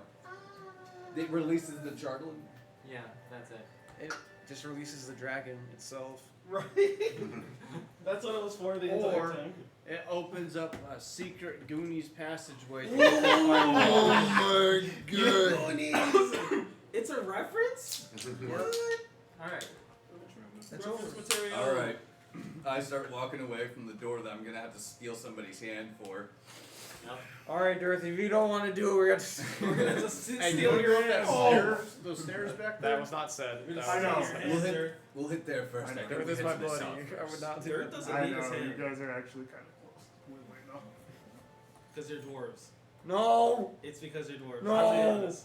It releases the chardalyn. Yeah, that's it. It just releases the dragon itself. Right. That's what it was for the entire Or- time. It opens up a secret Goonies passageway. Oh my god. It's a reference? Alright. Reference material. Alright. I start walking away from the door that I'm gonna have to steal somebody's hand for. All right, Dorothy, if you don't want to do it, we're gonna. We're gonna just Hey, steal your that hand. those stairs back there. That was not said. We're That just I know. stealing your We'll hand, hit, sir. we'll hit there first. I know. think Dirt we'll is hit my to the buddy. south I would first. not do Dirt that. doesn't I need his know you hand. guys are actually kind of close. Wait, no. Because you're dwarves. No, It's because you're dwarves. No. I'll be honest.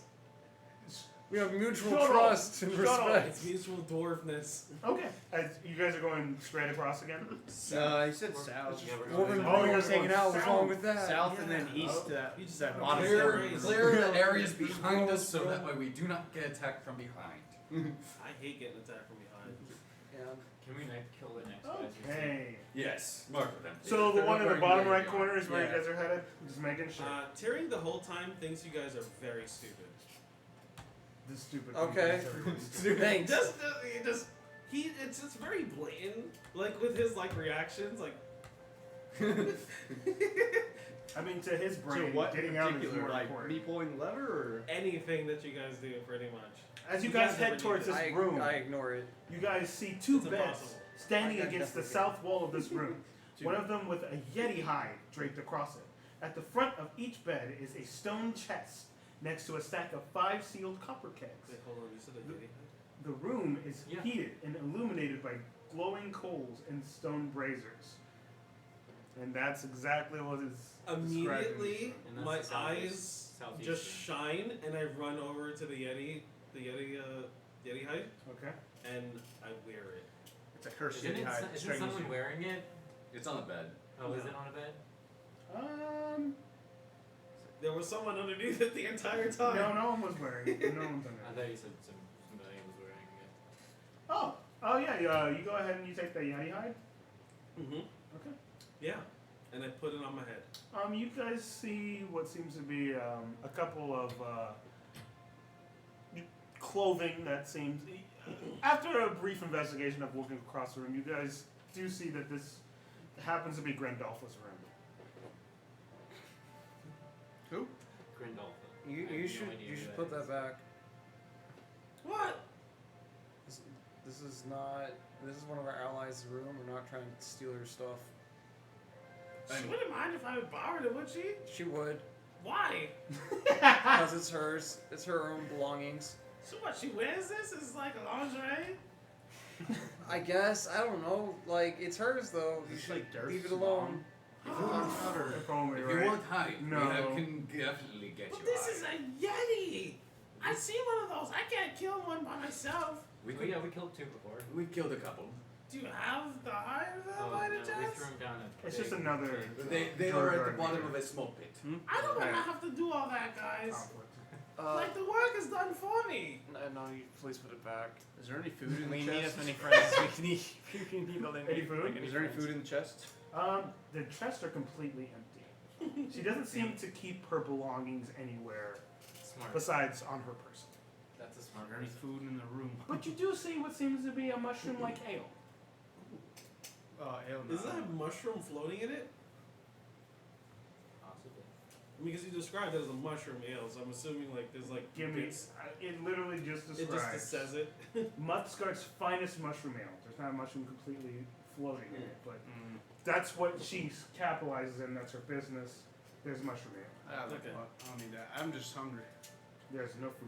we have mutual Shut up. trust and Shut up. respect. It's mutual dwarfness. Okay. You guys are going straight across again. He said south. Well, then Oh, we you're were hanging going out. What's south. wong with that? South and then Yeah. east to that. You just that have bottom clear- area. Clear the areas behind us so that way we do not get attacked from behind. I hate getting attacked from behind. Yeah. Can we not kill the next guys? Okay. Yes, mark them. So the They're one in the wearing bottom the- right corner is where yeah. you guys are headed. Just making sure. Tyrion the whole time thinks you guys are very stupid. This stupid. Okay. Thanks. It's just very blatant, like with his like reactions, like. I mean, to his So brain, what getting in out is particular, more like important. me pulling the lever, or Anything that you guys do, pretty much. As you You guys guys never head towards need this I room, ignore it. you guys see two It's beds impossible. standing I against the definitely- south wall of this room. One of them with a yeti hide draped across it. At the front of each bed is a stone chest next to a stack of 5 sealed copper kegs. Wait, hold on. You said a lady? The room is Yeah. heated and illuminated by glowing coals and stone braziers. And that's exactly what is Immediately, And that's my the eyes southeastern. just shine, and I run over to the Yeti height, Okay. and I wear it. It's a curse. Isn't, isn't someone wearing it? It's on the bed. Oh, is No. it on a bed? There was someone underneath it the entire time. No one was wearing it. No one's on I it. thought you said somebody was wearing it. Oh yeah. You go ahead and you take the yeti hide. Mm-hmm. Okay. Yeah, and I put it on my head. You guys see what seems to be a couple of clothing that seems. After a brief investigation of looking across the room, you guys do see that this happens to be Grandolpha's room. Who? Grandolpha. I You have no should idea you who should that put is. that back. What? This is not. This is one of our allies' room. We're not trying to steal her stuff. She wouldn't mind if I would borrow it, would she? She would, Why? because it's hers. It's her own belongings. So what? She wears this? It's like a lingerie. I guess. I don't know. Like it's hers though. You It's should like Dirk's leave it alone. If you want powder, If only, If you right? want height, No. we can definitely get But you this high. is a Yeti. I've seen one of those. I can't kill one by myself. We Oh, could, yeah, we killed two before. we killed a couple. Do you have the hide of them Oh, by no, the we chance? threw him down a It's big just another. cave. They are at Duergar the bottom meter. of a smoke pit. I don't want to Yeah. have to do all that, guys. Conflict. Like the work is done for me. No, you please put it back. is there any food in We the need chest? as many friends as we can eat. We need all the Any food? like, Is there any friends. food in the chest? The chests are completely empty. She doesn't seem to keep her belongings anywhere Smart. besides on her person. That's a Is smart there any person. food in the room? But you do see what seems to be a mushroom-like ale. Ale. Is that a mushroom floating in it? Possibly. Because you described it as a mushroom ale, so I'm assuming like there's like Give me. bits. It literally just It describes. just says it. Muscart's finest mushroom ale. There's not a mushroom completely floating in it, but Mm. that's what she capitalizes in. That's her business. There's mushroom ale. Okay. I don't need that. I'm just hungry. There's no food.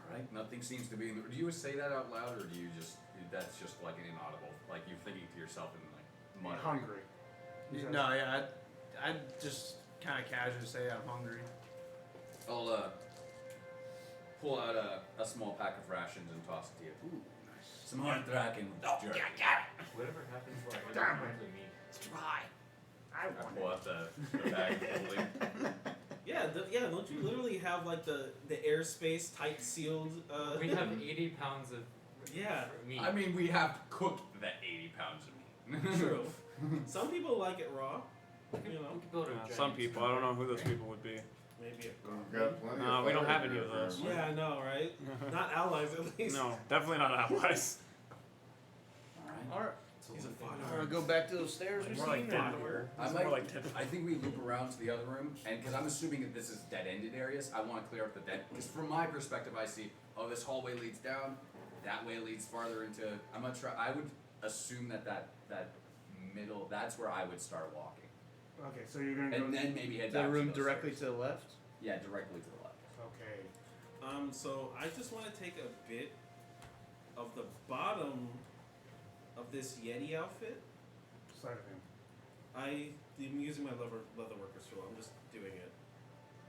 Alright, nothing seems to be in the. Do you say that out loud, or do you just. That's just like an inaudible. Like you're thinking to yourself and like muttering. Hungry. No, yeah, I'd just kind of casually say I'm hungry. I'll pull out a small pack of rations and toss it to you. Ooh, nice. Some hard dragon jerky. Whatever happens to our Damn other of meat. I I want pull it. out the bag fully. Yeah, don't you literally have like the airspace tight sealed? We have 80 pounds of Yeah, meat. I mean, we have cooked that 80 pounds of meat. true. Some people like it raw. You know, we could build a Some giant people. I don't know who those people would be. maybe. We've got plenty No, of we don't fire have any here, of those. apparently. Yeah, I know, right? Not allies, at least. No, definitely not allies. Alright. He's a fighter. Alright, go back to those stairs we More like seen. dead or- here. I It's might. more like dead. I think we loop around to the other room, and because I'm assuming that this is dead-ended areas, I want to clear up the dead. Because from my perspective, I see, oh, this hallway leads down, that way leads farther into. I'm gonna try. I would assume that middle. That's where I would start walking, Okay, so you're gonna go. and then maybe head The back room to those directly stairs. to the left. Yeah, directly to the left. Okay. So I just want to take a bit of the bottom of this Yeti outfit. Side of him. I'm using my leather workers tool. I'm just doing it.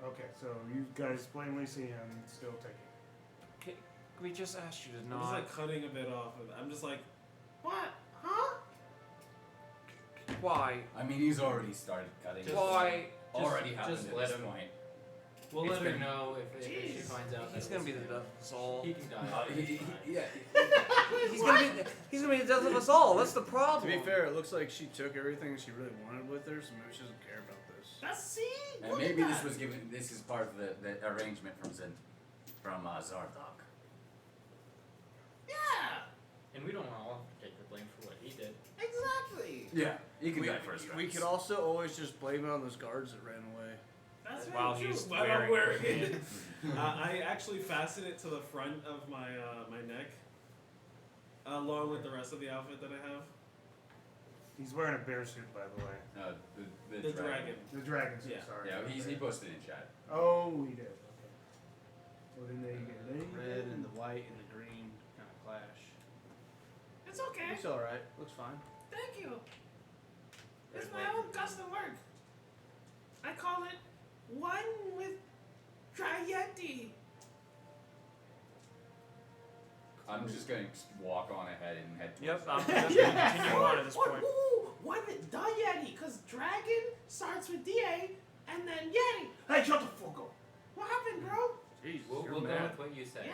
Okay, so you guys plainly see him still taking. We just asked you to I'm just not. like cutting a bit off. I'm just like, what? Huh? Why? I mean, he's already started cutting. Just- Why? Already happened just at let this him- point. We'll It's let her been- know if she Jeez. finds out. He's that gonna it be was the him. death of us all. He can die. Yeah. He's gonna be the death of us all. That's the To problem. be fair, it looks like she took everything she really wanted with her, so maybe she doesn't care about this. That's see. And Look maybe at this that. was given. This is part of the arrangement from Zardok. Yeah. And we don't all take the blame for what he did. Exactly. Yeah, he can die first. We could also always just blame it on those guards that ran away. That's While very true. he's While I'm wearing wearing it. it. I actually fasten it to the front of my my neck, along with the rest of the outfit that I have. He's wearing a bear suit, by the way. The dragon. The dragon suit. Yeah. Sorry. Yeah, he posted in chat. Oh, he did. Okay. What did they get? The red and the white and the green kind of clash. It's okay. It's alright. Looks fine. thank you. It's my own custom work. I call it one with Trieti. I'm just gonna walk on ahead and head. Yep, towards I'm that. just gonna continue on at this point. One with the Yeti, because dragon starts with DA and then Yeti. Hey, shut the fuck up. What happened, bro? Jeez, We'll you're go mad. with what you said. Yeah,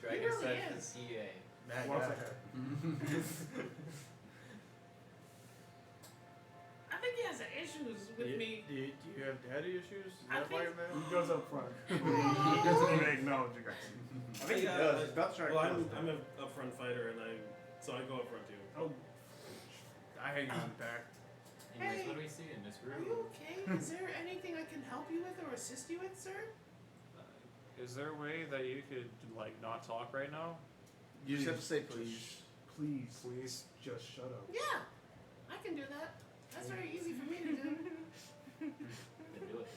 Dragon he really said is. DA. Mad One guy. second. I think he has issues with me. Do you have daddy issues? Is I that why think- you're mad? He goes up front. He doesn't even acknowledge you guys. I think he does. He's about to try to Well, kill us. I'm an upfront fighter, and so I go up front too. Oh, I hang on the back. Anyways, Hey, what do we see in this Are room? you okay? Is there anything I can help you with or assist you with, sir? Is there a way that you could like not talk right now? You just have to say please. please, please, just shut up. Yeah, I can do that. That's very easy for me to do. Then do it.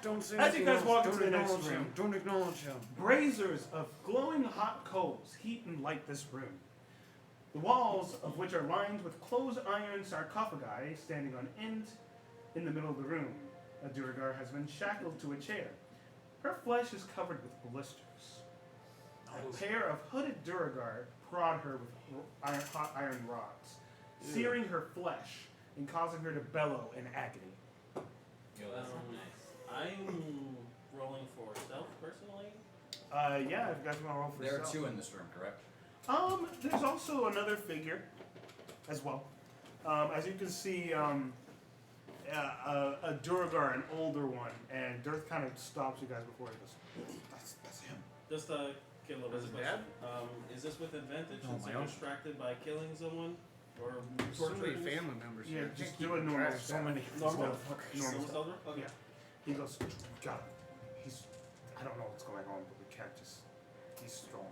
Don't say As you guys walk Don't into the next acknowledge him. room. Don't acknowledge him. Braziers of glowing hot coals heat and light this room. The walls of which are lined with closed iron sarcophagi standing on end in the middle of the room. A duergar has been shackled to a chair. Her flesh is covered with blisters. A pair of hooded duergar prod her with hot iron rods, searing her flesh and causing her to bellow in agony. Yo, that's not nice. I'm rolling for stealth personally. Yeah, if you guys want to roll for There are stealth. 2 in this room, correct? There's also another figure as well. As you can see, a duergar, an older one, and Dirth kind of stops you guys before he goes, that's him. Just get a little bit Is of it question. Is this with advantage No, since my you're own. distracted by killing someone or So many torturing? family members Yeah, here. just Can't do keep a normal track. so many Normal? normal Normal stuff. stealth? Okay. Yeah. He goes, God, I don't know what's going on, but we can't just, he's strong.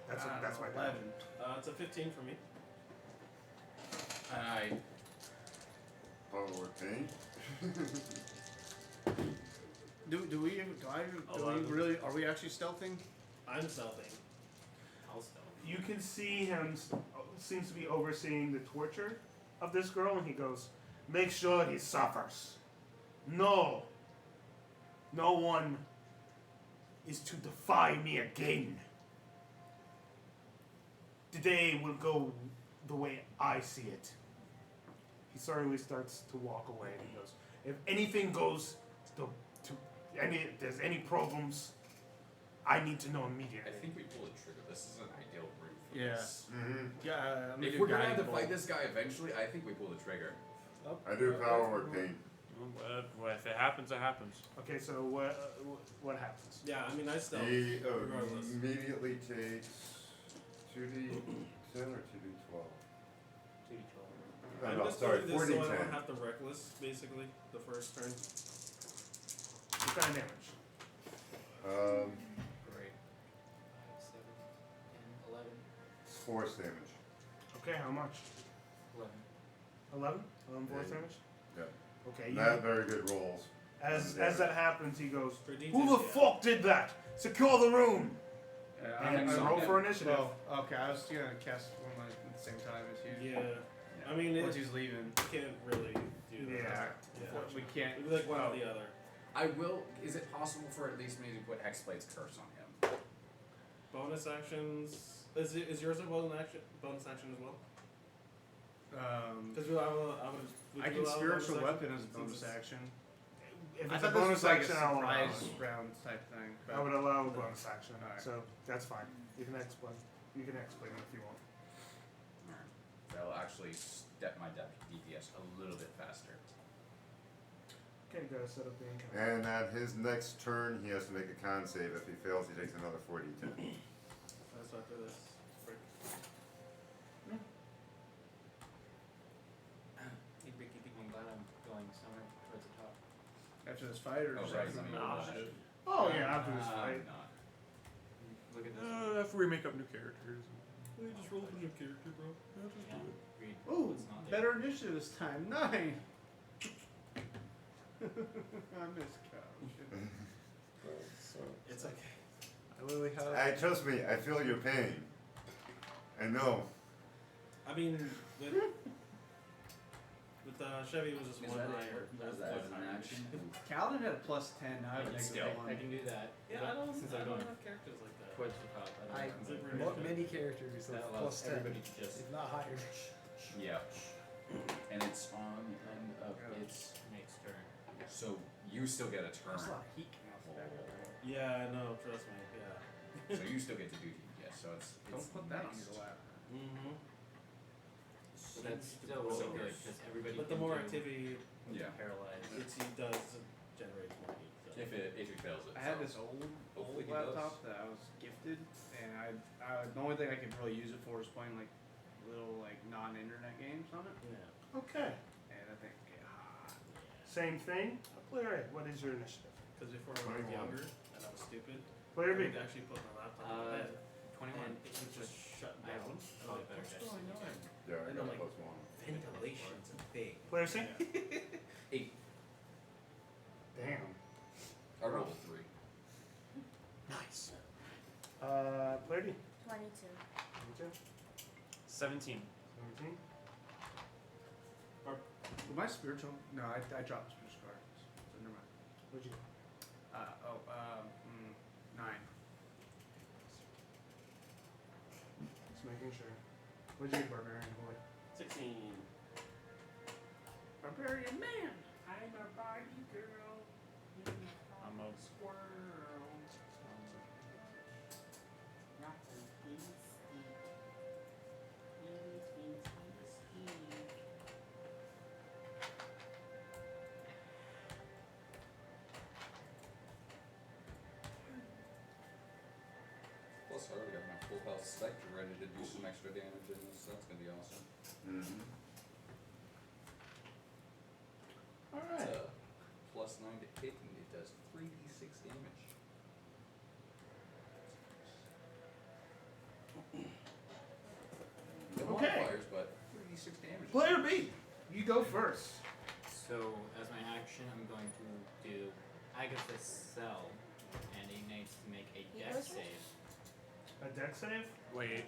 That's my dad. 11. It's a 15 for me. And I Power paint. Do we really, are we actually stealthing? I'm stealthing. I'll stealth. You can see him seems to be overseeing the torture of this girl, and he goes, make sure he suffers. No one is to defy me again. Today will go the way I see it. He slowly starts to walk away, and he goes, if anything goes if there's any problems, I need to know immediately. I think we pull the trigger. This is an ideal route for Yeah. this. Mm-hmm. Yeah, If we're gonna have to fight this guy eventually, I think we pull the trigger. I do power word paint. Well, if it happens, it happens. Okay, so what happens? Yeah, I mean I stealth. He regardless. immediately takes 2d10 or 2d12. 2d12. I'm No, just sorry, doing this so I 4d10. don't have to reckless, basically, the first turn. What kind of damage? Great. 5, 7, 10, 11. It's force damage. Okay, how much? 11. 11? 11 force Yeah. damage? Yeah. Okay, Not very good rolls. as Yeah. that happens, he goes, For D10, who the yeah. fuck did that? Secure the room! And I'm roll for initiative. Well, okay, I was gonna cast one at the same time as you. Yeah. I mean, Once it he's leaving. can't really do that. Yeah. Yeah. We can't. It'd be like one or the other. I will. Is it possible for at least me to put Hexblade's curse on him? Bonus actions. Is yours a bonus action as well? Because I can spiritual weapon as a bonus action. If I it's a thought this bonus was like action, a I'll allow surprise it. round type thing. But I would allow a bonus action, Alright. so that's fine. You can explain. You can explain it if you want. That'll actually step my DPS a little bit faster. Okay, gotta set up the encounter. And at his next turn, he has to make a con save. If he fails, he takes another 4d10. That's after this. Frick. I'm glad I'm going somewhere towards the top. after this fight, or Oh, just right, after I mean, the Oh yeah, after this I'm fight. not. Look at this. After we make up new characters. You just roll for your character, bro. Yeah. Read Ooh, what's not there. better initiative this time. 9. I miss couch. It's okay. I literally have. Trust me, I feel your pain. I know. I mean, with Chevy it was just Is one that higher. as an action? Kaladin had a +10. Now I have a Still. negative I 1. can do that. Yeah, but I don't since I'm have going characters like that. towards the top, I I don't know. many characters That of allows +10, everybody to just if not higher. Yeah. And it's on the end of its. next turn. So you still get a turn. There's a lot of heat coming off the back of that. Yeah, I know. Trust me. Yeah. So you still get to do heat, yes. So it's. Don't put that on your lap. Mm-hmm. But that's still really good because everybody. But the can more do activity Yeah. paralyzed. he does generate more heat. So. If he fails it. I had so. this old Hopefully he does. laptop that I was gifted, and the only thing I could really use it for is playing like little like non-internet games on it, Yeah. Okay. and I think get hot. Same thing. Player A, what is your initiative? Because before I was 21. younger and I was stupid, Player I B. would actually put my laptop on my bed 21. and it would just shut I have down. probably better What's guess going than you on? Yeah, I And got I'm a like- +1. Ventilation's a thing. Player C? 8. Damn. I rolled a 3. Nice. Player D. 22. 17. 17. With my spiritual, no, I dropped spiritual cards, so never mind. What'd you 9. Just making sure. What'd you get, Barbarian Boy? 16. Barbarian man, I'm a Barbie girl. I'm a squirrel. Plus, I already got my full health spectre ready to do some extra damage in this. That's gonna be awesome. Mm-hmm. Alright. It's a +9 to hit, and it does 3d6 damage. No Okay. modifiers, but 3d6 damage. Player B, you go first. So as my action, I'm going to do Agatha's cell, and he needs to make a He dex goes first? save. A deck save? Wait.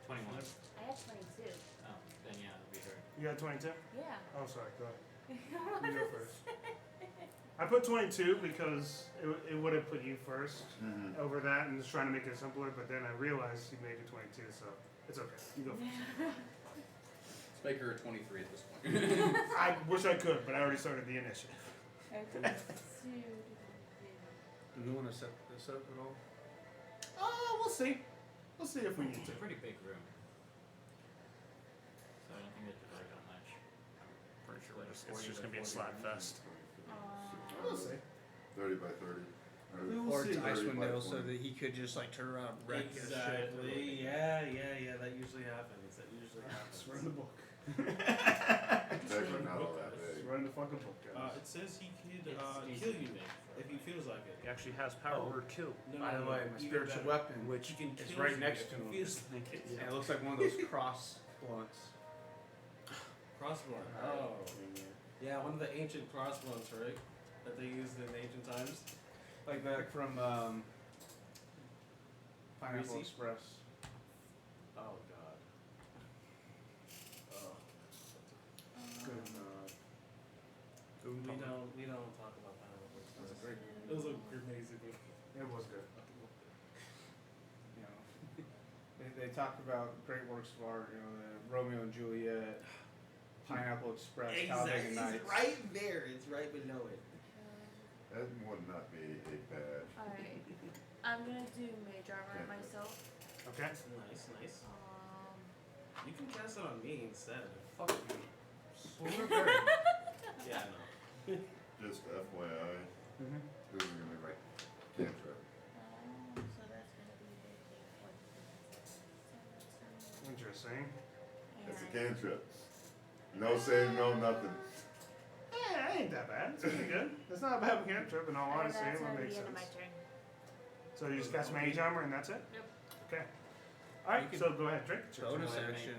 21. I had 22. Oh, then yeah, it'll be her. You got 22? Yeah. Oh, sorry. Go ahead. You go first. I put 22 because it would have put you first Mm-hmm. over that and just trying to make it simpler, but then I realized you made it 22, so it's okay. You go first. Let's make her a 23 at this point. I wish I could, but I already started the initiative. Okay. Do we want to set this up at all? We'll see. We'll see if we need It's to. a pretty big room. So I don't think it's like that much. Pretty sure Like it's 40 just by gonna be a 40. slap fest. We'll see. 30 by 30. We will Or see. to 30 Icewind by Dale so 20. that he could just like turn around and wreck his shit. Exactly. Yeah. That usually happens. Just run the book. That's not all that Just big. run the fucking book, guys. It says he could It's kill decent you big for if he feels like it. He actually has power Oh. over kill. No, By the way, my even spiritual better. weapon, Which can is kill right you next if to he him. feels like it. and it looks like one of those cross blunts. Crossbow. Oh. Yeah, one of the ancient crossbows, right? That they used in ancient times. Like that from Pineapple Greasy? Express. Oh god. Oh. Good. We don't talk about Pineapple Express. It was an amazing movie. It was good. You know, they talked about great works of art. You know, the Romeo and Juliet, Pineapple Express, Talladega Exactly. Nights. It's right there. It's right below it. That would not be a bad. Alright. I'm gonna do mage armor myself. Okay. Nice. Um, You can cast it on me instead. Fuck you. Yeah, I know. Just FYI, Mm-hmm. this is gonna be like cantrip. so that's gonna be the Interesting. It's a and cantrip. No save, no nothing. Yeah, it ain't that bad. It's pretty good. It's not a bad cantrip in all and honesty. that's It would gonna be make the end of my sense. turn. So you just cast mage armor and that's it? Yep. Okay. Alright, You so go ahead, drink. It's your turn. Bonus Go ahead and action.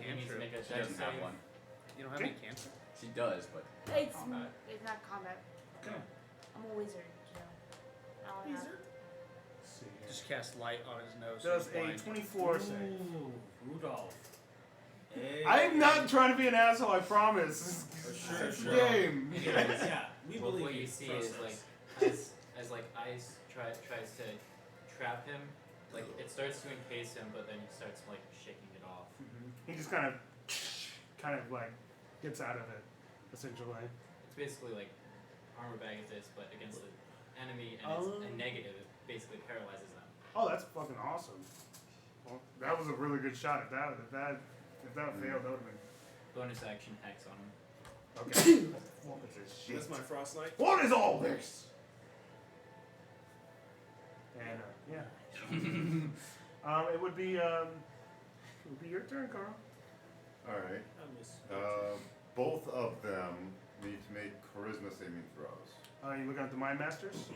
he needs to cantrip. make a She dex doesn't have save. one. You don't have any cancer? She does, but It's combat. it's not combat. Okay. I'm a wizard, so I don't have. Let's see So Just cast light on his nose. Does so he's a blind. 24 save. Ooh, Rudolph. Hey. I'm not trying to be an asshole, I promise. Sure, It's a sure. game. Yeah, we Well, believe what you see is like as like ice tries to trap him, like it starts to encase him, but then he starts like shaking it off. He just kind of like gets out of it, essentially. It's basically like armor bag is this, but against the enemy, and it's a negative. It basically paralyzes them. Oh, that's fucking awesome. Well, that was a really good shot. If that failed, that would have been. Bonus action hex on him. Okay. What is this shit? That's my Frost Knight. What is all this? And yeah. It would be your turn, Carl. Alright. I miss. Both of them need to make charisma saving throws. You looking at the Mind Masters?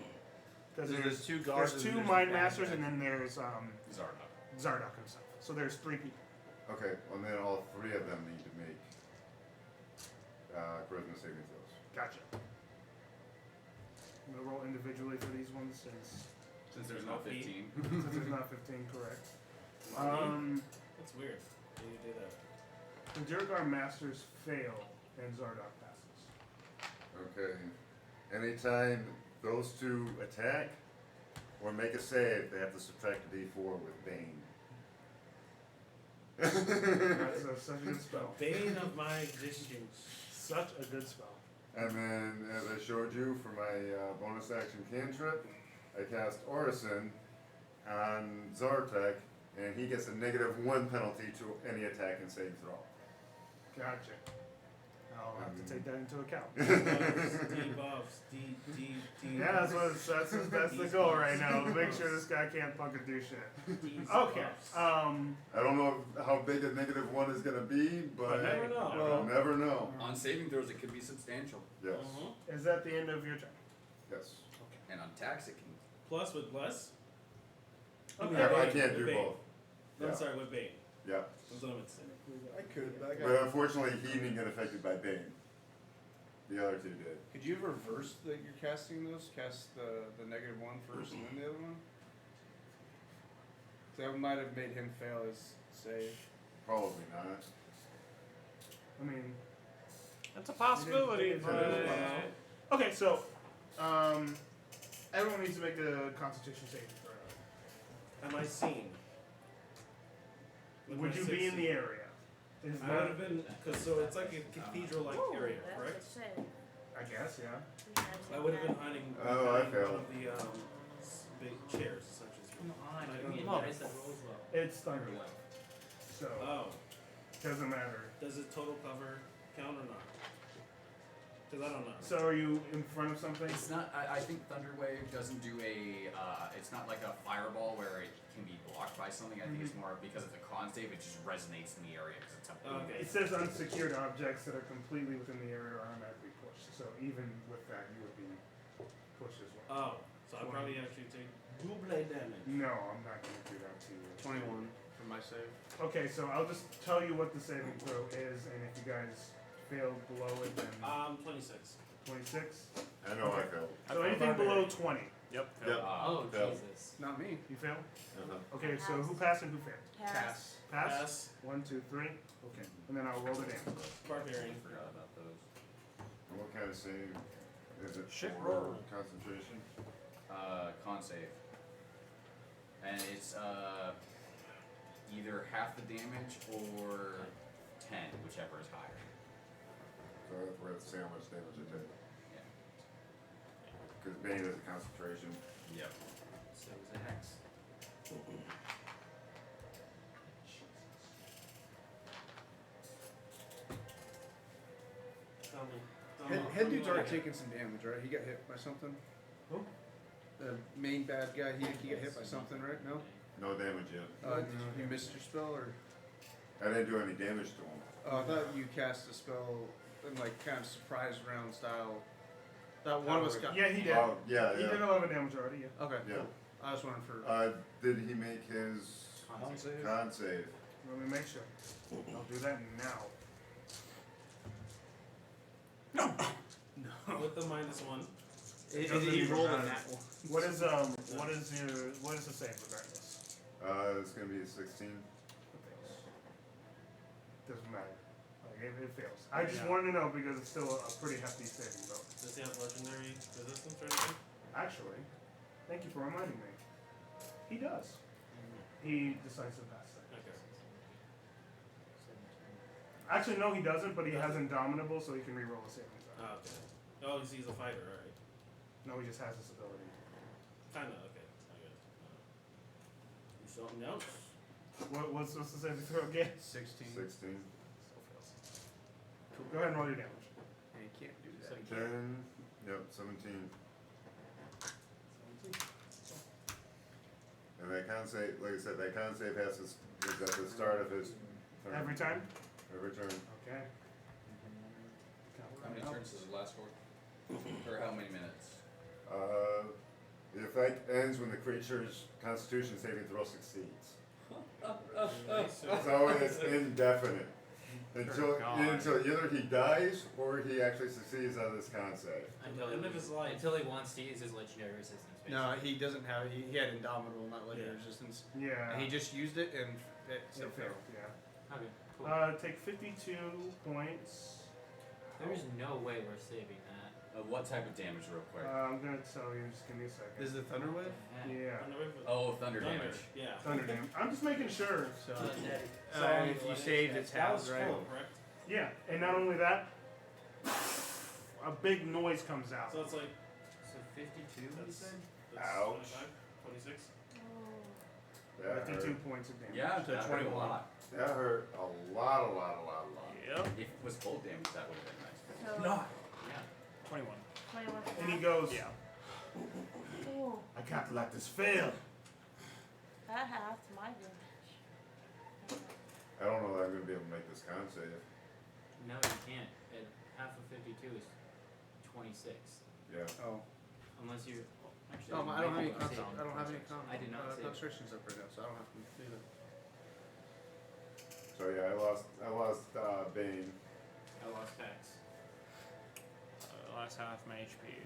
Because There's two guards. there's and two there's Mind the bad Masters, guy. and then there's Zardock. Zardock himself. So there's 3 people. Okay, and then all 3 of them need to make charisma saving throws. Gotcha. I'm gonna roll individually for these ones Since there's no 15. since there's not 15, correct. That's weird. How do you do that? The duergar Masters fail and Zardock passes. Okay. Anytime those 2 attack or make a save, they have to subtract a d4 with Bane. That's such a good spell. Bane of my existence. Such a good spell. And then, as I showed you for my bonus action cantrip, I cast Orison on Zartek, and he gets a -1 penalty to any attack and save throw. Gotcha. I'll have to take that into account. Debuffs. D. Yeah, that's the goal right now. Make sure this guy can't fucking do shit. Okay. I don't know how big a -1 is gonna be, but never know. We'll never know. On saving throws, it could be substantial. Yes. Is that the end of your turn? Yes. And on tax, it can. Plus with bless. Okay. I can't do Bane. both. I'm Yeah. sorry, with Bane. Yeah. That's what I meant to say. I could, but I But unfortunately, he didn't get affected by Bane. The other 2 did. Could you reverse that you're casting those? Cast the -1 first and then the other one? That might have made him fail his save. Probably not. I mean, That's a possibility, It is possible. Okay, so everyone needs to make a Constitution saving throw. Am I seen? With Would my you be in the 60? area? Is I would that, have been, cause so it's like a cathedral-like area, correct? I guess, yeah. I would have been hiding Oh, I behind failed. one of the big chairs, such as. Come on, I give don't me a know. dice that rolls well. It's Thunderwave. So, Oh, doesn't matter. does it total cover count or not? Cause I don't know. So are you in front of something? It's not. I think Thunderwave doesn't do a. It's not like a fireball where it can be blocked by something. I think it's more because it's a con save. It just resonates in the area because it's a. Okay. It says unsecured objects that are completely within the area are automatically pushed. So even with that, you would be pushed as well. Oh, so I'll probably actually take double damage. No, I'm not going to do that to you. 21 for my save. Okay, so I'll just tell you what the saving throw is, and if you guys fail below it, then 26. 26. I know I failed. So anything below 20. Yep. Oh, failed. Jesus. Not me. You fail? Uh-huh. Okay, so who passed and who failed? Pass. Pass? Pass. 1, 2, 3. Okay, and then I'll roll the damage. Barbarian. I forgot about those. And what kind of save is it Shit for roll. concentration? Con save. And it's either half the damage or 10, whichever is higher. So we're at the same how much damage I take. Yeah. Because Bane is a concentration. Yep. So it was a hex. Tell me. Head dude's already taken some damage, right? He got hit by something. Who? The main bad guy. He got hit by something, right? No. No damage yet. Did you miss your spell or? I didn't do any damage to him. I thought you cast a spell in like kind of surprise round style. That one of us got. Yeah, he did. Oh, yeah, He did yeah. 11 damage already, yeah. Okay. Yeah. Cool. I was wondering for. Did he make his Con save? con save? Let me make sure. I'll do that now. With the -1. It doesn't he even rolled matter. a nat one. What is What is the save regardless? It's gonna be a 16. It fails. Doesn't matter. Like it fails. I just wanted to know because it's still a pretty hefty saving throw. Does he have legendary resistance or anything? Actually, thank you for reminding me. He does. He decides to pass that. Okay. Actually, no, he doesn't, but he has Indomitable, so he can reroll a saving throw. Oh, okay. Oh, he's a fighter, alright. No, he just has this ability. Kinda, okay. I get it. Do something else. What's the saving throw again? 16. 16. Still fails. Go ahead and roll your damage. And you can't do that. 10. Yep, 17. And that con save, like I said, that con save is at the start of his turn. Every time? Every turn. Okay. How many turns does it last for? Or how many minutes? The effect ends when the creature's Constitution saving throw succeeds. So it's indefinite. Until either he dies or he actually succeeds on this con save. Until he wants to use his legendary resistance. No, he doesn't have. He had Indomitable, not legendary resistance. Yeah. And he just used it, and it still failed. Yeah. Okay, cool. Take 52 points. There's no way we're saving that. What type of damage, real quick? I'm gonna tell you. Just give me a second. Is it Thunder Wave? Yeah. Oh, thunder damage. Yeah. Thunder damage. I'm just making sure. So, if you saved, it's halves, right? Correct? Yeah, and not only that, a big noise comes out. So it's like. So 52, you said? Ouch. 26? That 52 hurt. points of damage. Yeah, So that hurt a 21. lot. That hurt a lot. Yep. If it was cold damage, that would have been nice. So, Yeah. 21. 21 for And he that. goes, Yeah. Ooh, I can't let this fail. that half my damage. I don't know that I'm gonna be able to make this con save. No, you can't. Half of 52 is 26. Yeah. Oh. Unless you. Actually, No, I don't have any. might be able to save I don't have any. I did not save. Concentrations up right now, so I don't have to do that. So yeah, I lost Bane. I lost Hex. Last half my HP.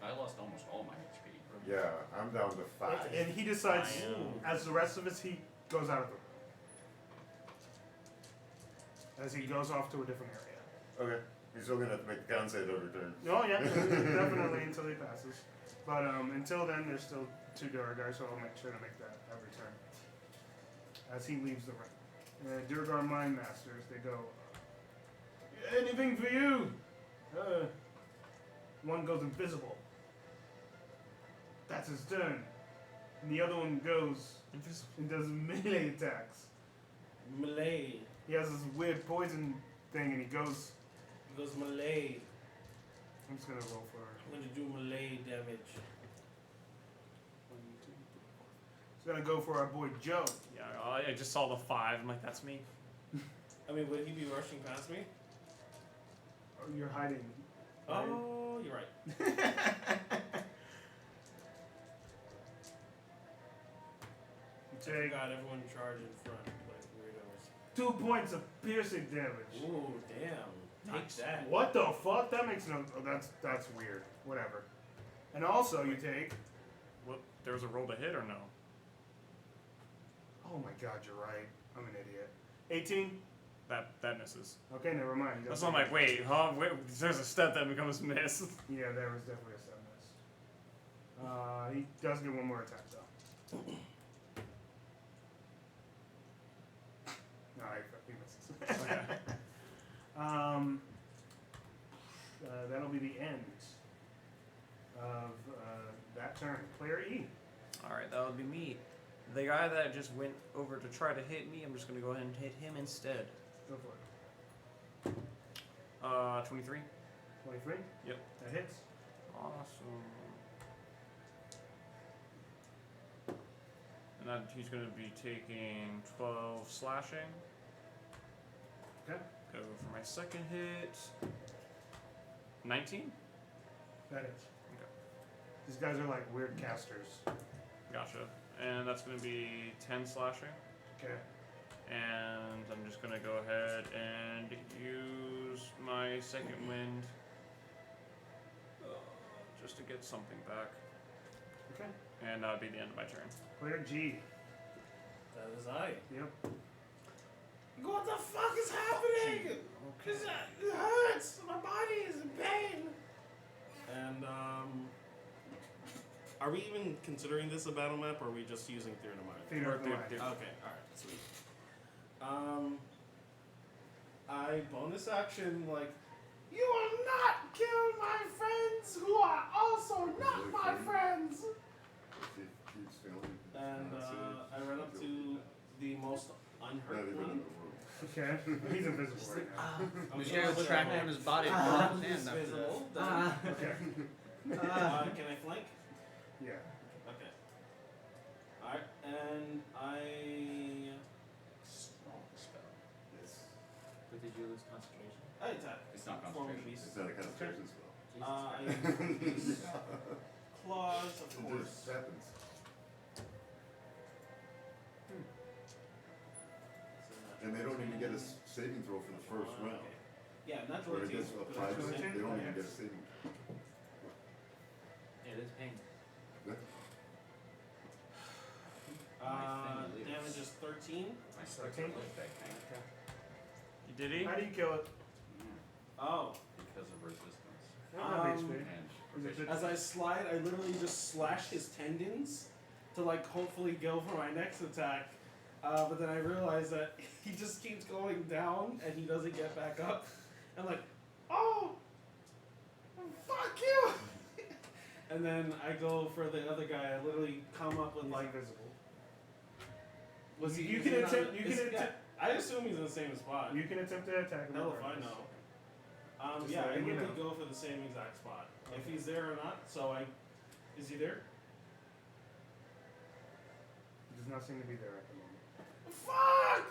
I lost almost all my HP. Yeah, I'm down to 5. And he decides, as the rest of us, he goes out of the room. As he goes off to a different area. Okay. He's still gonna have to make the con save every turn. Oh yeah, definitely until he passes. But until then, there's still 2 duergar, so I'll make sure to make that every turn. As he leaves the room. Duergar Mind Masters, they go, anything for you! One goes invisible. That's his turn. And the other one goes and does melee attacks. Melee. He has this weird poison thing and he goes, Melee. I'm just gonna roll for I'm gonna do melee damage. He's gonna go for our boy Joe. Yeah, I just saw the 5. I'm like, that's me. I mean, would he be rushing past me? Oh, you're hiding. Oh, you're right. You take God, everyone charge in front like weirdos. 2 points of piercing damage. Ooh, damn. Take that. What the fuck? That makes no. Oh, that's weird. Whatever. And also, you take. What? There was a roll to hit or no? Oh my god, you're right. I'm an idiot. 18. That misses. Okay, never mind. That's why I'm like, wait, huh? Wait, there's a step that becomes miss. Yeah, there was definitely a 7 miss. He does get one more attack though. No, he misses. Okay. That'll be the end of that turn. Player E. Alright, that would be me. The guy that just went over to try to hit me, I'm just gonna go ahead and hit him instead. Go for it. 23. 23? Yep. That hits. Awesome. And that he's gonna be taking 12 slashing. Okay. Go for my second hit. 19? That hits. Okay. These guys are like weird casters. Gotcha. And that's gonna be 10 slashing. Okay. And I'm just gonna go ahead and use my second wind just to get something back. Okay. And that would be the end of my turn. Player G. That is I. Yep. What the fuck is happening? Cause it hurts. My body is in pain. And are we even considering this a battle map, or are we just using Theater of Mind? Theater of Mind. Okay, all right, sweet. I bonus action like, you will not kill my friends who are also not my friends. And I run up to the most unhurt one. Okay. He's invisible right now. I'm just gonna track down his body. And He's after visible. that. Okay. Can I flank? Yeah. Okay. Alright, and I strong spell. Yes. But did you lose concentration? I attack. It's not Form of concentration. beast. It's not a concentration spell. I use claws, of It course. just happens. And they don't even get a saving throw for the first round. Yeah, When natural it 18. gets applied to them, they don't even get a saving. It is pain. Damage is 13. I start to 13? like that kind Did he? How do you kill it? Oh. because of resistance. I don't have HP. And Is it As I slide, I literally just slash his tendons to like hopefully go for my next attack. But then I realize that he just keeps going down and he doesn't get back up. I'm like, oh, fuck you! And then I go for the other guy. I literally come up with He's like, invisible. was he? You is can he not- attempt- you is- can yeah, attempt- I assume he's in the same spot. You can attempt to attack him. Hell if I know. Just Yeah, I letting you literally know. go for the same exact spot. If Okay. he's there or not, so I. Is he there? He does not seem to be there at the moment. Fuck!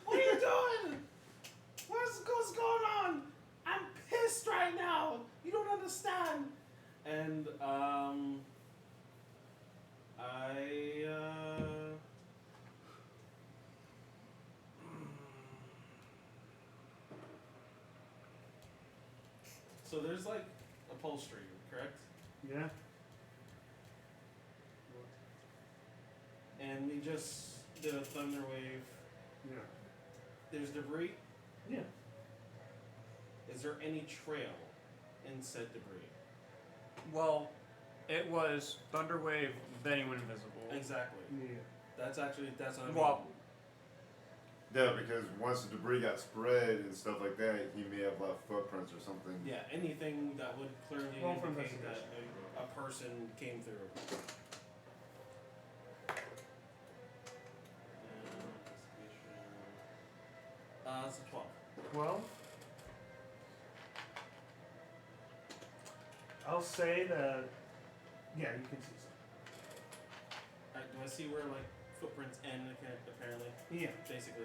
What are you doing? What's going on? I'm pissed right now. You don't understand. And so there's like upholstery, correct? Yeah. And we just did a thunder wave. Yeah. There's debris. Yeah. Is there any trail in said debris? Well, it was Thunderwave, then he went invisible. Exactly. Yeah. That's what I mean. Well, Yeah, because once the debris got spread and stuff like that, he may have left footprints or something. Yeah, anything that would clearly Roll for indicate that investigation. a person came through. It's a 12. 12. I'll say that. Yeah, you can see some. Alright, do I see where like footprints end? Apparently. Yeah. Basically.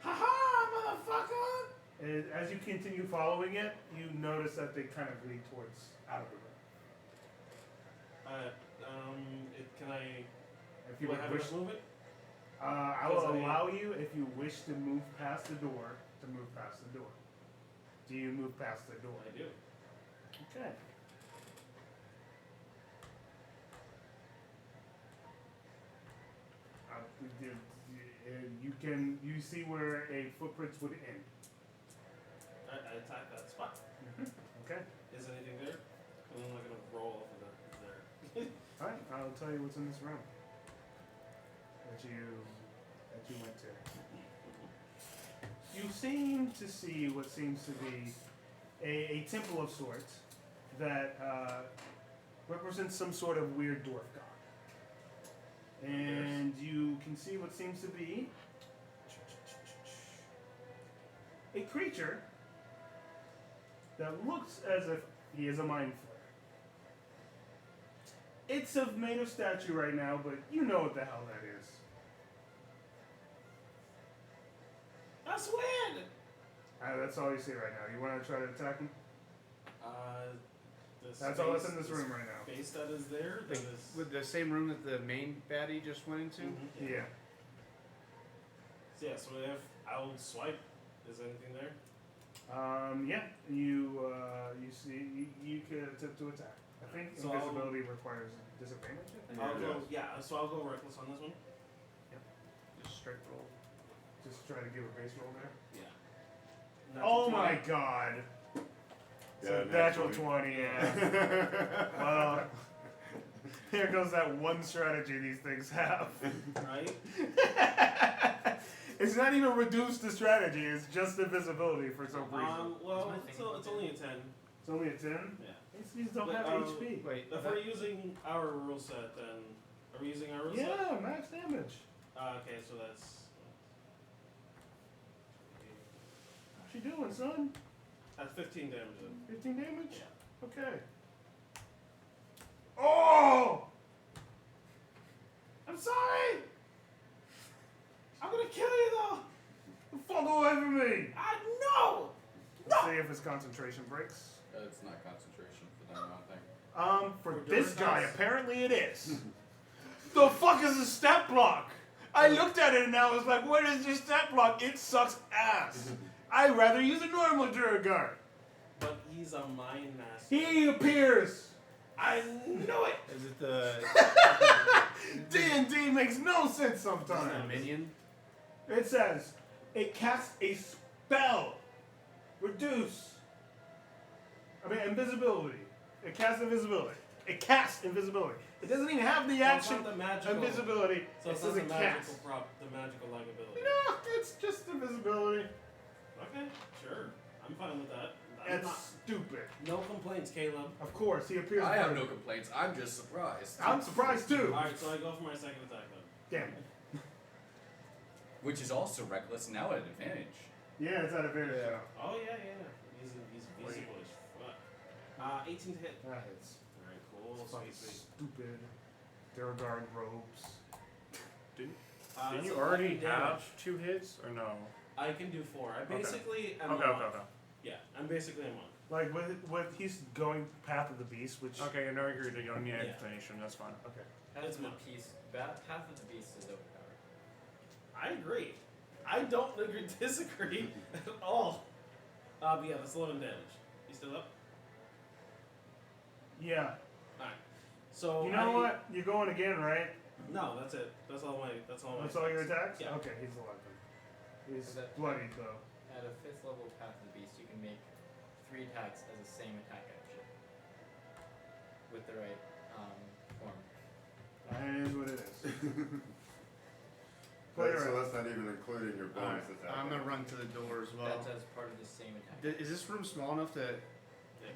Haha, motherfucker! As you continue following it, you notice that they kind of lead towards out of the room. Can I? If you Do I would have wish, enough movement? I will allow you if you wish to move past the door to move past the door. Do you move past the door? I do. Okay. You see where a footprints would end. I attack that spot. Okay. Is anything there? I'm not gonna roll off of that. Is there? Alright, I'll tell you what's in this room. That you went to. You seem to see what seems to be a temple of sorts that represents some sort of weird dwarf god. And you can see what seems to be a creature that looks as if he is a mind flayer. It's made of statue right now, but you know what the hell that is. That's weird! That's all you see right now. You want to try to attack him? The That's all that's space- in this room right now. Space that is there. That is. with the same room that the main baddie just went into. Mhm. Yeah. So yeah. So if I'll swipe, is anything there? Yeah. You see. You could attempt to attack. I think So invisibility requires disadvantage. I think. I'll go. Yeah. So I'll go reckless on this one. Just straight roll. Just try to give a base roll there. Yeah. Oh my god. So Yeah, natural natural 20, yeah. Well, here goes that one strategy these things have. Right. It's not even reduced to strategy, it's just invisibility for some reason. Well, it's only a 10. It's only a 10? Yeah. These don't But, have HP. Wait, If we're using our rule set, then are we using our rule set? Yeah, max damage. Okay, so that's. What you doing, son? That's 15 damage. Then. 15 damage? Yeah. Okay. Oh! I'm sorry! I'm gonna kill you though. Fuck away from me! No. Let's see if his concentration breaks. It's not concentration for them, I don't think. For this guy, apparently it is. The fuck is a stat block? I looked at it and I was like, what is your stat block? It sucks ass. I'd rather use a normal duergar. But he's a mind master. He appears. I knew it. Is it the D&D makes no sense is it a sometimes. minion? It says, it casts a spell. Reduce. Invisibility. It casts invisibility. It casts invisibility. It doesn't even have the So it's action not the magical. invisibility. So it it's says not it the casts. magical the magical like ability. No, it's just invisibility. Okay, sure. I'm fine with that. I'm That's not, stupid. no complaints, Caleb. Of course, he appears. I have first. no complaints. I'm just surprised. I'm surprised too. Alright, so I go for my second attack then. Damn it. Which is also reckless, now at advantage. Yeah, it's at a very Yeah. Oh yeah. He's visible as fuck. 18 to hit. That hits. Alright, cool. It's fucking Sweet. stupid. Duergar robes. Didn't That's you 11 already damage. have 2 hits or no? I can do 4. I basically am Okay, a okay, monk. okay. Yeah, I'm basically a monk. Like with he's going path of the beast, which Okay, I know you're doing your Yeah. explanation. That's fine. okay. Half It's of the mine. half of the beast is overpowered. I agree. I don't disagree at all. But yeah, that's 11 damage. You still up? Yeah. Alright. So You know what? You're going again, right? No, that's it. That's all my. That's all your attacks? Yeah. Okay, he's alive then. He's Is that- bloodied though. At a 5th level Path of the Beast, you can make 3 attacks as the same attack action. With the right form. That is what it is. But, so that's not even including your bonus attack. I'm gonna run to the door as well. That's as part of the same attack. Is this room small enough that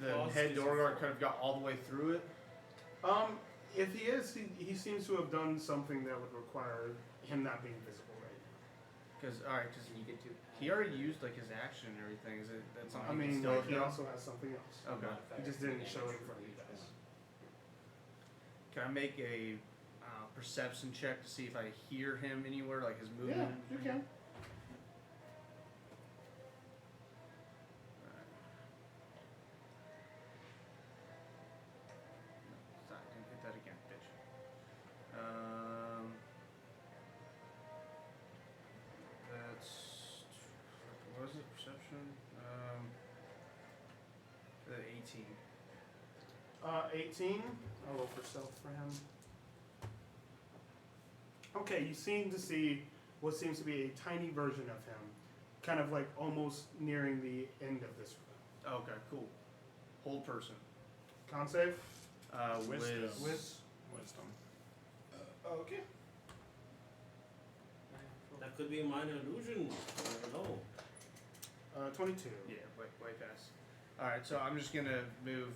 the claws head is door guard four. could have got all the way through it? If he is, he seems to have done something that would require him not being visible right Because alright, because Can you get to he already used like his action and everything. Is it that's now. something I mean, he can still like, he do? also has something else. Okay. He just didn't show it in front of you guys. Can I make a perception check to see if I hear him anywhere, like his Yeah, movement? you can. Sorry, didn't hit that again, bitch. That's what was it? Perception. 18. 18. I'll roll for stealth for him. Okay, you seem to see what seems to be a tiny version of him, kind of like almost nearing the end of this room. Okay, cool. Whole person. Con save? Wisdom. Wiz? Wisdom. Okay. That could be a minor illusion. I don't know. 22. Yeah, way fast. Alright, so I'm just gonna move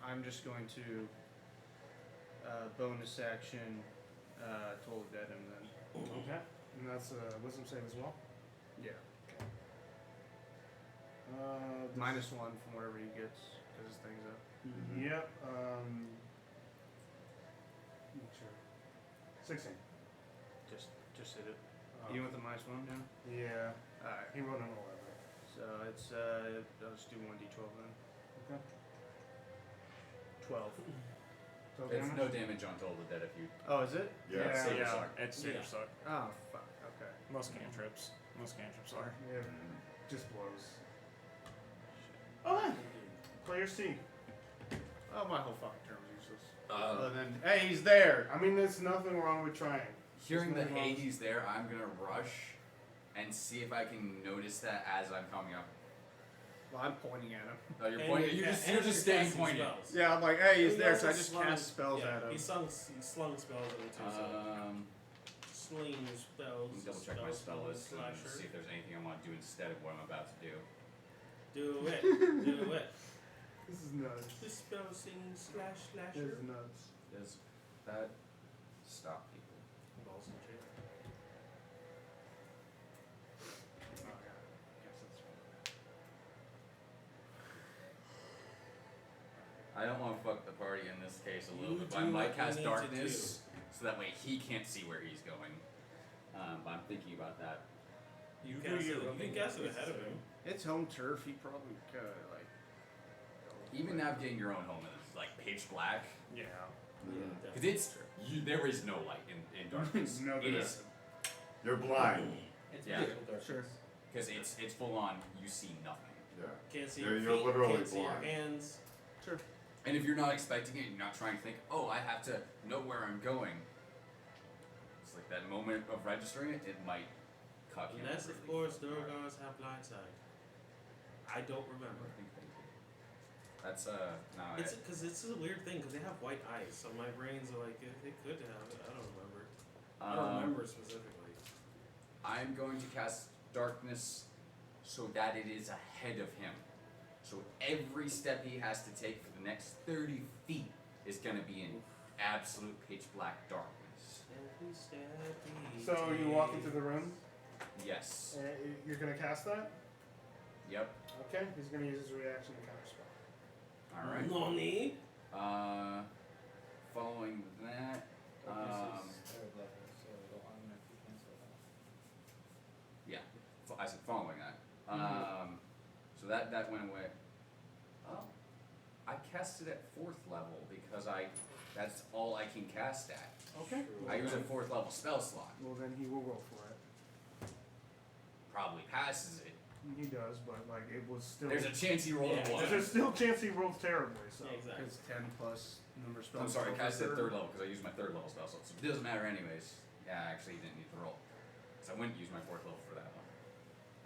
I'm just going to bonus action Toll the Dead him then. Okay. And that's a wisdom save as well? Yeah. This- -1 from whatever he gets, because his thing's up. Yep. Make sure. 16. Just hit it. Oh. Even with the -1 now? Yeah. Alright. He rolled an 11. So it's I'll just do 1d12 then. Okay. 12. So It's damage? no damage on Toll the Dead if you Oh, is it? Yeah. save Yeah, suck. it's save Yeah. suck. Oh fuck, okay. Most cantrips are. Yeah. Just blows. Oh, man. Player C. Oh, my whole fucking turn was and hey, he's there. I mean, there's nothing wrong with trying. Hearing the There's nothing hey, wrong. he's there, I'm gonna rush and see if I can notice that as I'm coming up. Well, I'm pointing at him. Oh, you're And pointing. you're You're just staying casting pointed. spells. Yeah, I'm like, hey, he's He there, also so I just slung- cast spells yeah, at him. He slung spells at him too. So sling spells. Let me double check my spell list and slasher. see if there's anything I want to do instead of what I'm about to do. Do it. Do it. This is nuts. This spell sing slash This slasher. is nuts. Does that stop people? Balls and shit. Oh, yeah. Guess that's fine. I don't want to fuck the party in this case a little You bit, but I do might what you cast need to darkness so that way he can't see where he's going. But I'm thinking about that. You do cast it. your You own can cast it ahead of him. It's home turf. He probably could, like. Even navigating your own home is like pitch black. Yeah. Because there is no light in darkness. No, it there is. isn't. You're blind. It's Yeah. magical darkness. Sure. Because it's full on. You see nothing. Yeah. Can't see You're your feet. literally Can't see your blind. hands. Sure. And if you're not expecting it, you're not trying to think, oh, I have to know where I'm going. It's like that moment of registering it. It might cut you. Unless, of really course, fucking hard. Durgars have blindside. I don't remember. I think they do. That's no. It's because it's a weird thing because they have white eyes, so my brains are like they could have it. I don't remember. I don't remember specifically. I'm going to cast darkness so that it is ahead of him. So every step he has to take for the next 30 feet is going to be in absolute pitch black darkness. Every step he So you walk into the room. Yes. You're gonna cast that. Yep. Okay. He's gonna use his reaction to counterspell. All right. Nani? Following that, Darkness is third level, so it'll automatically cancel it out. yeah. I said following that. So that went away. Oh, I cast it at 4th level because that's all I can cast at. Okay. I use a 4th level spell slot. Well, then he will roll for it. Probably passes it. He does, but like it was still. There's a chance he rolled a Yeah. 1. There's still a chance he rolls terribly. So. Yeah, exactly. It's 10 plus number spells. I'm sorry, I cast it at third. 3rd level because I used my 3rd level spell slot. So it doesn't matter anyways. Yeah, actually, he didn't need to roll. So I wouldn't use my 4th level for that one.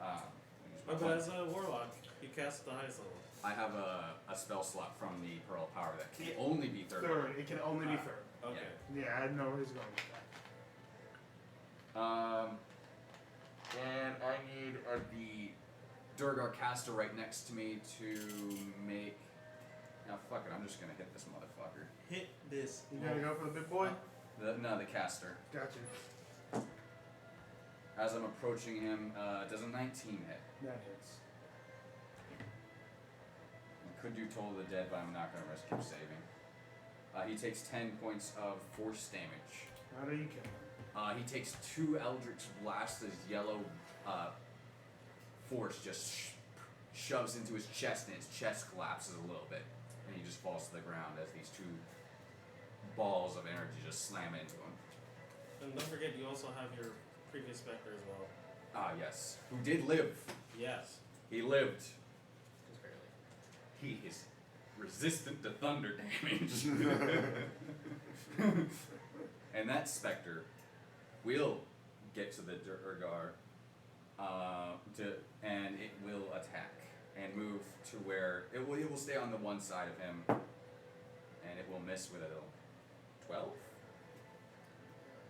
I used my But one. as a warlock, you cast the highest level. I have a spell slot from the Pearl of Power that can only be 3rd level. Third. It can only be third. Okay. Yeah, I know he's going with that. And I need the Duergar caster right next to me to make. Now fuck it, I'm just gonna hit this motherfucker. Hit this. You gotta go for the big boy. The caster. Gotcha. As I'm approaching him, does a 19 hit? That hits. I could do Toll of the Dead, but I'm not gonna risk him saving. He takes 10 points of force damage. How do you kill him? He takes 2 Eldritch Blasts as yellow force just shoves into his chest, and his chest collapses a little bit, and he just falls to the ground as these 2 balls of energy just slam into him. And don't forget, you also have your previous specter as well. Ah, yes. Who did live. Yes. He lived. Just barely. He is resistant to thunder damage. And that specter will get to the Duergar, and it will attack and move to where it will stay on the one side of him, and it will miss with a 12.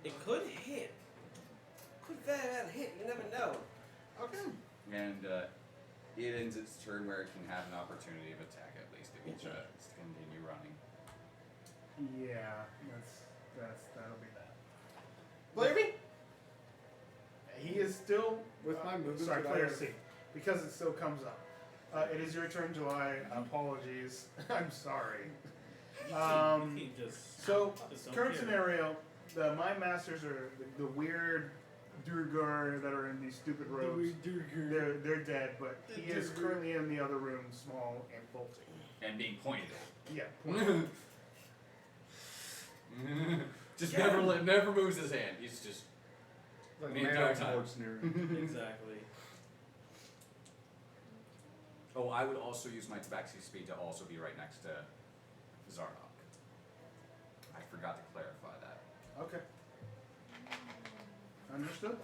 It could hit. Could very well hit. You never know. Okay. And it ends its turn where it can have an opportunity of attack at least if it tries to continue running. Yeah, that'll be that. Blavey? He is still With my movement, Sorry, could I player have- C, because it still comes up. It is your turn, July. Apologies. I'm sorry. You keep just So don't current care. scenario, my masters are the weird duergar that are in these stupid robes. They're dead, but he is currently in the other room, small and bolting. And being pointed at. Yeah. Just never moves his hand. He's just Like the man entire on time. board scenario. Exactly. Oh, I would also use my tabaxi speed to also be right next to Zardock. I forgot to clarify that. Okay. Understood.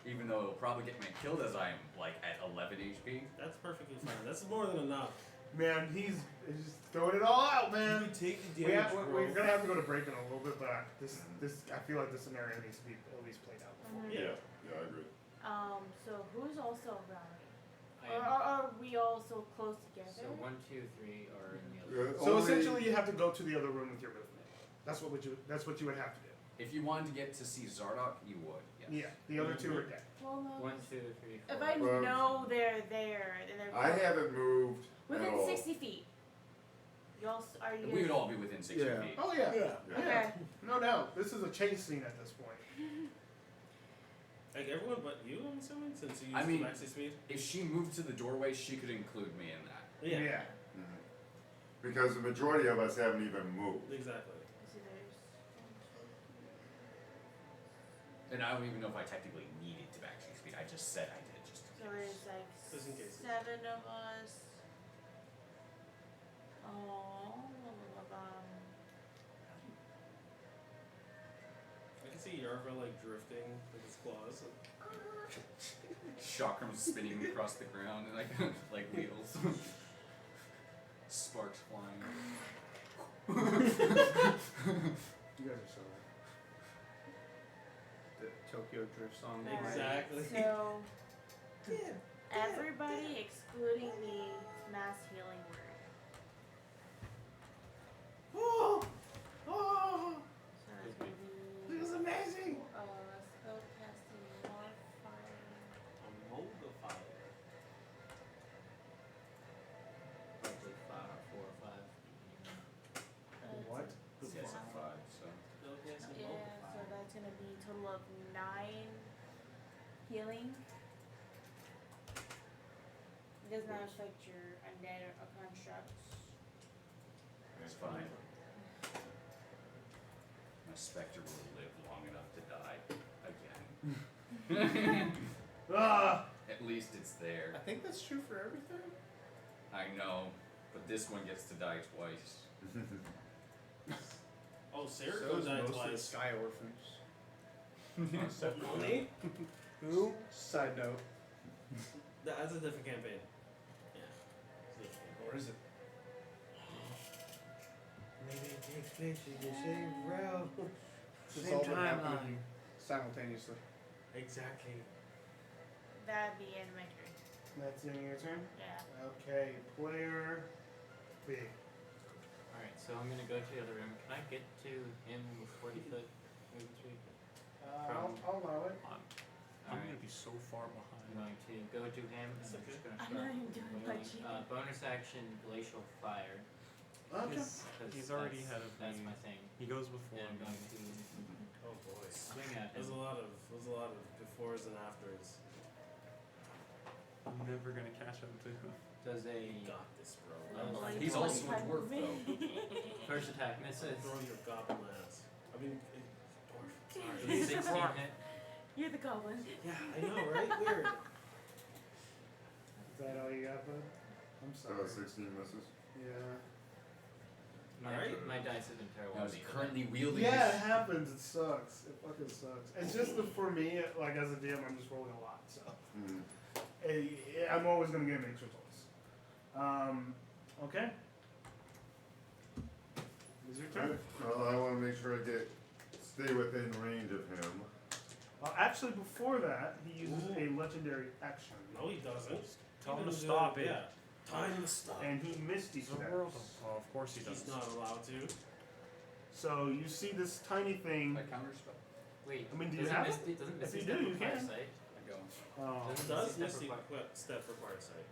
Even though it'll probably get me killed as I am like at 11 HP. That's perfectly fine. That's more than enough. Man, he's just throwing it all out, man. You take the damage, We're gonna have to go to break in a little bit, but this I feel like this scenario needs to be at least played out before. Yeah. Yeah, I agree. So who's also around me? I Or am. are we all so close together? So 1, 2, 3 are in the other. So essentially, you have to go to the other room with your movement. That's what you would have to do. If you wanted to get to see Zardock, you would. Yes. Yeah, the other two are dead. Well, no. 1, 2, 3, 4. If I Well, know they're there, then they're I haven't moved at within all. 60 feet. Are you? We would all be within 60 Yeah. feet. Oh yeah. Yeah. Okay. No doubt. This is a chase scene at this point. Like everyone but you, I'm assuming, since you used I mean- maxi speed. If she moved to the doorway, she could include me in that. Yeah. Mhm. Because the majority of us haven't even moved. Exactly. So there's And I don't even know if I technically needed to maximum speed. I just said I did just in so case. there's like Just in case. 7 of us. Oh, I can see Yarva like drifting with his claws. Chakram spinning across the ground and like wheels. Sparks flying. You guys are so The Tokyo Drift song. Alright, Exactly. So everybody excluding the mass healing word. Oh! Oh! So that's gonna be It was amazing! spell casting modifier. A modifier. Probably 4 or 5. what? Yes, at 5, so. Yeah, so that's gonna be a total of 9 healing. It does not affect your undead or constructs. It's fine. My specter will live long enough to die again. Ah! At least it's there. I think that's true for everything. I know, but this one gets to die twice. Oh, Sarah So goes is died most of the twice. Sky Orphans. Except for Really? Who? Side note. That's a different campaign. Yeah. It's a different campaign. Or is it? Maybe it takes place in the same realm. It's all been happening simultaneously. Exactly. That'd be in my turn. That's in your turn? Yeah. Okay, player B. Alright, so I'm gonna go to the other room. Can I get to him with 40 foot movement speed? I'll allow it. I'm Alright. gonna be so far I'm behind. going to go to him and I'm just gonna I'm start not even doing wailing. much. Bonus action glacial fire. Okay. 'Cause He's already that's- ahead of That's me. my thing. He goes before And I'm me. going to Oh boy. swing at There's him. a lot of befores and afters. I'm never gonna catch up to him. Does a You got this, bro. Oh, He's also a dwarf, though. first attack misses. Throw your goblin ass. I mean, dwarf. Does Sorry. a 16 hit? You're the goblin. Yeah, I know, right? Weird. Is that all you got, bud? I'm So sorry. 16 misses. Yeah. My dice have been terrible. Now, is he this currently wielding Yeah, it his... happens. It sucks. It fucking sucks. It's just that for me, like as a DM, I'm just rolling a lot, so Mhm. I'm always gonna get mixed results. Okay. Is your turn? Well, I want to make sure I stay within range of him. Actually, before that, he uses a legendary action, No, he doesn't. Tell him Even to though- stop it. Yeah. Time to stop. and he misty He's a steps. world. Oh, of course he does. He's not allowed to. So you see this tiny thing. My counterspell? Wait, I mean, do you doesn't have Misty, it? doesn't If Misty you step do, you require can. sight? I go. Oh, Doesn't Does Misty Misty require- step require sight?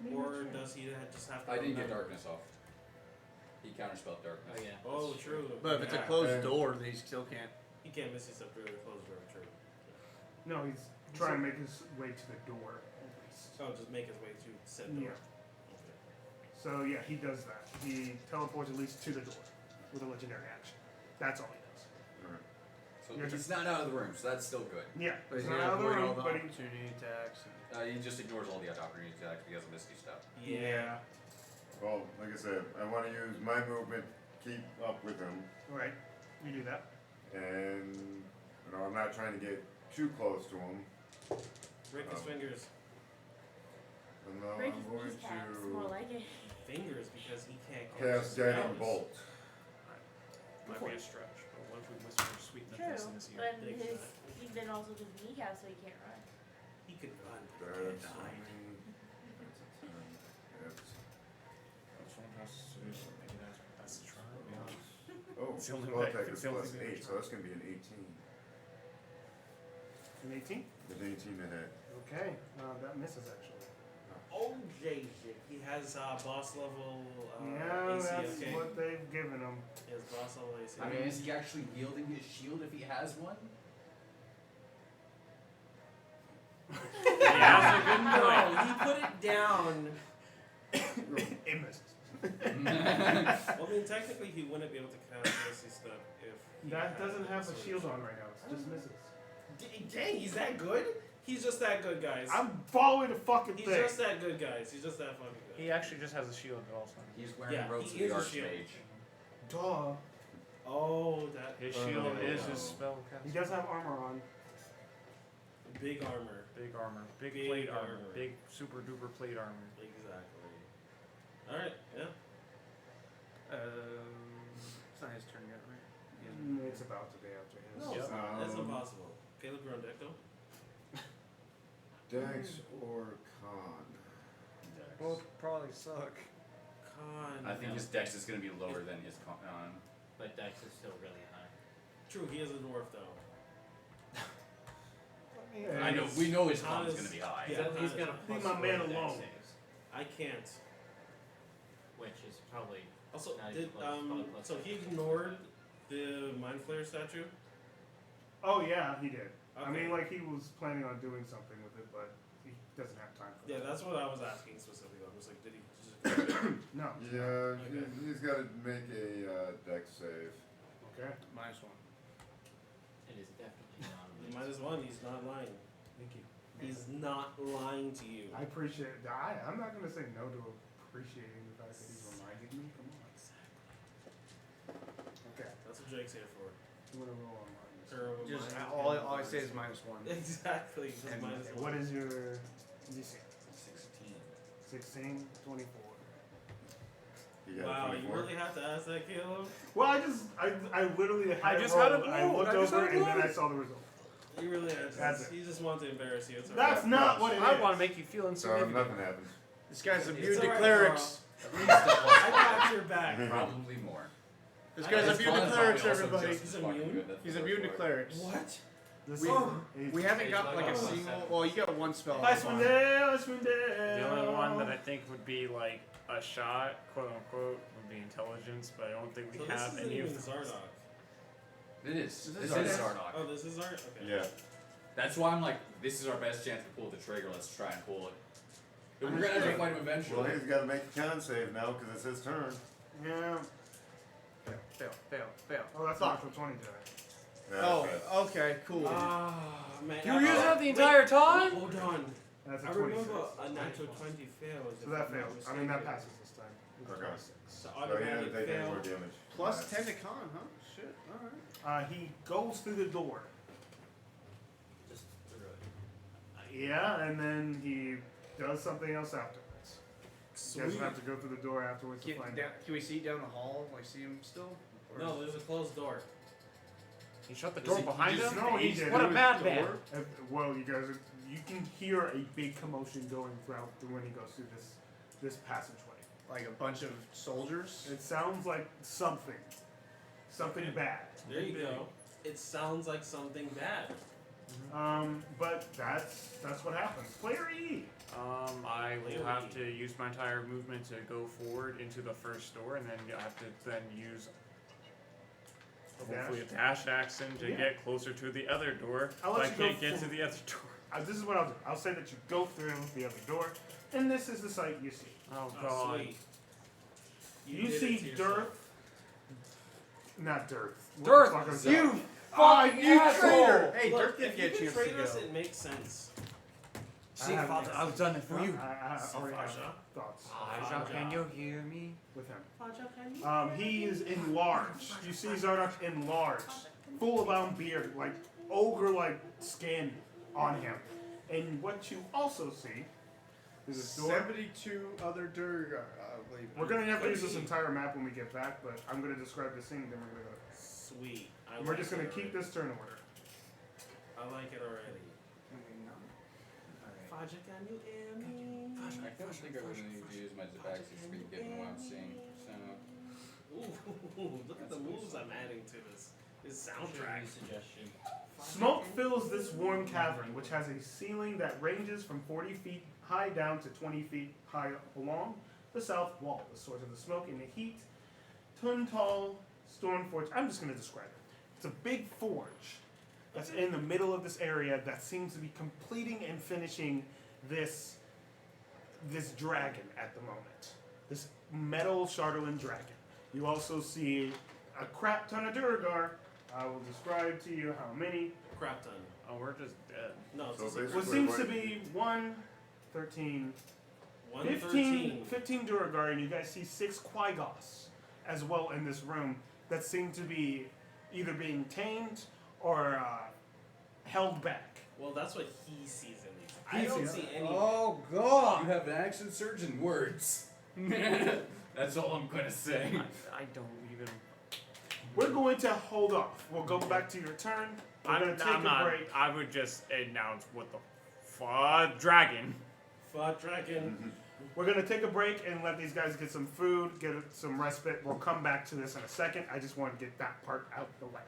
maybe Or that's right. does he just have to I didn't get remember? darkness off. He counterspelled darkness. Oh yeah. Oh, that's true. But if it's a Yeah. closed door, then he still can't. He can't miss his up through the closed door, true. No, he's trying to make his way to the door, at least. So just make his way to said door. Yeah. So yeah, he does that. He teleports at least to the door with a legendary action. That's all he does. Alright. So Your he's not out of the room, so that's still good. Yeah, But he's he's not gonna out of the avoid all room, the but he, opportunity attacks. And He just ignores all the opportunity attacks because of Misty Step. yeah. Well, like I said, I want to use my movement, keep up with him. Right. You do that. And I'm not trying to get too close to him. Break his fingers. No, Break I'm his going kneecaps, more to like it. Fingers because he can't cast Guiding Bolt. Might be a stretch, but what if we whisper sweet in the face in his True, ear? but then also just kneecaps, so he can't run. He could run. That's Can't only. hide. That's That's one has to maybe that's the try. Yeah. Oh, It's the only spell way- attack it's is the only plus thing we 8, can so that's going to be an 18. An 18? An 18 to hit. Okay, that misses actually. Oh, JJ. He has boss level Yeah, AC. that's Okay. what they've given him. He has boss level AC. I mean, is he actually wielding his shield if he has one? Yeah, that's a good No, point. he put it down. It misses. Well, I mean, technically, he wouldn't be able to cast AC stuff if. he That had doesn't have a sword. shield on right now. It's just misses. Dang, he's that good? He's just that good, guys. I'm following the fucking He's thing. just that good, guys. He's just that fucking good. He actually just has a shield also. He's wearing Yeah, robes he of the is a shield. Archmage. Duh. Oh, that His shield Oh. is his spell cast. He does have armor on. big armor. Big armor. Big, Big plate armor. armor. Big super duper plate armor. Exactly. Alright, yeah. It's not his turn yet, right? It's about to be after his. No, it's not. That's Um, impossible. Caleb, you're on deck though? Dex or Con? Both probably suck. Con. I think his dex is going to be lower than his con. But Dex is still really high. True, he is a dwarf though. I know, we know his Con con is is- going to be high. yeah. He's got a Leave plus my 4 man to Dex alone. saves, I can't. which is probably Also, Not did even close, probably plus so he 15. ignored the mind flare statue? Oh yeah, he did. I Okay. mean, like he was planning on doing something with it, but he doesn't have time for Yeah, that. that's what I was asking specifically. I was like, did he just No. Yeah, Okay. he's got to make a Dex save. Okay. Minus 1. it is definitely not a You might as well. He's not lying. Thank you. He's not lying to you. I appreciate it. I'm not gonna say no to appreciating the fact that he's reminded me. Come on. Okay. That's what Jake's here for. I'm gonna roll on mine. Just Minus all one, I say is minus -1. Exactly. Just And minus What one. is your DC? 16. 16, 24. He got Wow, a you 24. really have to ask that, Caleb? Well, I literally had just rolled, had it I rolled. looked I just over had it and then I rolled. saw the result. You really have to. That's it. You just want to embarrass you. It's That's alright. not what it is. I want to make you feel So insignificant. nothing happens. This guy's It's immune to alright, clerics. At least it I got your back. was probably more. This I guy's know. His immune to con's clerics, probably also everybody. just He's as fucking immune? good, that's He's the immune to worst part. clerics. What? This We haven't got like a It's single. Well, you got one spell. Icewind Dale, Icewind Dale. The only one that I think would be like a shot, quote unquote, would be intelligence, but I don't think we So have this any isn't of even those. Zardoc. It is. This This is is Zardoc. Zardoc. Oh, this is art? Okay. Yeah. That's why I'm like, this is our best chance to pull the trigger. Let's try and pull it. But we're gonna have to fight him Well, eventually. he's got to make a con save now because it's his turn. Yeah. Fail. Oh, that's natural 20 today. Yeah, Oh, okay. okay, cool. Ah, man. You were using it the entire time? Hold on. That's a I 26. remember a natural 20 fails. So if that I'm not fails. I mean, that mistaken. passes this time. It's a Okay. 26. So So he had to automatic take any more fail. damage. Plus Nice. 10 to con, huh? Shit, alright. He goes through the door. Just through it. Yeah, and then he does something else afterwards. You guys Sweet. have to go through the door afterwards to Can, find down, out. can we see down the hall? Like, see him still? Or No, there's a closed door. He shut the Does door he behind just- him? No, he did. What a It was madman. Well, you guys, you can hear a big commotion going throughout when he goes through this passageway. like a bunch of soldiers? It sounds like something bad. There you go. It sounds like something bad. But that's what happens. Player E. I will have to use my entire movement to go forward into the first door, and then I have to then use hopefully a dash action to Yeah. get closer to the other door. I'll If let I you go can't get to forward. the other door. This is what I'll do. I'll say that you go through the other door, and this is the sight you see. Oh Oh, god. sweet. You did see it to yourself. dirt. Not dirt. Dirt! What the fuck is You that? fucking asshole! Hey, Look, Dirk didn't if get a you chance betrayed to us, go. it makes sense. See, have- Father, I've done it for you. I already have Faja? thoughts Faja, can you hear me? with him. Faja, can you? He is enlarged. You see Zardox enlarged, full of beard, like ogre-like skin on him. And what you also see is a door. 72 other duergar, I believe. We're gonna have to use this Could be. entire map when we get back, but I'm gonna describe the scene. Then we're gonna go. Sweet. And we're just gonna keep this turn order. I like it already. Faja, can you hear me? I don't think I really need to use my Zabaxi speed given what I'm seeing. So Ooh, look at the moves I'm adding to this soundtrack. Suggestion. Smoke fills this warm cavern, which has a ceiling that ranges from 40 feet high down to 20 feet high along the south wall. The source of the smoke and the heat, ton-tall stone forge. I'm just going to describe it. It's a big forge that's in the middle of this area that seems to be completing and finishing this dragon at the moment. This metal chardalyn dragon. You also see a crap ton of duergar. I will describe to you how many. Crap ton. Oh, we're just dead. No, it's So the same. basically- What seems to be 1, 13, 113. 15 duergar, and you guys see 6 quagos as well in this room that seem to be either being tamed or held back. Well, that's what he sees in these. He I don't sees- see any. Oh you god! have an accent surge in words. That's all I'm gonna say. I don't even. We're going to hold off. We'll go back to your turn. We're going to take a break. I would just announce what the dragon. Fuck dragon. We're going to take a break and let these guys get some food, get some respite. We'll come back to this in a second. I just want to get that part out the way.